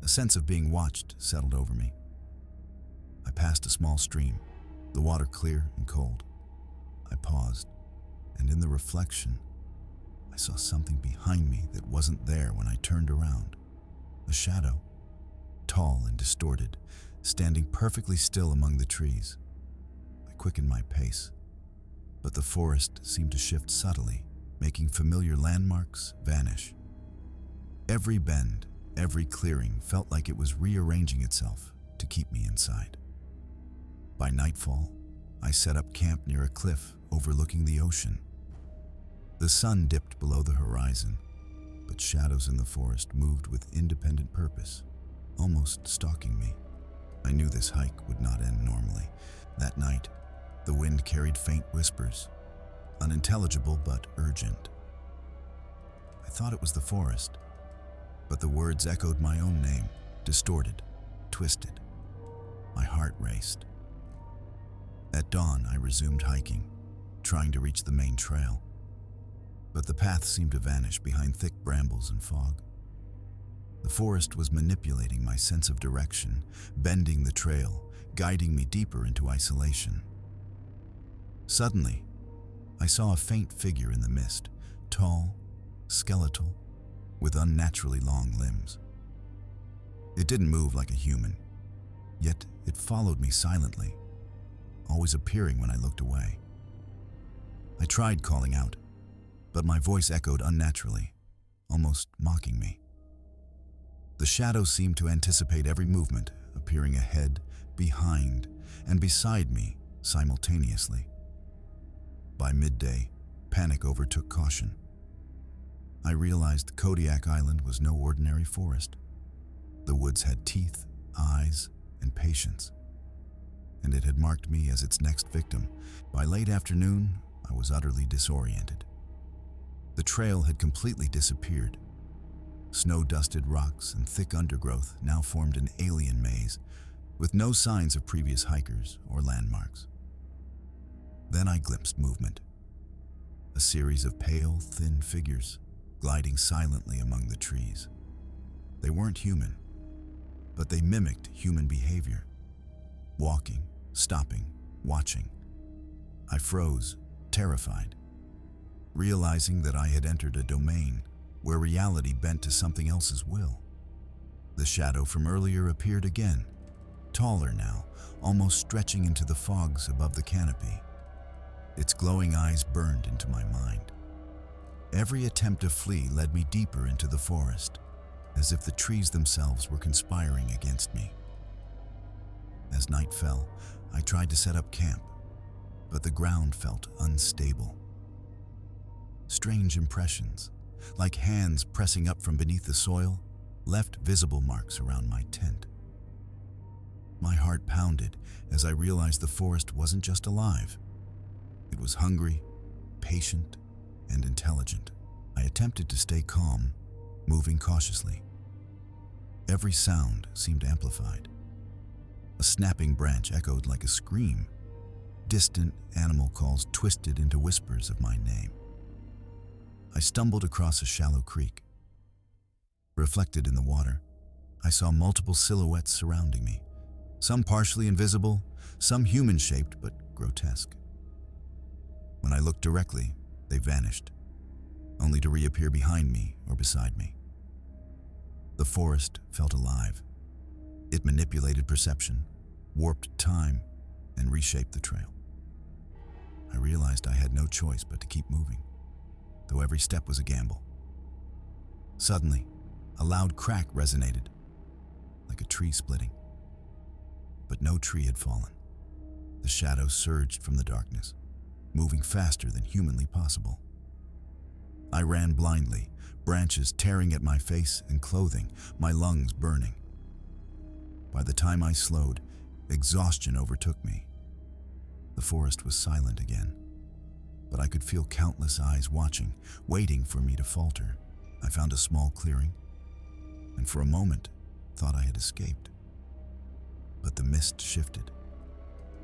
Speaker 1: A sense of being watched settled over me. I passed a small stream, the water clear and cold. I paused, and in the reflection, I saw something behind me that wasn't there when I turned around. A shadow, tall and distorted, standing perfectly still among the trees. I quickened my pace, but the forest seemed to shift subtly, making familiar landmarks vanish. Every bend, every clearing felt like it was rearranging itself to keep me inside. By nightfall, I set up camp near a cliff overlooking the ocean. The sun dipped below the horizon, but shadows in the forest moved with independent purpose, almost stalking me. I knew this hike would not end normally. That night, the wind carried faint whispers, unintelligible but urgent. I thought it was the forest, but the words echoed my own name, distorted, twisted. My heart raced. At dawn, I resumed hiking, trying to reach the main trail. But the path seemed to vanish behind thick brambles and fog. The forest was manipulating my sense of direction, bending the trail, guiding me deeper into isolation. Suddenly, I saw a faint figure in the mist, tall, skeletal, with unnaturally long limbs. It didn't move like a human, yet it followed me silently, always appearing when I looked away. I tried calling out, but my voice echoed unnaturally, almost mocking me. The shadow seemed to anticipate every movement, appearing ahead, behind, and beside me simultaneously. By midday, panic overtook caution. I realized Kodiak Island was no ordinary forest. The woods had teeth, eyes, and patience, and it had marked me as its next victim. By late afternoon, I was utterly disoriented. The trail had completely disappeared. Snow-dusted rocks and thick undergrowth now formed an alien maze, with no signs of previous hikers or landmarks. Then I glimpsed movement. A series of pale, thin figures gliding silently among the trees. They weren't human, but they mimicked human behavior. Walking, stopping, watching. I froze, terrified, realizing that I had entered a domain where reality bent to something else's will. The shadow from earlier appeared again, taller now, almost stretching into the fogs above the canopy. Its glowing eyes burned into my mind. Every attempt to flee led me deeper into the forest, as if the trees themselves were conspiring against me. As night fell, I tried to set up camp, but the ground felt unstable. Strange impressions, like hands pressing up from beneath the soil, left visible marks around my tent. My heart pounded as I realized the forest wasn't just alive. It was hungry, patient, and intelligent. I attempted to stay calm, moving cautiously. Every sound seemed amplified. A snapping branch echoed like a scream. Distant animal calls twisted into whispers of my name. I stumbled across a shallow creek. Reflected in the water, I saw multiple silhouettes surrounding me, some partially invisible, some human-shaped but grotesque. When I looked directly, they vanished, only to reappear behind me or beside me. The forest felt alive. It manipulated perception, warped time, and reshaped the trail. I realized I had no choice but to keep moving, though every step was a gamble. Suddenly, a loud crack resonated, like a tree splitting. But no tree had fallen. The shadow surged from the darkness, moving faster than humanly possible. I ran blindly, branches tearing at my face and clothing, my lungs burning. By the time I slowed, exhaustion overtook me. The forest was silent again, but I could feel countless eyes watching, waiting for me to falter. I found a small clearing, and for a moment thought I had escaped. But the mist shifted,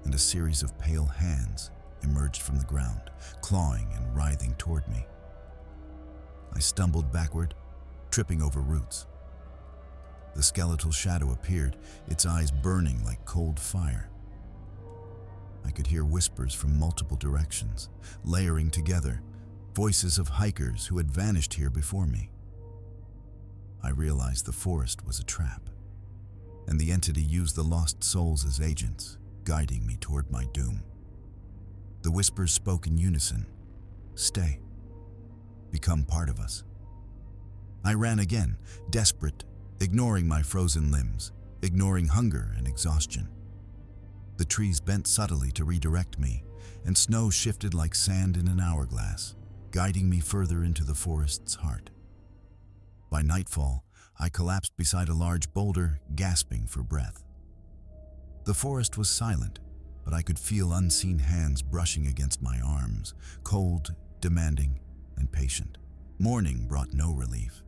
Speaker 1: and a series of pale hands emerged from the ground, clawing and writhing toward me. I stumbled backward, tripping over roots. The skeletal shadow appeared, its eyes burning like cold fire. I could hear whispers from multiple directions, layering together, voices of hikers who had vanished here before me. I realized the forest was a trap, and the entity used the lost souls as agents, guiding me toward my doom. The whispers spoke in unison. Stay. Become part of us. I ran again, desperate, ignoring my frozen limbs, ignoring hunger and exhaustion. The trees bent subtly to redirect me, and snow shifted like sand in an hourglass, guiding me further into the forest's heart. By nightfall, I collapsed beside a large boulder, gasping for breath. The forest was silent, but I could feel unseen hands brushing against my arms, cold, demanding, and patient. Morning brought no relief.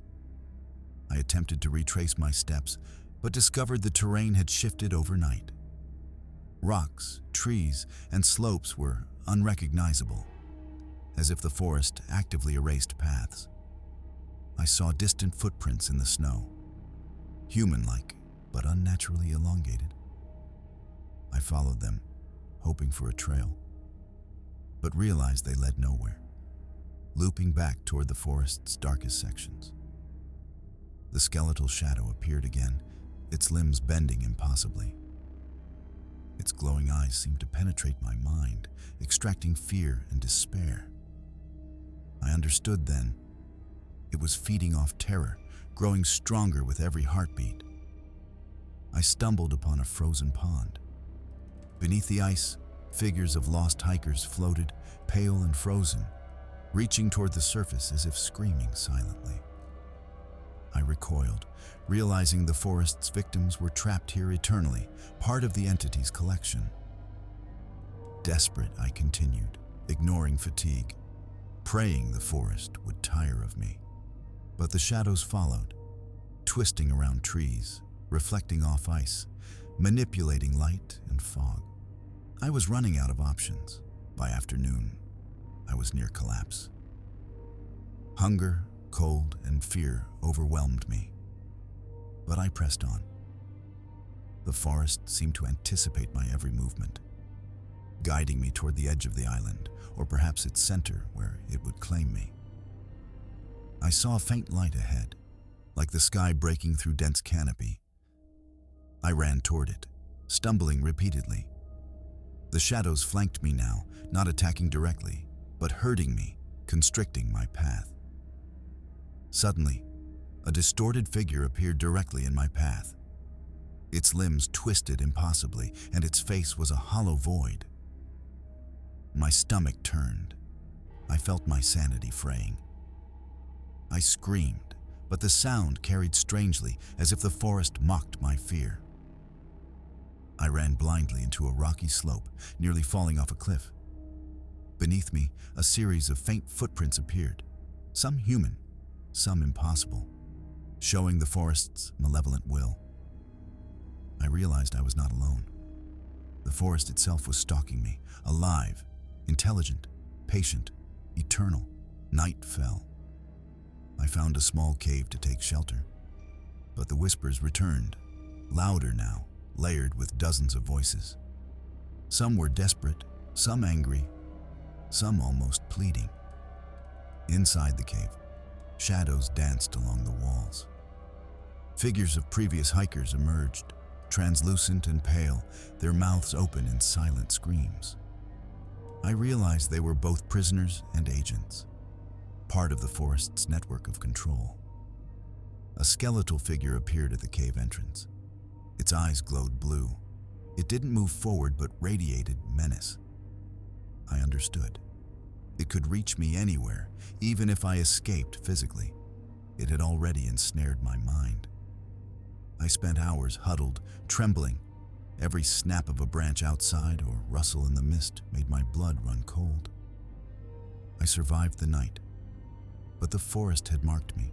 Speaker 1: I attempted to retrace my steps, but discovered the terrain had shifted overnight. Rocks, trees, and slopes were unrecognizable, as if the forest actively erased paths. I saw distant footprints in the snow, human-like, but unnaturally elongated. I followed them, hoping for a trail, but realized they led nowhere, looping back toward the forest's darkest sections. The skeletal shadow appeared again, its limbs bending impossibly. Its glowing eyes seemed to penetrate my mind, extracting fear and despair. I understood then. It was feeding off terror, growing stronger with every heartbeat. I stumbled upon a frozen pond. Beneath the ice, figures of lost hikers floated, pale and frozen, reaching toward the surface as if screaming silently. I recoiled, realizing the forest's victims were trapped here eternally, part of the entity's collection. Desperate, I continued, ignoring fatigue, praying the forest would tire of me. But the shadows followed, twisting around trees, reflecting off ice, manipulating light and fog. I was running out of options. By afternoon, I was near collapse. Hunger, cold, and fear overwhelmed me. But I pressed on. The forest seemed to anticipate my every movement, guiding me toward the edge of the island, or perhaps its center where it would claim me. I saw a faint light ahead, like the sky breaking through dense canopy. I ran toward it, stumbling repeatedly. The shadows flanked me now, not attacking directly, but herding me, constricting my path. Suddenly, a distorted figure appeared directly in my path. Its limbs twisted impossibly, and its face was a hollow void. My stomach turned. I felt my sanity fraying. I screamed, but the sound carried strangely, as if the forest mocked my fear. I ran blindly into a rocky slope, nearly falling off a cliff. Beneath me, a series of faint footprints appeared, some human, some impossible, showing the forest's malevolent will. I realized I was not alone. The forest itself was stalking me, alive, intelligent, patient, eternal. Night fell. I found a small cave to take shelter, but the whispers returned, louder now, layered with dozens of voices. Some were desperate, some angry, some almost pleading. Inside the cave, shadows danced along the walls. Figures of previous hikers emerged, translucent and pale, their mouths open in silent screams. I realized they were both prisoners and agents, part of the forest's network of control. A skeletal figure appeared at the cave entrance. Its eyes glowed blue. It didn't move forward but radiated menace. I understood. It could reach me anywhere, even if I escaped physically. It had already ensnared my mind. I spent hours huddled, trembling. Every snap of a branch outside or rustle in the mist made my blood run cold. I survived the night, but the forest had marked me.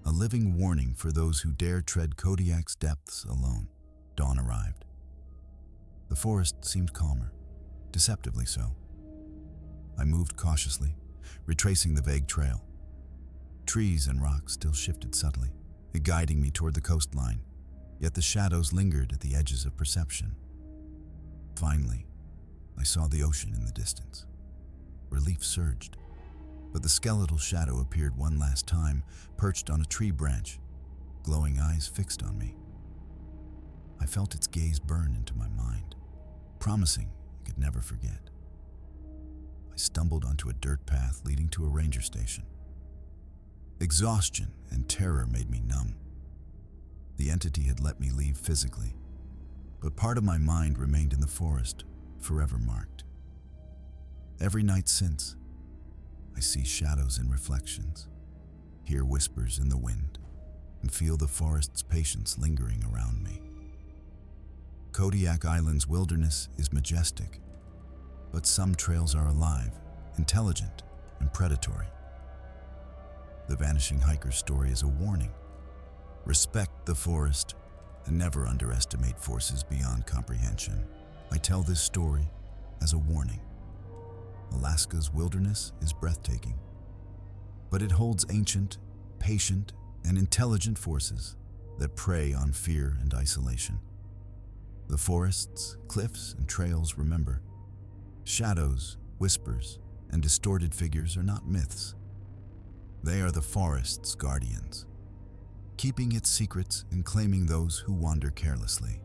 Speaker 1: A living warning for those who dare tread Kodiak's depths alone. Dawn arrived. The forest seemed calmer, deceptively so. I moved cautiously, retracing the vague trail. Trees and rocks still shifted subtly, guiding me toward the coastline, yet the shadows lingered at the edges of perception. Finally, I saw the ocean in the distance. Relief surged, but the skeletal shadow appeared one last time, perched on a tree branch, glowing eyes fixed on me. I felt its gaze burn into my mind, promising I could never forget. I stumbled onto a dirt path leading to a ranger station. Exhaustion and terror made me numb. The entity had let me leave physically, but part of my mind remained in the forest, forever marked. Every night since, I see shadows in reflections, hear whispers in the wind, and feel the forest's patience lingering around me. Kodiak Island's wilderness is majestic, but some trails are alive, intelligent, and predatory. The vanishing hiker's story is a warning. Respect the forest and never underestimate forces beyond comprehension. I tell this story as a warning. Alaska's wilderness is breathtaking, but it holds ancient, patient, and intelligent forces that prey on fear and isolation. The forests, cliffs, and trails remember. Shadows, whispers, and distorted figures are not myths. They are the forest's guardians, keeping its secrets and claiming those who wander carelessly.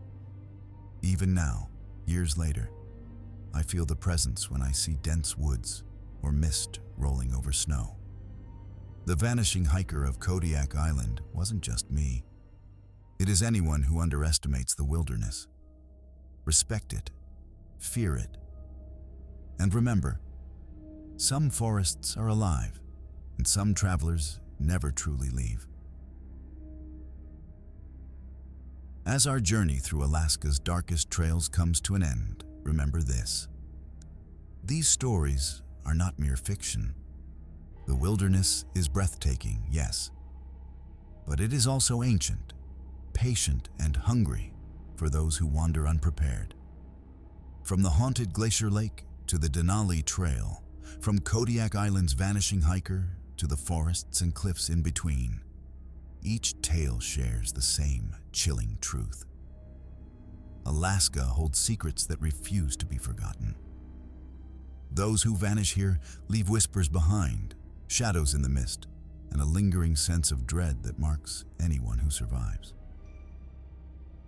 Speaker 1: Even now, years later, I feel the presence when I see dense woods or mist rolling over snow. The vanishing hiker of Kodiak Island wasn't just me. It is anyone who underestimates the wilderness. Respect it, fear it, and remember, some forests are alive, and some travelers never truly leave. As our journey through Alaska's darkest trails comes to an end, remember this. These stories are not mere fiction. The wilderness is breathtaking, yes, but it is also ancient, patient, and hungry for those who wander unprepared. From the haunted Glacier Lake to the Denali Trail, from Kodiak Island's vanishing hiker to the forests and cliffs in between, each tale shares the same chilling truth. Alaska holds secrets that refuse to be forgotten. Those who vanish here leave whispers behind, shadows in the mist, and a lingering sense of dread that marks anyone who survives.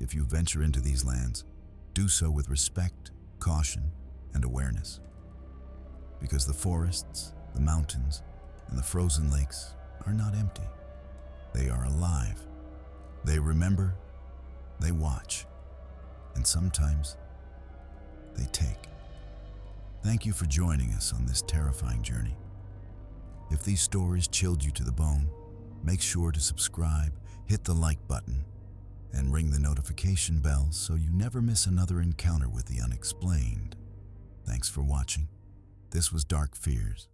Speaker 1: If you venture into these lands, do so with respect, caution, and awareness. Because the forests, the mountains, and the frozen lakes are not empty. They are alive. They remember, they watch, and sometimes they take. Thank you for joining us on this terrifying journey. If these stories chilled you to the bone, make sure to subscribe, hit the like button, and ring the notification bell so you never miss another encounter with the unexplained. Thanks for watching. This was Dark Fears.